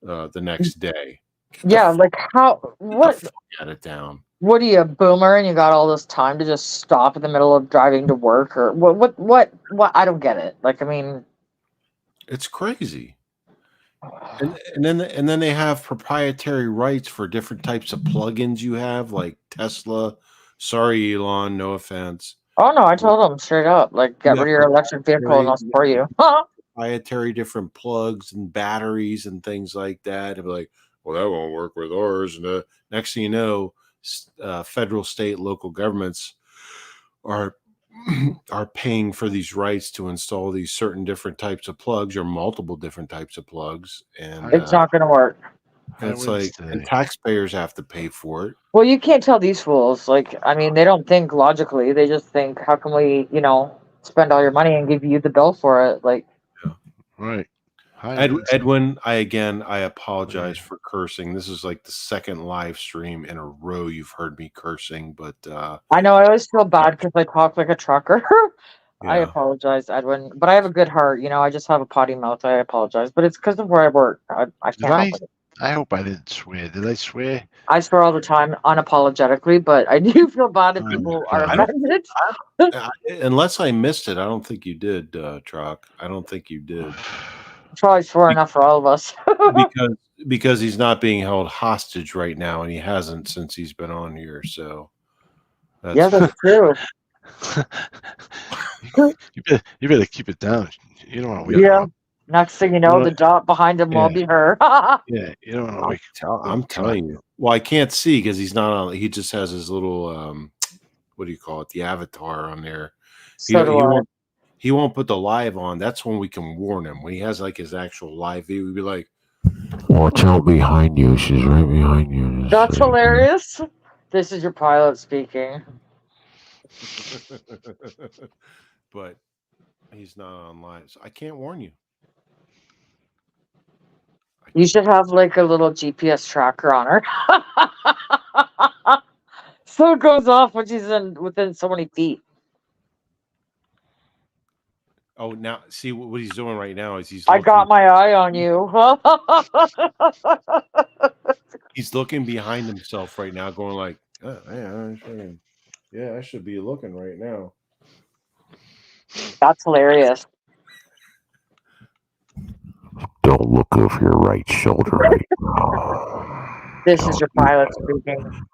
the next day. Like, what? Get it down. What are you, a boomer, and you got all this time to just stop in the middle of driving to work, or what? I don't get it. Like, I mean, it's crazy. And then they have proprietary rights for different types of plugins you have, like Tesla. Sorry, Elon, no offense. Oh no, I told them straight up, like, get rid of your electric vehicle and I'll support you. Proprietary different plugs and batteries and things like that. And be like, well, that won't work with ours. And next thing you know, federal, state, local governments are paying for these rights to install these certain different types of plugs, or multiple different types of plugs, and it's not going to work. It's like, and taxpayers have to pay for it. Well, you can't tell these fools. Like, I mean, they don't think logically. They just think, how can we, spend all your money and give you the bill for it? Like, right. Edwin, I apologize for cursing. This is like the second live stream in a row you've heard me cursing, but I know I always feel bad because I talk like a trucker. I apologize, Edwin, but I have a good heart. I just have a potty mouth. I apologize, but it's because of where I work. I can't help it. I hope I didn't swear. Did I swear? I swear all the time, unapologetically, but I do feel bad if people are offended. Unless I missed it, I don't think you did, Troc. I don't think you did. Probably sure enough for all of us. because he's not being held hostage right now, and he hasn't since he's been on here. So that's true. you better keep it down. You don't want to wake Yeah. up. Next thing you know, the dot behind him will be her. Yeah, you don't want to wake up. I'm telling you. Well, I can't see because he's not on. He just has his little what do you call it? The avatar on there. He won't put the live on. That's when we can warn him. When he has like his actual live view, we'd be like, "Watch out behind you. She's right behind you." That's hilarious. This is your pilot speaking. But he's not on live, so I can't warn you. You should have like a little GPS tracker on her. So it goes off when she's within so many feet. Oh, now see what he's doing right now is I got my eye on you. He's looking behind himself right now, going like, I should be looking right now. That's hilarious. Don't look over your right shoulder right now. This is your pilot speaking.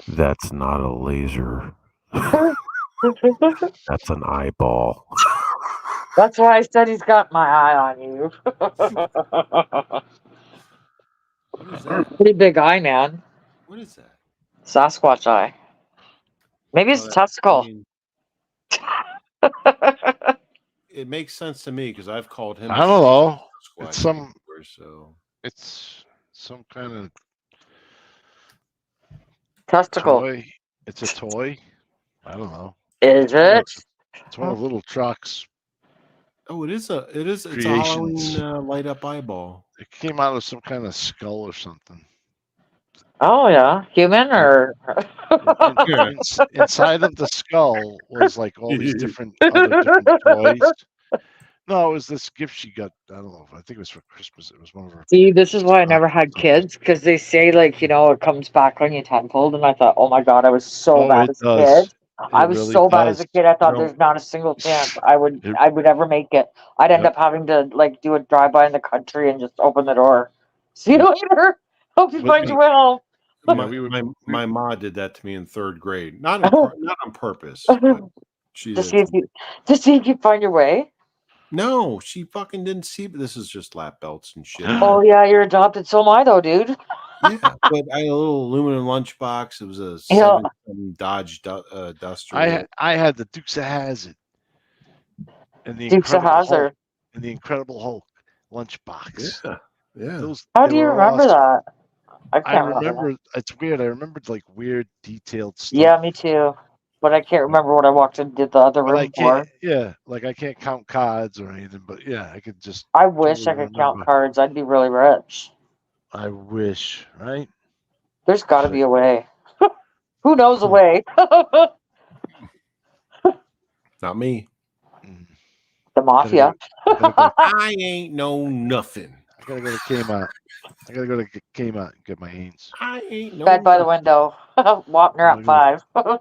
That's not a laser. That's an eyeball. That's why I said he's got my eye on you. What is that? Pretty big eye, man. What is that? Sasquatch eye. Maybe it's a testicle. It makes sense to me because I've called him. I don't know. It's some kind of testicle. Toy. It's a toy. I don't know. Is it? It's one of the little trucks. Oh, it's a Halloween light up eyeball. It came out of some kind of skull or something. Oh yeah, human or inside of the skull was like all these different toys. No, it was this gift she got. I don't know. I think it was for Christmas. It was one of her. See, this is why I never had kids, because they say like it comes back on you tenfold, and I thought, oh my god, I was so bad as a kid. I was really so bad as a kid. I thought there's not a single chance I would ever make it. I'd end up having to like do a drive-by in the country and just open the door. See you later. Hope you find your way home. My mom did that to me in 3rd grade. Not on purpose. But to see if you find your way. No, she fucking didn't see. But this is just lap belts and shit. Oh yeah, you're adopted. So am I, though, dude. Yeah, but I had a little aluminum lunchbox. It was a 7 Dodge Duster. I had the Dukes of Hazzard and the Incredible Hulk lunchbox. Yeah. How do you remember that? I remember. It's weird. I remembered like weird, detailed stuff. Yeah, me too. But I can't remember what I walked and did the other room for. Yeah, like I can't count cards or anything, but yeah, I could just. I wish I could count cards. I'd be really rich. I wish, right? There's got to be a way. Who knows a way? Not me. The mafia. I ain't know nothing. I gotta go to Kmart. And get my Ains. I ain't no. Bed by the window. Wapner at 5. I gotta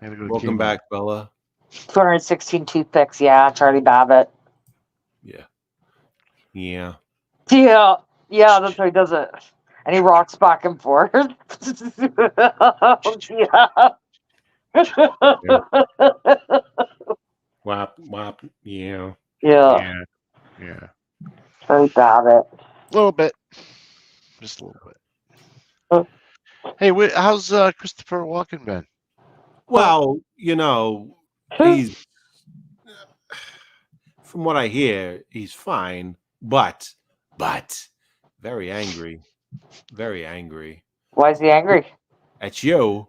go to Welcome Kmart. back, Bella. 216 toothpicks. Yeah, Charlie Babbitt. Yeah. Yeah, that's how he does it. And he rocks back and forth. Yeah. Wap, wap, yeah. Yeah. Charlie Babbitt. A little bit. Just a little bit. Hey, how's Christopher Walken been? Well, he's from what I hear, he's fine, but very angry. Very angry. Why is he angry? At you,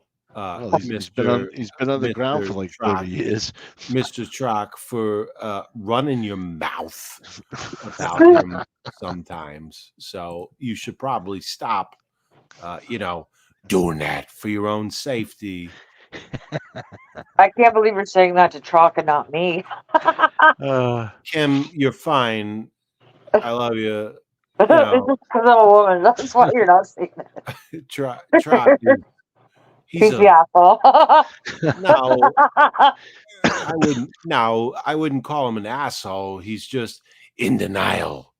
he's been on the ground for like 30 years. Mr. Trock, for running your mouth about him sometimes. So you should probably stop, doing that for your own safety. I can't believe you're saying that to Trock and not me. Kim, you're fine. I love you. Because I'm a woman. That's why you're not saying that. Trock, he's the asshole. I wouldn't call him an asshole. He's just in denial.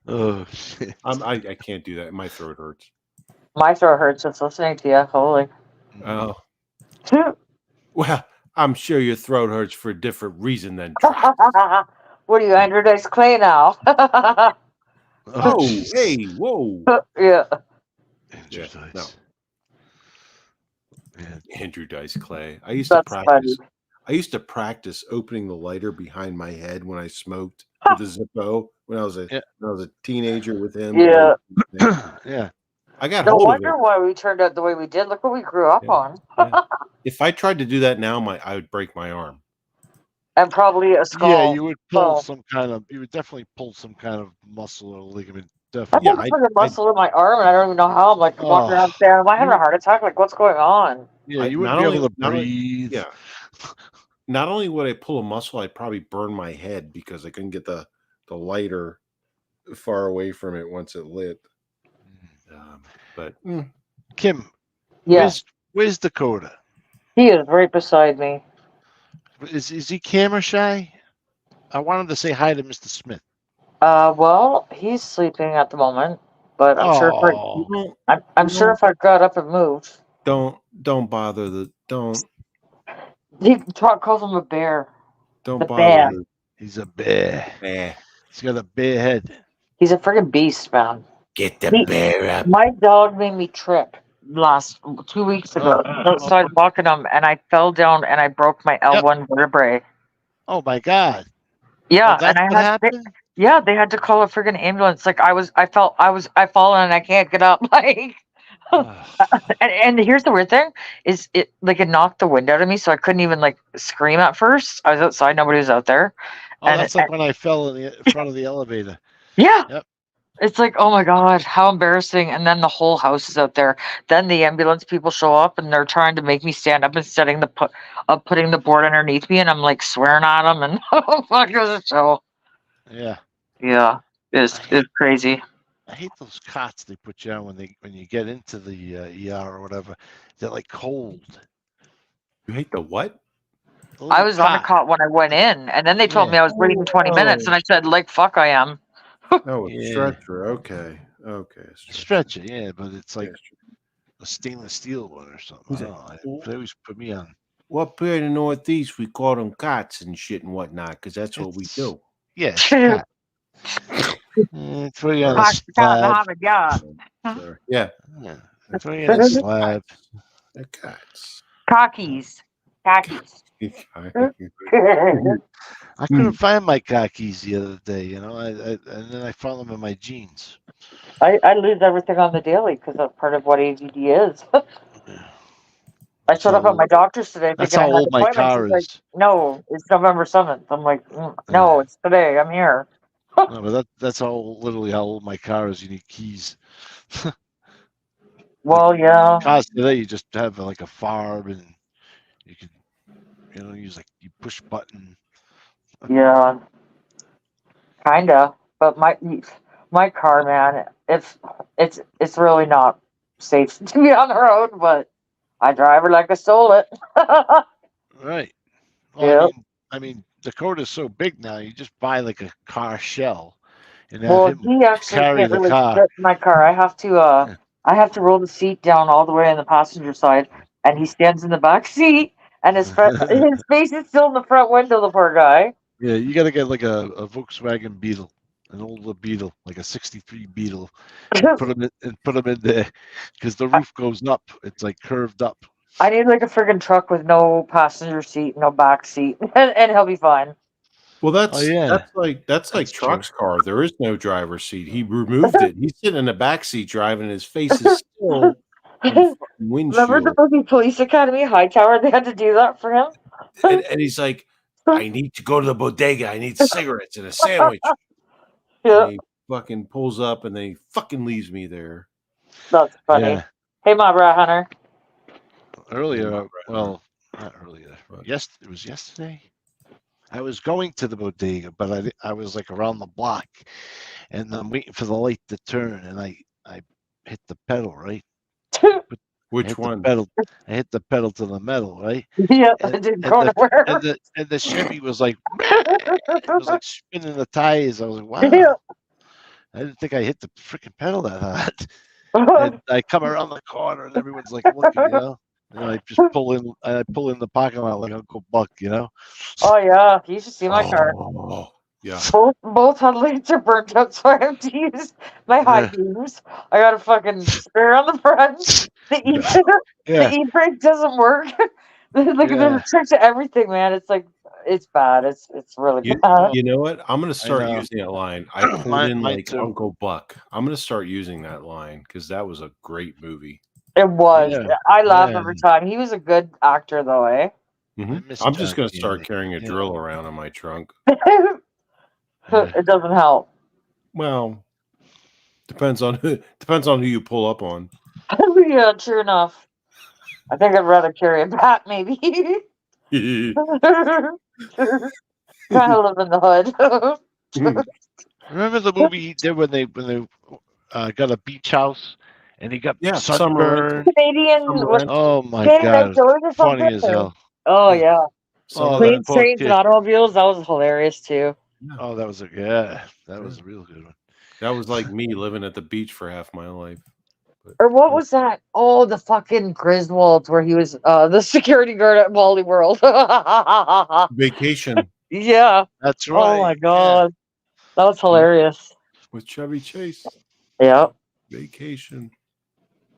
Oh shit! I can't do that. My throat hurts. My throat hurts just listening to you. Holy. Oh. Well, I'm sure your throat hurts for a different reason than What are you, Andrew Dice Clay now? Oh, hey, whoa. Yeah. Andrew Dice. No. Andrew Dice Clay. I used That's to practice. funny. I used to practice opening the lighter behind my head when I smoked with a Zippo when I was a teenager with him. Yeah. Yeah. I got No hold of wonder it. why we turned out the way we did. Look what we grew up on. If I tried to do that now, I would break my arm. And probably a skull. Yeah, you would pull some kind of. You would definitely pull some kind of muscle or ligament. Definitely. I put a muscle in my arm, and I don't even know how. I'm like walking around there. Am I having a heart attack? Like, what's going on? Yeah, you wouldn't be able to breathe. Not only would I pull a muscle, I'd probably burn my head because I couldn't get the lighter far away from it once it lit. But Kim, yes, where's Dakota? He is right beside me. Is he camera shy? I wanted to say hi to Mr. Smith. Well, he's sleeping at the moment, but I'm sure if I got up and moved. Don't bother don't. He calls him a bear. Don't bother. He's a bear. He's got a bear head. He's a friggin' beast, man. Get the bear up. My dog made me trip 2 weeks ago outside walking him, and I fell down and I broke my L1 vertebrae. Oh my god! Yeah, and I had they had to call a friggin' ambulance. Like I fallen and I can't get up. Like, and here's the weird thing: is it knocked the wind out of me, so I couldn't even scream at first. I was outside, nobody was out there. Oh, and that's like when I fell in the front of the elevator. Yeah. Yep. It's like, oh my God, how embarrassing. And then the whole house is out there. Then the ambulance people show up and they're trying to make me stand up and putting the board underneath me. And I'm like swearing at them. And oh, fuck, it was a show. Yeah. Yeah. It's crazy. I hate those cots they put you on when you get into the ER or whatever. They're like cold. You hate the what? I was on a cot when I went in. And then they told me I was waiting 20 minutes. And I said, fuck, I am. Oh, a stretcher. Okay. Stretcher, yeah, but it's like a stainless steel one or something. They always put me on. Well, up here in the Northeast, we call them cots and shit and whatnot because that's what we do. Yeah, it's a cot. It's where you're on a slab. Yeah. It's where you're on a slab. The cots. Cockies. I couldn't find my khakis the other day, and then I found them in my jeans. I lose everything on the daily because that's part of what ADD is. I showed up at my doctor's today. That's how old my car is. Like, no, it's November 7th. I'm like, no, it's today. I'm here. No, but that's literally how old my car is. You need keys. Well, yeah. Cars today, you just have like a fob and you can, use you push button. Yeah, kinda. But my car, man, it's really not safe to be on the road. But I drive her like I stole it. Right. Well, I mean, Dakota's so big now. You just buy like a car shell and have him he actually carry can't the really car. fit my car. I have to roll the seat down all the way on the passenger side, and he stands in the back seat, and his face is still in the front window. The poor guy. Yeah, you got to get like a Volkswagen Beetle, an older Beetle, like a '63 Beetle, and put them in there because the roof goes up. It's like curved up. I need like a friggin' truck with no passenger seat, no back seat, and he'll be fine. Well, that's like Truck's car. There is no driver's seat. He removed it. He's sitting in the back seat driving. His face is still on the windshield. Remember the movie Police Academy Hightower? They had to do that for him. And he's like, I need to go to the bodega. I need cigarettes and a sandwich. Yeah. And he fucking pulls up and then he fucking leaves me there. That's funny. Yeah. Hey, Mob Rat Hunter. Earlier, well, not earlier. Yes, it was yesterday. I was going to the bodega, but I was like around the block, and I'm waiting for the light to turn, and I hit the pedal, right? What Which one? I hit the pedal to the metal, right? Yeah, it didn't go nowhere. And the Chevy was like, it was like spinning the tires. I was like, wow. Yeah. I didn't think I hit the freaking pedal that hard. And I come around the corner and everyone's like looking, you know. And I just pull in the parking lot like Uncle Buck, you know. Oh yeah, you should see my car. Oh, yeah. Both headlights are burnt out, so I have to use my high beams. I got a fucking spare on the front. The e-brake doesn't work. Like there's a trick to everything, man. It's like it's bad. It's really bad. You know what? I'm gonna start using that line. I pulled in like Uncle Buck. I'm gonna start using that line because that was a great movie. It was. Yeah. I laugh every time. He was a good actor, though, eh? Mm-hmm. I'm just gonna start carrying a drill around in my trunk. It doesn't help. Well, depends on who you pull up on. Yeah, true enough. I think I'd rather carry a bat, maybe. Kind of live in the hood. Remember the movie he did when they got a beach house and he got sunburned? Canadian. Oh my god, funny as hell. Oh yeah. Planes, poor trains, kid. and automobiles. That was hilarious too. Oh, that was a real good one. That was like me living at the beach for half my life. Or what was that? Oh, the fucking Griswolds, where he was the security guard at Wally World. Vacation. Yeah. That's right. Oh my god. That was hilarious. With Chevy Chase. Yeah. Vacation.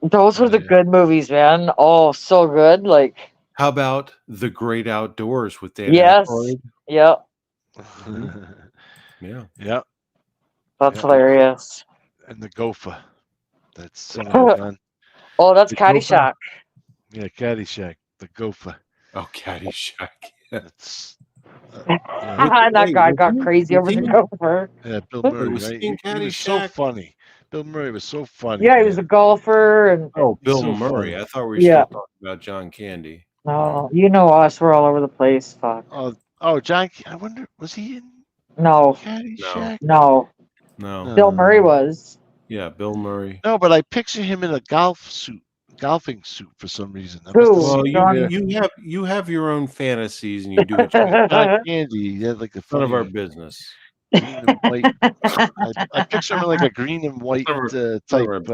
Those were the good movies, man. Oh, so good. Like, how about The Great Outdoors with Dan? Yes. Yeah. Yeah. Yeah. That's hilarious. And the Gopher. That's son of a gun. Oh, that's Caddyshack. Yeah, Caddyshack. The Gopher. Oh, Caddyshack. Yeah. That's that guy got crazy over the Gopher. Yeah, Bill Murray, right? He was so funny. Bill Murray was so funny. Yeah, he was a golfer. And Bill Murray. I thought we were still talking about John Candy. No, you know us. We're all over the place. Fuck. Oh, John. I wonder, was he in No. Caddyshack? No. Bill Murray was. Yeah, Bill Murray. No, but I picture him in a golfing suit for some reason. Well, you have your own fantasies and you do what you do. John Candy, yeah, like the none of our business. Green and white. I picture him in like a green and white type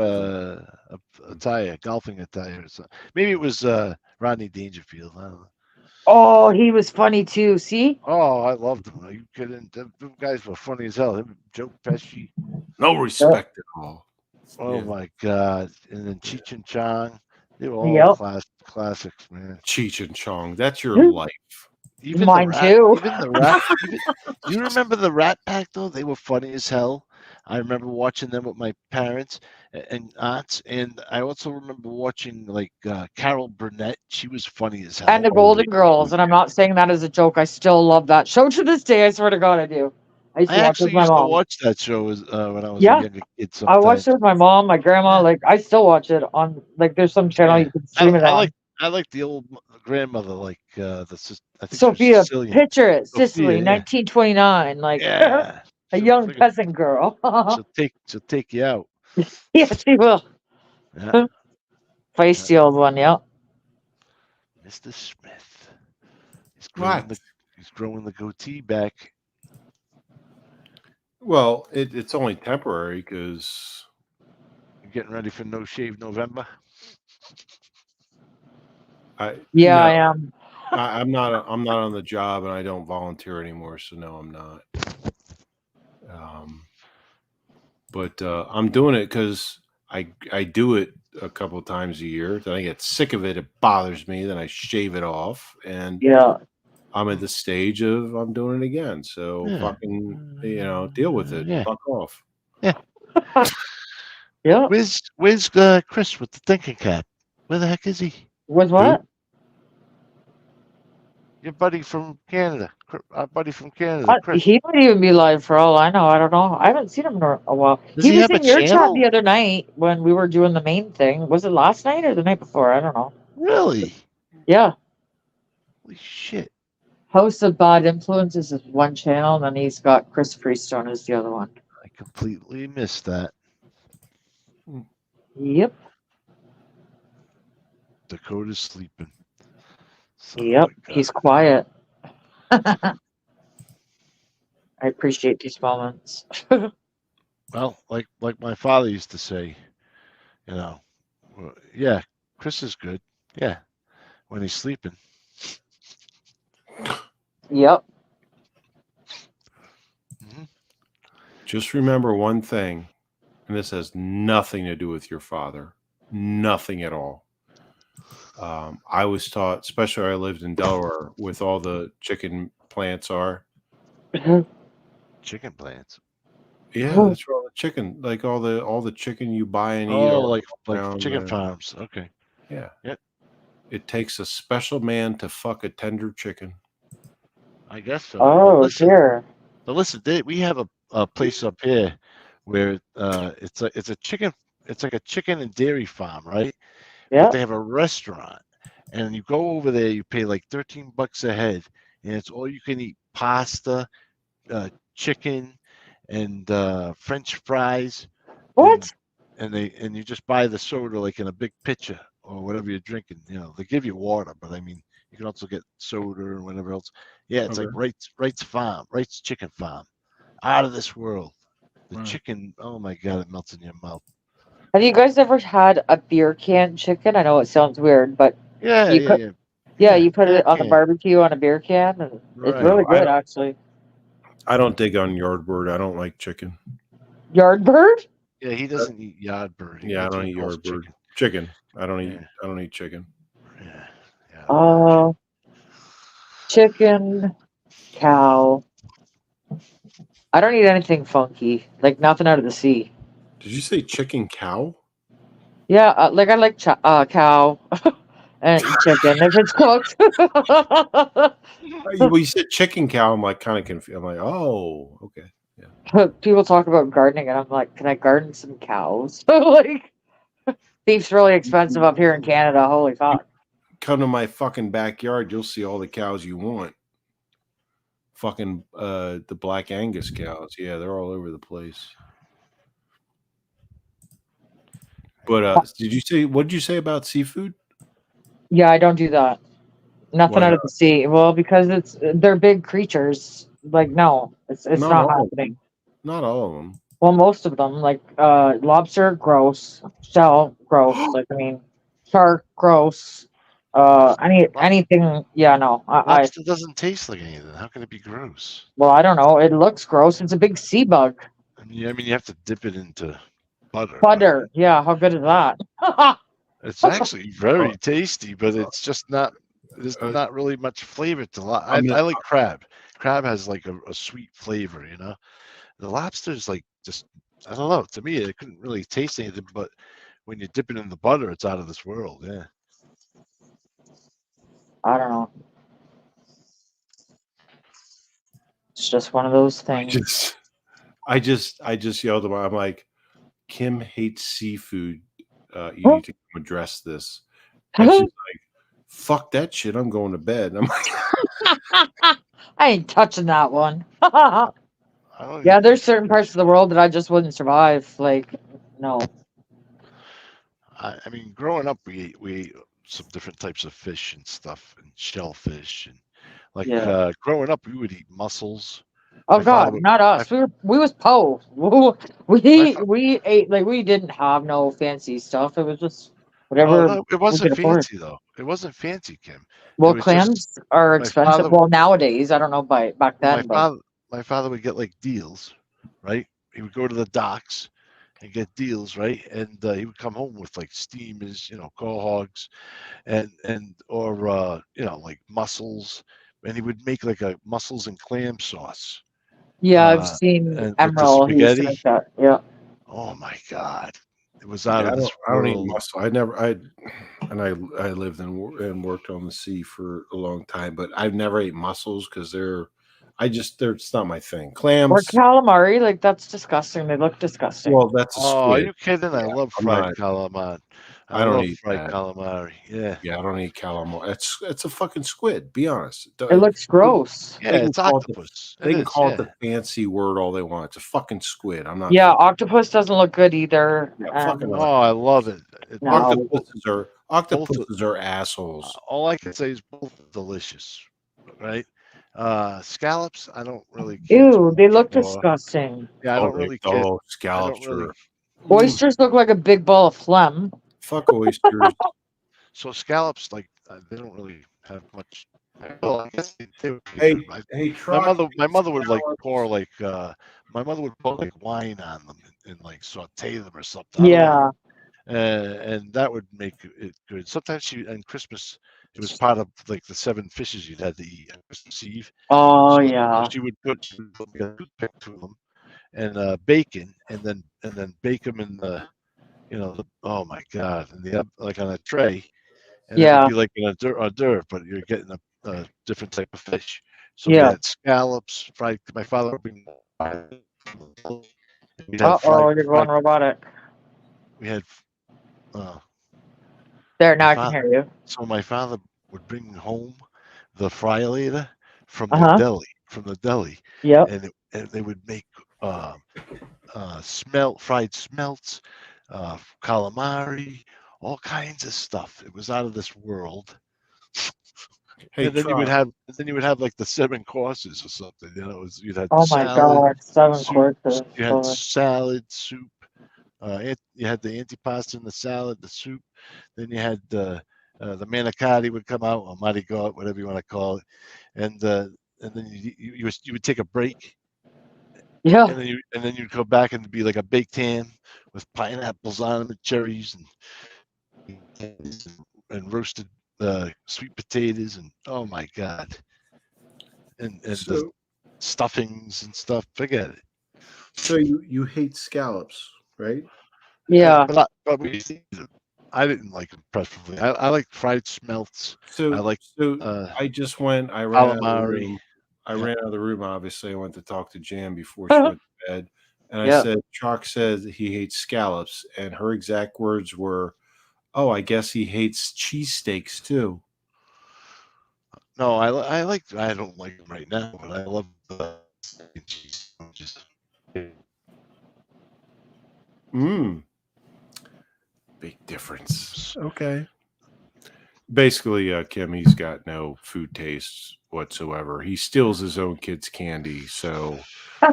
attire, golfing attire. So maybe it was Rodney Dangerfield. I don't know. Oh, he was funny too. See? Oh, I loved him. You couldn't. Them guys were funny as hell. Him, Joe Pesci. No respect at all. Oh my god! And then Cheech and Chong. They were all classics, man. Cheech and Chong. That's your life. Even Mine too. Even the Rat. You remember the Rat Pack though? They were funny as hell. I remember watching them with my parents and aunts, and I also remember watching like Carol Burnett. She was funny as hell. And the Golden Girls, and I'm not saying that as a joke. I still love that show to this day. I swear to God, I do. I actually used to watch that show when I was a younger kid. Sometimes. I watched it with my mom, my grandma. Like I still watch it on. Like there's some channel you can stream it on. I like the old grandmother, like I think Sophia. Picture it, Sicily, 1929. Like a young peasant girl. she'll take you out. Yeah, she will. Yeah. Feisty old one, yeah. Mr. Smith. He's growing the goatee back. Well, it's only temporary because you're getting ready for No Shave November. I am. I'm not on the job and I don't volunteer anymore, so no, I'm not. But I'm doing it because I do it a couple of times a year. Then I get sick of it. It bothers me. Then I shave it off, and I'm at the stage of I'm doing it again. So fucking deal with it. Yeah. Fuck off. Yeah. Yeah. Where's Chris with the thinking cap? Where the heck is he? With what? Dude? Your buddy from Canada. Our buddy from Canada. Chris. He might even be live for all I know. I don't know. I haven't seen him in a while. He was in your chat the other night when we were doing the main thing. Was it last night or the night before? I don't know. Really? Yeah. Holy shit. House of Bad Influences is one channel, and then he's got Chris Freestone as the other one. I completely missed that. Yep. Dakota's sleeping. Yep, he's quiet. I appreciate these moments. Well, like my father used to say, you know, yeah, Chris is good. Yeah, when he's sleeping. Yep. Mm-hmm. Just remember one thing, and this has nothing to do with your father. Nothing at all. I was taught, especially I lived in Delaware, with all the chicken plants are. Chicken plants. Yeah, that's where all the chicken, like all the chicken you buy and eat. Oh, like chicken farms. Okay. Yeah. Yep. It takes a special man to fuck a tender chicken. I guess so. Oh, dear. But listen, we have a place up here where it's a chicken. It's like a chicken and dairy farm, right? Yeah. But they have a restaurant, and you go over there. You pay like $13 a head, and it's all you can eat: pasta, chicken, and French fries. What? And you just buy the soda like in a big pitcher or whatever you're drinking. You know, they give you water, but I mean, you can also get soda or whatever else. Yeah, it's like Wright's Farm, Wright's Chicken Farm, out of this world. The chicken, oh my god, it melts in your mouth. Have you guys ever had a beer can chicken? I know it sounds weird, but yeah, you put it on the barbecue on a beer can, and it's really good, actually. I don't dig on Yardbird. I don't like chicken. Yardbird? Yeah, he doesn't eat Yardbird. Yeah, I don't eat Yardbird. Chicken. I don't eat chicken. Yeah. Chicken, cow. I don't eat anything funky, like nothing out of the sea. Did you say chicken cow? Yeah, like I like cow and chicken if it's cooked. Well, you said chicken cow. I'm like kind of confused. I'm like, oh, okay. Yeah. People talk about gardening, and I'm like, can I garden some cows? Like, beef's really expensive up here in Canada. Holy fuck! Come to my fucking backyard. You'll see all the cows you want. Fucking the Black Angus cows. Yeah, they're all over the place. But what did you say about seafood? Yeah, I don't do that. Nothing out of the sea. Well, because they're big creatures. Like, no, it's not happening. Not all of them. Well, most of them, like lobster, gross. Shell, gross. Like, I mean, shark, gross. Anything? Yeah, no. Lobster doesn't taste like anything. How can it be gross? Well, I don't know. It looks gross. It's a big sea bug. I mean, you have to dip it into butter. Butter, yeah. How good is that? It's actually very tasty, but it's just not. There's not really much flavor to I like crab. Crab has like a sweet flavor, you know. The lobster's like just, I don't know. To me, it couldn't really taste anything, but when you dip it in the butter, it's out of this world. Yeah. I don't know. It's just one of those things. I just yelled at her. I'm like, Kim hates seafood. You need to address this. And she's like, fuck that shit. I'm going to bed. I'm like, I ain't touching that one. Yeah, there's certain parts of the world that I just wouldn't survive. Like, no. I mean, growing up, we ate some different types of fish and stuff, and shellfish, and like growing up, we would eat mussels. Oh God, not us. We was po. We ate, like, we didn't have no fancy stuff. It was just whatever. No, it wasn't fancy though. It wasn't fancy, Kim. Well, clams are expensive. Well, nowadays, I don't know back then. My father would get like deals, right? He would go to the docks and get deals, right? And he would come home with like steamers, you know, quahogs, or like mussels, and he would make like a mussels and clam sauce. Yeah, I've seen Emerald. Spaghetti. Yeah. Oh my God, it was out of this world. I don't eat mussel. I lived and worked on the sea for a long time, but I've never ate mussels because it's not my thing. Clams or calamari, like that's disgusting. They look disgusting. Well, that's a squid. Are you kidding? I love fried calamari. I don't eat fried calamari. Yeah, I don't eat calamari. It's a fucking squid. Be honest. It looks gross. Yeah, it's octopus. They can call it the fancy word all they want. It's a fucking squid. I'm not. Yeah, octopus doesn't look good either. I love it. Octopuses are assholes. All I can say is both delicious, right? Scallops, I don't really care. Ew, they look disgusting. Yeah, I don't really care. Scallops Oysters look like a big ball of phlegm. Fuck oysters. So scallops, like they don't really have much. Well, I guess they would be Hey, good. hey, my mother would like pour like my mother would put like wine on them and like saute them or something. Yeah. And that would make it good. Sometimes on Christmas, it was part of like the 7 fishes you'd had to eat on Christmas Eve. Oh so yeah. She would put like a toothpick to them and bacon, and then bake them in the, oh my god, and the like on a tray, and it would be like an hors d'oeuvre, but you're getting a different type of fish. So we had scallops fried. My father would bring. You're going robotic. We had. There, now I can hear you. So my father would bring home the fry later from the deli. Yep. And they would make fried smelts, calamari, all kinds of stuff. It was out of this world. Hey, and then you would have like the 7 courses or something. You'd have my god, 7 courses. You had salad, soup. You had the antipasta and the salad, the soup. Then you had the manicotti would come out, or marigot, whatever you want to call it, and then you would take a break. Yeah. And then you'd go back and it'd be like a baked ham with pineapples on them and cherries and roasted sweet potatoes, and oh my god, and the stuffings and stuff. Forget it. So you hate scallops, right? Yeah. But I didn't like them preferably. I like fried smelts. So I like. I just went. I ran out of the room. I ran out of the room. Obviously, I went to talk to Jan before she went to bed, and I said, "Chalk said he hates scallops," and her exact words were, "Oh, I guess he hates cheesesteaks too." No, I don't like them right now, but I love the cheese sandwiches. Big difference. Okay. Basically, Kim, he's got no food tastes whatsoever. He steals his own kids' candy. So,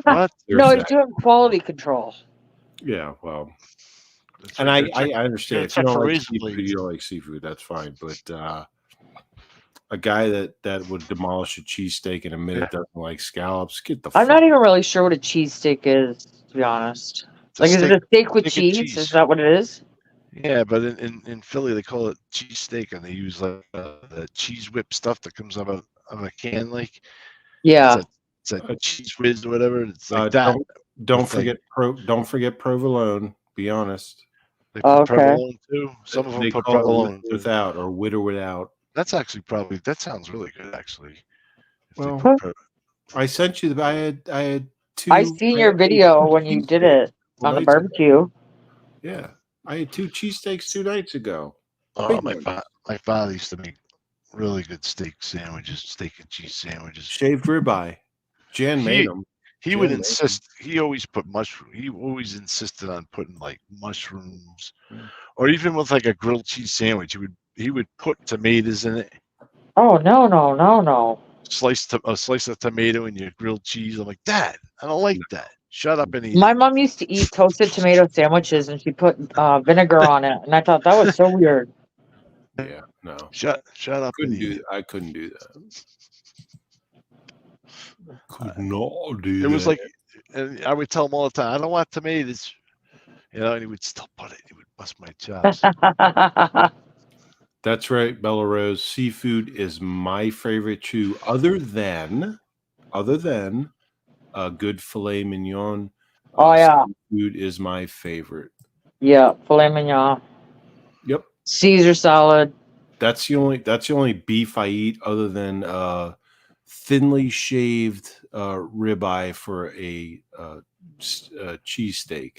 no, he's doing quality control. Yeah, well, and I understand if you don't like seafood, you don't like seafood. That's fine. But a guy that would demolish a cheesesteak in a minute doesn't like scallops. Get the. I'm not even really sure what a cheesesteak is, to be honest. Like, is it a steak with cheese? Is that what it is? Yeah, but in Philly they call it cheesesteak, and they use like the cheese whip stuff that comes out of a can, like it's a cheese whiz or whatever. It's like that. Don't forget provolone. Be honest. They put provolone too. Some of them put provolone without or with or without. That's actually that sounds really good actually. Well, I sent you I had 2. I seen your video when you did it on the barbecue. Yeah. I had 2 cheesesteaks 2 nights ago. Oh, my father used to make really good steak and cheese sandwiches. Shaved ribeye. Jan made them. He would insist. He always put mushroom. He always insisted on putting like mushrooms, or even with like a grilled cheese sandwich, he would put tomatoes in it. Oh no! A slice of tomato in your grilled cheese. I'm like, Dad, I don't like that. Shut up and eat. My mom used to eat toasted tomato sandwiches, and she put vinegar on it, and I thought that was so weird. Yeah, no. Shut up. I couldn't do that. Could not do it. It was like, and I would tell him all the time, I don't want tomatoes. And he would still put it. He would bust my chops. That's right, Bella Rose. Seafood is my favorite too, other than a good filet mignon. Seafood is my favorite. Yeah, filet mignon. Yep. Caesar salad. That's the only beef I eat other than thinly shaved ribeye for a cheesesteak.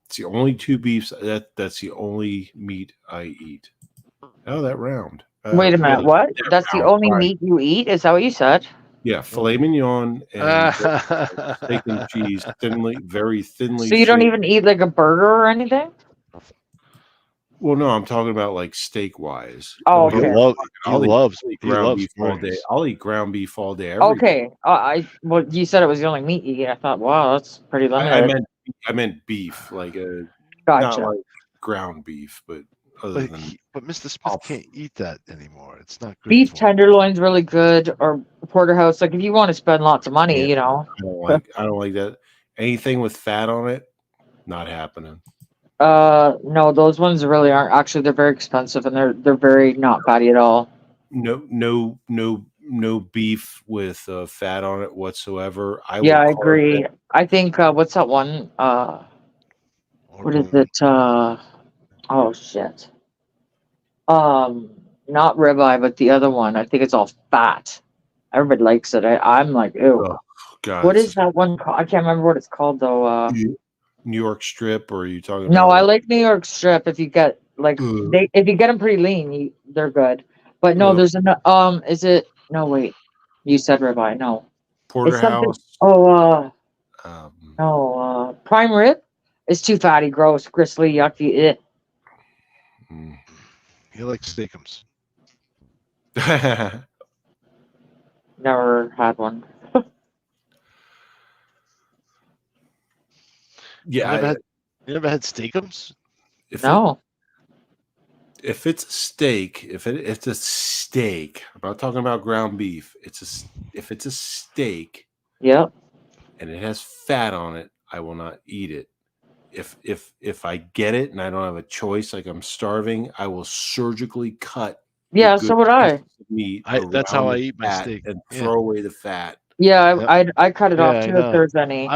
It's the only 2 beefs that's the only meat I eat. Oh, that round. Wait a minute. What? That's the only meat you eat? Is that what you said? Yeah, filet mignon and steak and cheese, very thinly. So you don't even eat like a burger or anything? Well, no, I'm talking about like steak wise. Oh, okay. He loves ground beef all day. burgers. I'll eat ground beef all day. Every day. Well, you said it was the only meat you eat. I thought, wow, that's pretty limited. I meant beef, like Gotcha. not like ground beef, but other than. But Mr. Smith can't eat that anymore. It's not good. Beef for tenderloin's really good, or porterhouse. Like if you want to spend lots of money, you know. I don't like that. Anything with fat on it, not happening. No, those ones really aren't. Actually, they're very expensive and they're very not fatty at all. No beef with fat on it whatsoever. I agree. I think what's that one? What is it? Oh shit. Not ribeye, but the other one. I think it's all fat. Everybody likes it. I'm like, ew. Oh, God, what is that one called? I can't remember what it's called though. New York strip, or are you talking? No, I like New York strip. If you get like if you get them pretty lean, they're good. But no, there's an Is it? No, wait. You said ribeye. No. Porterhouse. No. Prime rib is too fatty, gross, gristly, yucky. He likes steakums. Never had one. Yeah, you never had steakums? No. If it's a steak, if it's a steak, I'm not talking about ground beef. If it's a steak, yep, and it has fat on it, I will not eat it. If I get it and I don't have a choice, like I'm starving, I will surgically cut. Yeah, so would I. Meat. That's how I eat my steak and throw away the fat. Yeah, I cut it off too if there's any.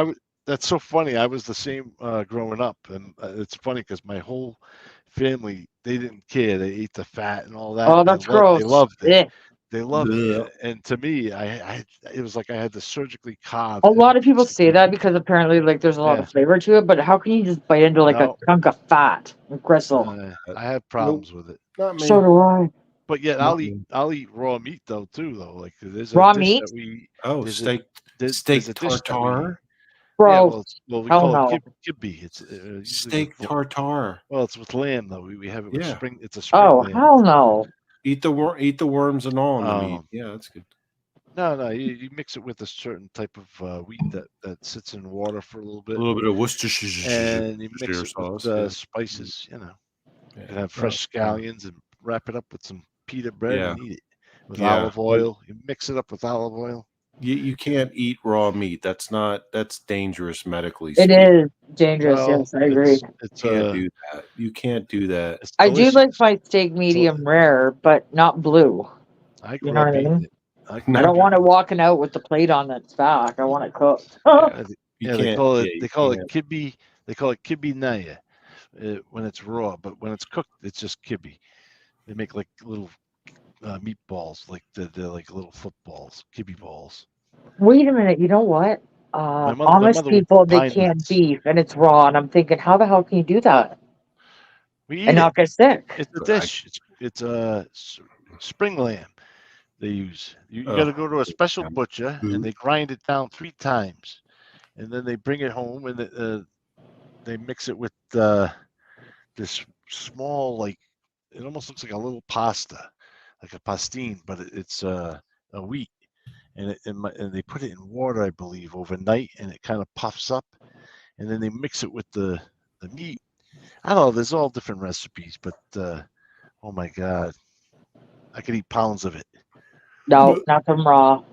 That's so funny. I was the same growing up, and it's funny because my whole family, they didn't care. They ate the fat and all that. Oh, that's gross. They loved it. Yeah. They loved it. And to me, it was like I had to surgically carve. A lot of people say that because apparently, like, there's a lot of flavor to it. But how can you just bite into like a chunk of fat and gristle? I have problems with it. So do I. But yet, I'll eat raw meat though too. Like there's raw meat. Steak tartare. Bro, we call it kibbe. It's steak tartare. Well, it's with lamb though. We have it with spring. It's a spring lamb. Hell no! Eat the worms and all in the meat. Yeah, that's good. No, you mix it with a certain type of wheat that sits in water for a little bit. A little bit of Worcestershire, and you mix it with spices. You know, you can have fresh scallions and wrap it up with some pita bread and eat it with olive oil. You mix it up with olive oil. You can't eat raw meat. That's dangerous medically. It is dangerous. Yes, I agree. You can't do that. I do like my steak medium rare, but not blue. You know what I mean? I don't want it walking out with the plate on its back. I want it cooked. They call it kibbe. They call it kibbe naya when it's raw, but when it's cooked, it's just kibbe. They make like little meatballs, like they're like little footballs, kibbe balls. Wait a minute. You know what? Amish people, they can't beef, and it's raw. And I'm thinking, how the hell can you do that? And not get sick? It's a dish. It's a spring lamb. They use. You got to go to a special butcher, and they grind it down 3 times, and then they bring it home, and they mix it with this small, like, it almost looks like a little pasta, like a pastine, but it's a wheat, and they put it in water, I believe, overnight, and it kind of puffs up, and then they mix it with the meat. I don't know. There's all different recipes, but oh my God, I could eat pounds of it. No, not from raw.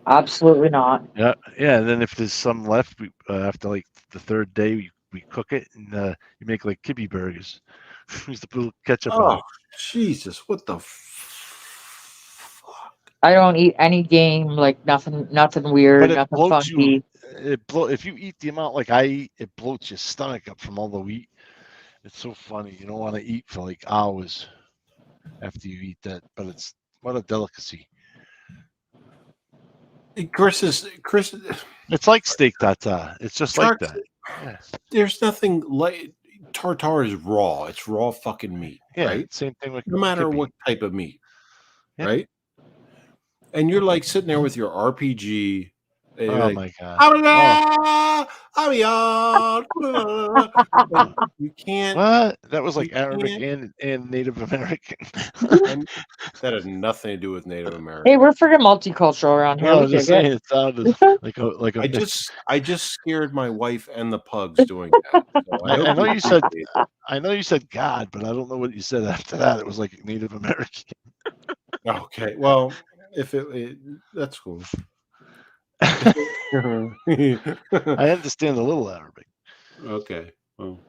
Absolutely not. Yeah. And then if there's some left, we after like the 3rd day, we cook it, and you make like kibbe burgers. Use the little ketchup. Oh, Jesus! What the fuck? I don't eat any game, like nothing weird, nothing funky. If you eat the amount like I eat, it bloats your stomach up from all the wheat. It's so funny. You don't want to eat for like hours after you eat that, but it's what a delicacy. Chris. It's like steak tartare. It's just like that. Yeah. There's nothing like tartare is raw. It's raw fucking meat. Yeah, right? Same thing with no matter what type of meat, right? And you're like sitting there with your RPG, Oh my god! You can't. What? That was like You Arabic can't. and Native American. And that had nothing to do with Native Hey, American. we're freaking multicultural around here. No, We I'm just can saying it sounded like a I mix. just scared my wife and the pugs doing that. So I I hope know you said appreciate it. I know you said God, but I don't know what you said after that. It was like Native American. Okay, well, if that's cool. I understand a little Arabic. Okay, well,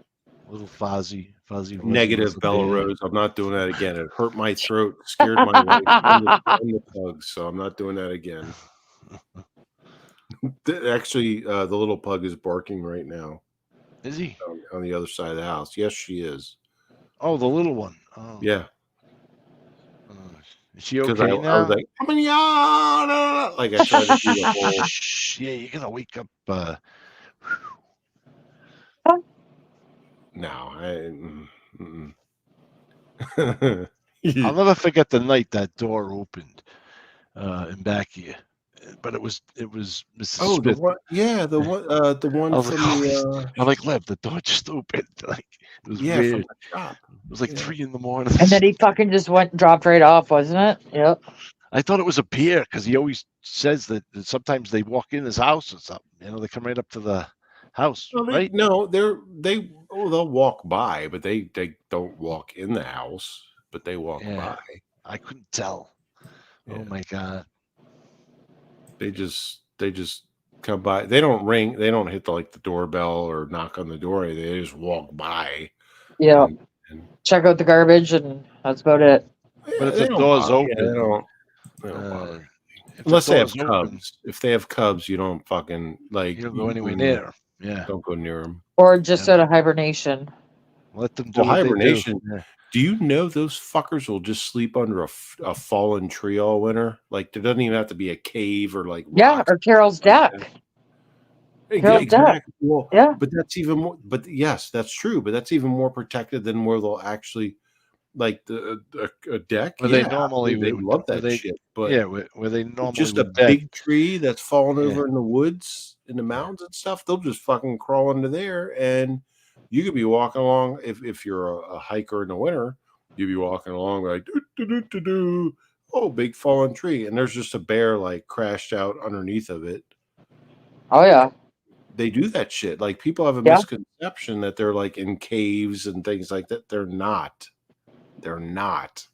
A little fuzzy. negative Bella Rose. I'm not doing that again. It hurt my throat, scared my wife and the pugs, so I'm not doing that again. Actually, the little pug is barking right now. Is he on the other side of the house? Yes, she is. Oh, the little one. Oh. Yeah. Is she okay now? I was like, come on, like I tried to do the whole. Yeah, you're gonna wake up. No, I'll never forget the night that door opened in back here. But it was Mrs. Smith. the one from the. I'm like, Lev, the door just opened. Like it was weird. From the shop. It was like 3 a.m. And then he fucking just dropped right off, wasn't it? Yep. I thought it was a bear because he always says that sometimes they walk in his house or something. You know, they come right up to the house, right? No, they'll walk by, but they don't walk in the house, but they walk by. I couldn't tell. Yeah. Oh my god. They just come by. They don't ring. They don't hit the doorbell or knock on the door. They just walk by. Yeah. And check out the garbage, and that's about it. But if the door's open, they don't bother. Unless they have cubs. If they have cubs, you don't fucking you don't go anywhere near. Yeah. Don't go near them. Or just out of hibernation. Let them do hibernation. Do. Do you know those fuckers will just sleep under a fallen tree all winter? Like there doesn't even have to be a cave or or Carol's deck. Exactly. Well, yeah, but that's even more. But yes, that's true. But that's even more protected than where they'll actually a deck. Where they normally they love that shit. But where they normally just a big tree that's fallen over in the woods, in the mountains and stuff. They'll just fucking crawl into there and. You could be walking along if you're a hiker in the winter. You'd be walking along like oh, big fallen tree, and there's just a bear crashed out underneath of it. Oh yeah, they do that shit. Like people have a misconception that they're in caves and things like that. They're not. They're not.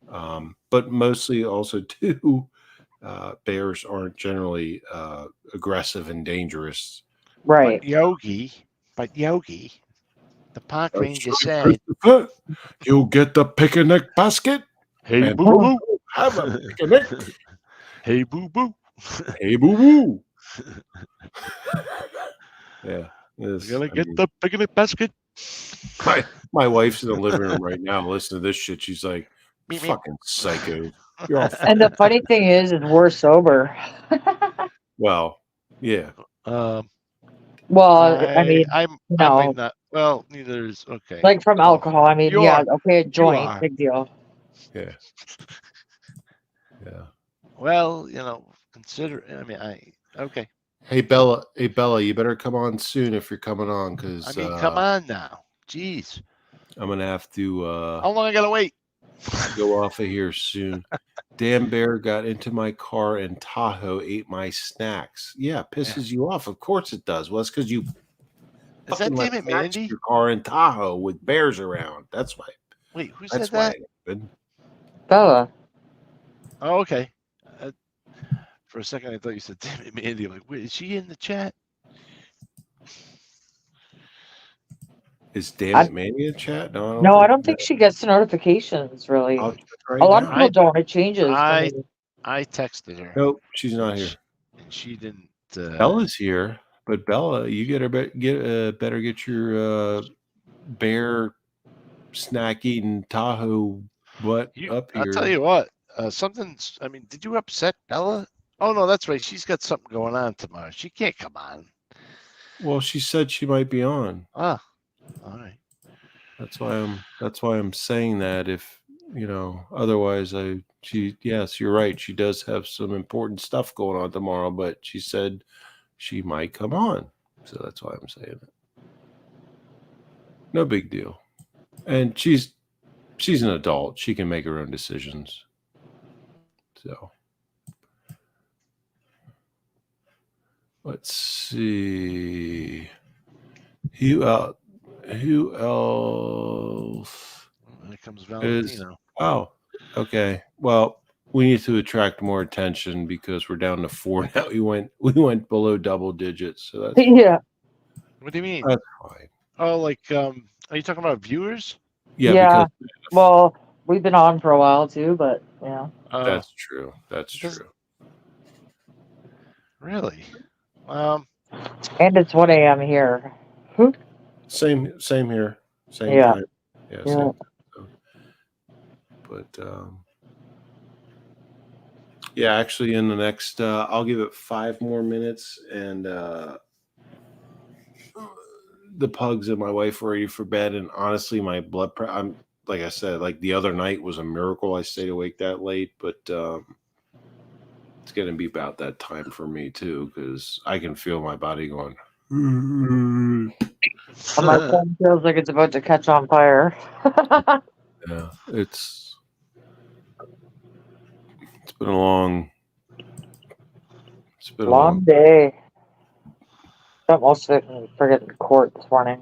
But mostly also too, bears aren't generally aggressive and dangerous. Right, But Yogi, the park ranger said, "You'll get the picnic basket. Hey boo boo, have a picnic. Hey boo boo, hey boo boo." Yeah, you're gonna get the picnic basket. My wife's in the living room right now. Listen to this shit. She's like, "Fucking psycho." You're all and the funny thing is we're sober. Well, yeah. Well, I mean, no. I might not. Well, neither is okay. Like from alcohol, I mean, a joint, big deal. Yeah. Yeah. Well, consider. I mean, okay. Hey Bella, you better come on soon if you're coming on, because come on now. Jeez. I'm gonna have to. How long I gotta wait? Go off of here soon. Damn bear got into my car and Tahoe ate my snacks. Yeah, pisses you off. Of course it does. Well, it's because you is that damn it, Mandy? Your car in Tahoe with bears around. That's why. Wait, who said that? Bella. Oh, okay. For a second, I thought you said damn it, Mandy. I'm like, wait, is she in the chat? Is damn it Mandy in chat? No, I don't think she gets the notifications really. A lot of people don't. It changes. I texted her. Nope, she's not here. And she didn't. Bella's here, but Bella, you better get your bear snack eating Tahoe butt up here. I'll tell you what. Something's. I mean, did you upset Bella? Oh no, that's right. She's got something going on tomorrow. She can't come on. Well, she said she might be on. Ah. All right. That's why I'm saying that. If otherwise I Yes, you're right. She does have some important stuff going on tomorrow, but she said she might come on. So that's why I'm saying it. No big deal. And she's an adult. She can make her own decisions. So let's see. Who else? Here comes Valentino. Okay. Well, we need to attract more attention because we're down to 4 now. We went below double digits. So that's Yeah. What do you mean? That's fine. Oh, like are you talking about viewers? Yeah. Well, we've been on for a while too, but yeah. That's true. That's true. Really? And it's 1 a.m. here. Same here. Same Yeah. time. Yeah. Yeah. Same. But yeah, actually, in the next, I'll give it 5 more minutes, and the pugs and my wife are ready for bed. And honestly, my blood pressure, I'm like I said, like the other night was a miracle I stayed awake that late, but it's going to be about that time for me too, because I can feel my body going. My phone feels like it's about to catch on fire. Yeah, it's been a long day. Spent most of it in friggin' court this morning.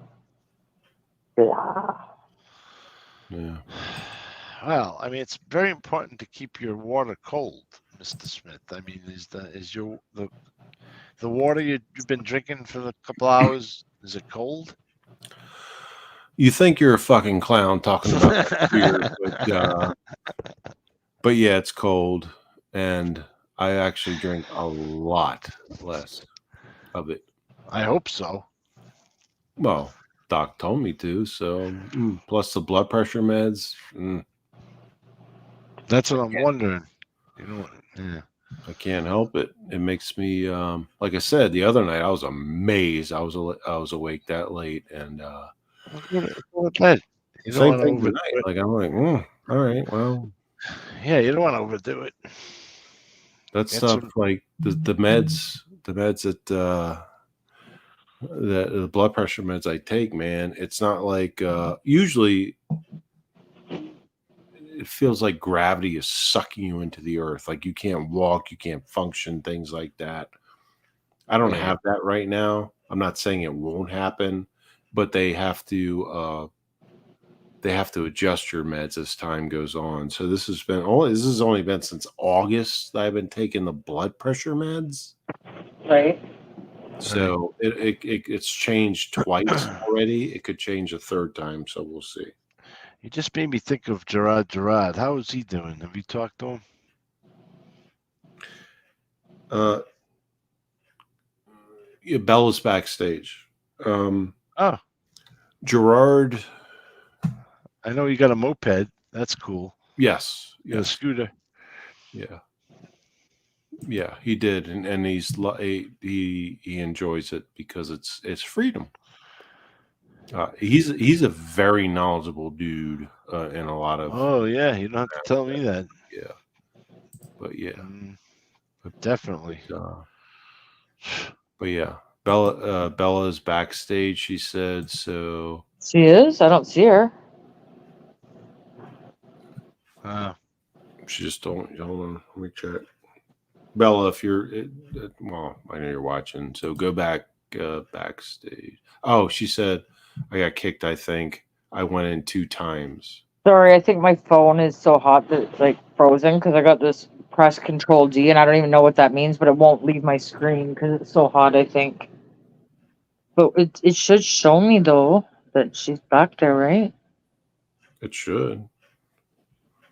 Yeah. Well, I mean, it's very important to keep your water cold, Mr. Smith. I mean, is the water you've been drinking for a couple hours, is it cold? You think you're a fucking clown talking about that beer, but yeah, it's cold, and I actually drink a lot less of it. I hope so. Well, Doc told me to, so plus the blood pressure meds. That's what I'm wondering. You know, yeah. I can't help it. It makes me, like I said, the other night I was amazed. I was awake that late, and you don't same thing tonight. Like I'm like, all right, well, yeah, you don't want to overdo it. That stuff, like the meds that the blood pressure meds I take, man, it's not like usually it feels like gravity is sucking you into the earth. Like you can't walk, you can't function, things like that. I don't have that right now. I'm not saying it won't happen, but they have to adjust your meds as time goes on. So this has only been since August that I've been taking the blood pressure meds. Right. So it's changed twice already. It could change a third time, so we'll see. You just made me think of Gerard. How is he doing? Have you talked to him? Yeah, Bella's backstage. Gerard. I know you got a moped. That's cool. Yes. A scooter. Yeah. Yeah, he did, and he enjoys it because it's freedom. He's a very knowledgeable dude in a lot of. Oh yeah, you don't have to tell me that. Yeah, but yeah, definitely. But yeah, Bella's backstage. She said so. She is. I don't see her. She just don't. Hold on, let me check. Bella, if you're, well, I know you're watching, so go back backstage. Oh, she said, I got kicked, I think. I went in 2 times. Sorry, I think my phone is so hot that it's like frozen because I got this press Control D and I don't even know what that means, but it won't leave my screen because it's so hot, I think. But it should show me, though, that she's back there, right? It should.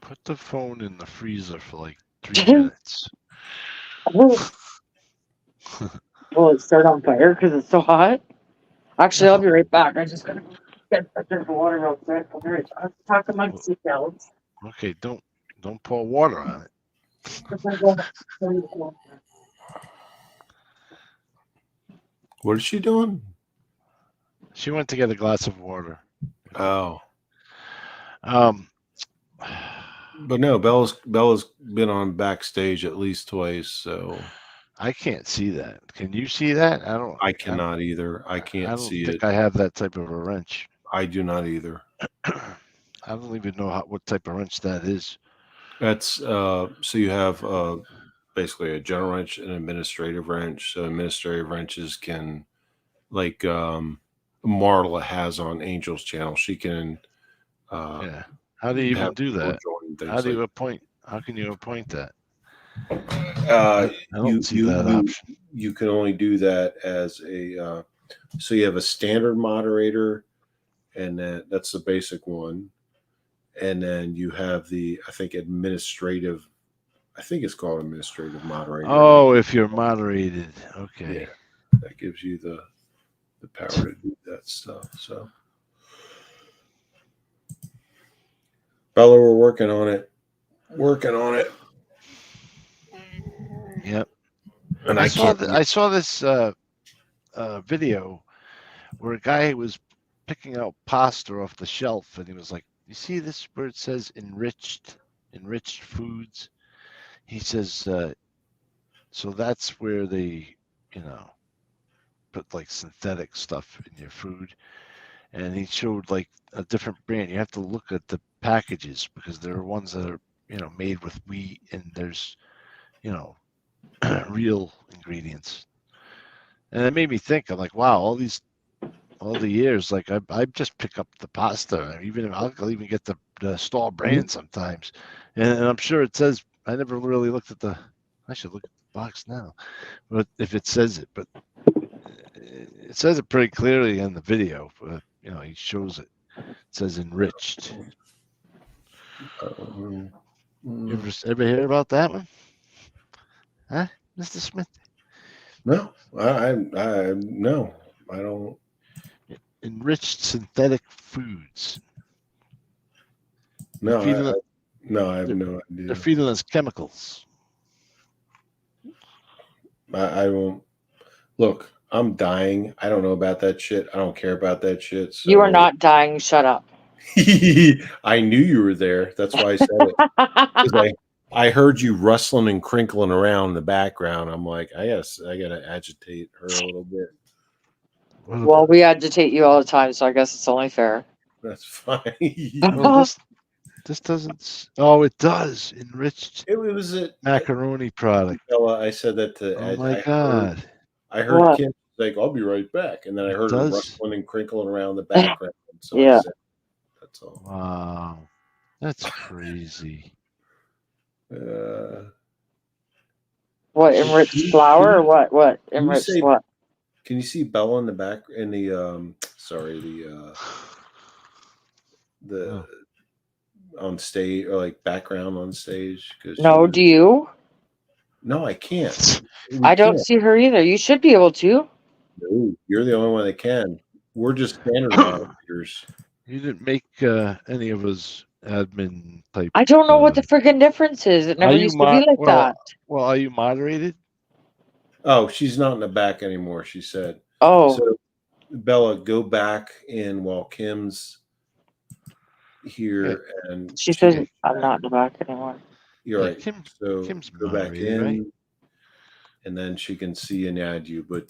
Put the phone in the freezer for like 3 minutes. Will it start on fire because it's so hot? Actually, I'll be right back. I just gotta get a drink of water real quick. I'll talk amongst seatbelts. Okay, don't pour water on it. What is she doing? She went to get a glass of water. Oh. But no, Bella's been on backstage at least twice, so I can't see that. Can you see that? I cannot either. I can't see it. I don't think I have that type of a wrench. I do not either. I don't even know what type of wrench that is. That's so you have basically a general wrench and administrative wrench. So administrative wrenches can, like Marla has on Angel's channel, she can yeah. How do you even do that? How do you appoint? How can you appoint that? I don't see that option. You can only do that as a so you have a standard moderator, and that's the basic one, and then you have the I think it's called administrative moderator. Oh, if you're moderated, okay. Yeah, that gives you the power to do that stuff. So, Bella, we're working on it. Yep. And I saw this video where a guy was picking out pasta off the shelf, and he was like, "You see this where it says enriched foods?" He says, "So that's where they, put like synthetic stuff in your food." And he showed like a different brand. You have to look at the packages because there are ones that are, made with wheat, and there's, real ingredients. And it made me think, I'm like, wow, all the years, like I just pick up the pasta. I'll even get the store brand sometimes, and I'm sure it says. I never really looked at I should look at the box now, but if it says it, but it says it pretty clearly in the video. But he shows it. It says enriched. You ever hear about that one? Huh, Mr. Smith? No, I no, I don't. Enriched synthetic foods. No, I have no idea. They're feeding us chemicals. I won't. Look, I'm dying. I don't know about that shit. I don't care about that shit. So. You are not dying. Shut up. I knew you were there. That's why I said it. I heard you rustling and crinkling around in the background. I'm like, I gotta agitate her a little bit. Well, we agitate you all the time, so I guess it's only fair. That's fine. Well, this doesn't. Oh, it does. Enriched. It was a macaroni product. I said that to. Oh my God! I heard Kim like, "I'll be right back," and then I heard her rustling and crinkling around the background. So yeah, I said, that's all. Wow, that's crazy. What enriched flour or what? What enriched what? Can you see Bella in the back in the on stage or like background on stage? No, do you? No, I can't. I don't see her either. You should be able to. No, you're the only one that can. We're just standard moderators. You didn't make any of us admin type. I don't know what the freaking difference is. It never used to be like that. Well, are you moderated? Oh, she's not in the back anymore, she said. Oh. So, Bella, go back in while Kim's here. And she says, I'm not in the back anymore. You're right. Kim's go back in, right? And then she can see and add you. But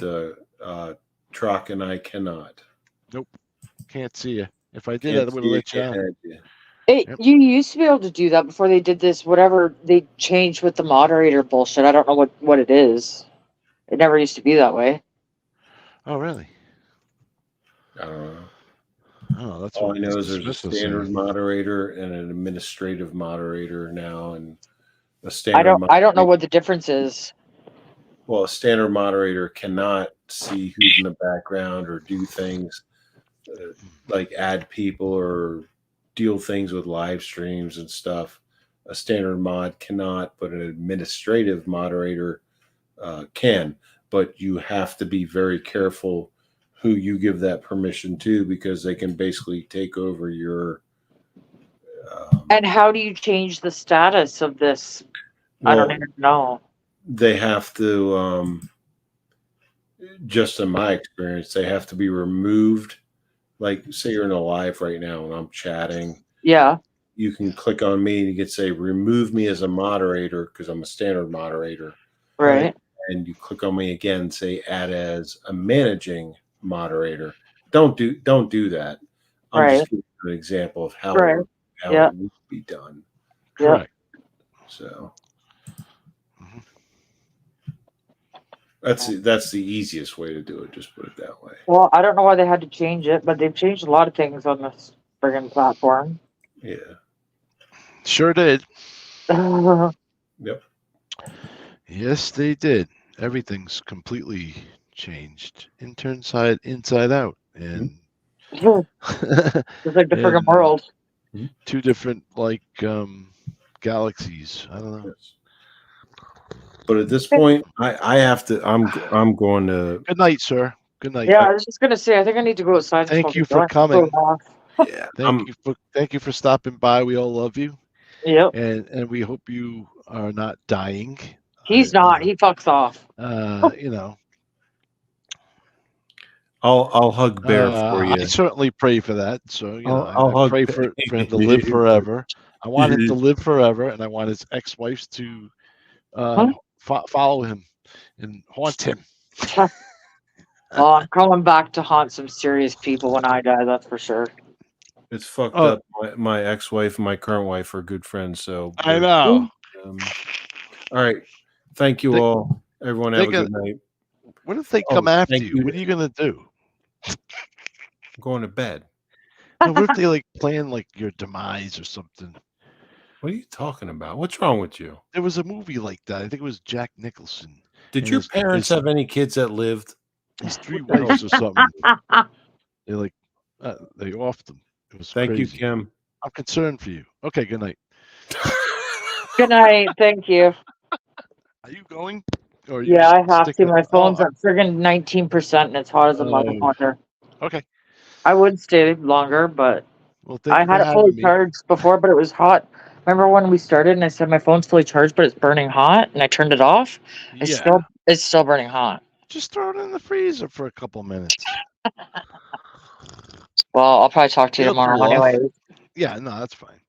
Trock and I cannot. Nope. Can't see you. If I did, I would have let you on. You used to be able to do that before they did this, whatever they changed with the moderator bullshit. I don't know what it is. It never used to be that way. Oh, really? I don't know. Oh, that's all I know is there's a standard moderator and an administrative moderator now, and a standard. I don't know what the difference is. Well, a standard moderator cannot see who's in the background or do things like add people or deal things with live streams and stuff. A standard mod cannot, but an administrative moderator can. But you have to be very careful who you give that permission to, because they can basically take over your. And how do you change the status of this? Well, I don't even know. They have to, just in my experience, they have to be removed. Like, say you're in a live right now and I'm chatting. Yeah. you can click on me and you can say remove me as a moderator because I'm a standard moderator. Right. And you click on me again and say add as a managing moderator. Don't do that. I'm just giving you an example of how it would be done. Correct. So that's the easiest way to do it. Just put it that way. Well, I don't know why they had to change it, but they've changed a lot of things on this friggin' platform. Yeah. Sure did. Yep. Yes, they did. Everything's completely changed, inside out, and It's like the friggin' world. Two different galaxies. I don't know. Yes. But at this point, I have to. I'm going to. Good night, sir. Good night. Yeah, I was just gonna say. I think I need to go outside. Thank you for coming. Yeah. Thank you for stopping by. We all love you. Yep. And we hope you are not dying. He's not. He fucks off. You know. I'll hug Bear for you. I certainly pray for that. So I pray for him to live forever. I want him to live forever, and I want his ex-wife to follow him and haunt him. Well, I'm coming back to haunt some serious people when I die. That's for sure. It's fucked up. My ex-wife and my current wife are good friends. So I know. All right. Thank you all. Everyone have a good night. What if they come after you? What are you gonna do? I'm going to bed. No, what if they plan your demise or something? What are you talking about? What's wrong with you? There was a movie like that. I think it was Jack Nicholson. Did your parents have any kids that lived? His 3 wives or something. They they offed them. It was Thank crazy. you, Kim. I'm concerned for you. Okay, good night. Good night. Thank you. Are you going? Or Yeah, I have to. My phone's at friggin' 19% and it's hot as a motherfucker. Okay. I would stay longer, but I had it fully charged before, but it was hot. Remember when we started and I said my phone's fully charged, but it's burning hot, and I turned it off? It's still burning hot. Just throw it in the freezer for a couple minutes. Well, I'll probably talk to you tomorrow anyway. Yeah, no, that's fine.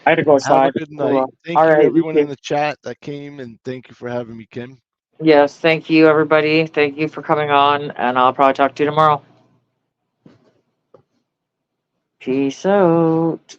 I had to go outside. Have a good night. Thank you, everyone in the chat that came, and thank you for having me, Kim. Yes, thank you, everybody. Thank you for coming on, and I'll probably talk to you tomorrow. Peace out.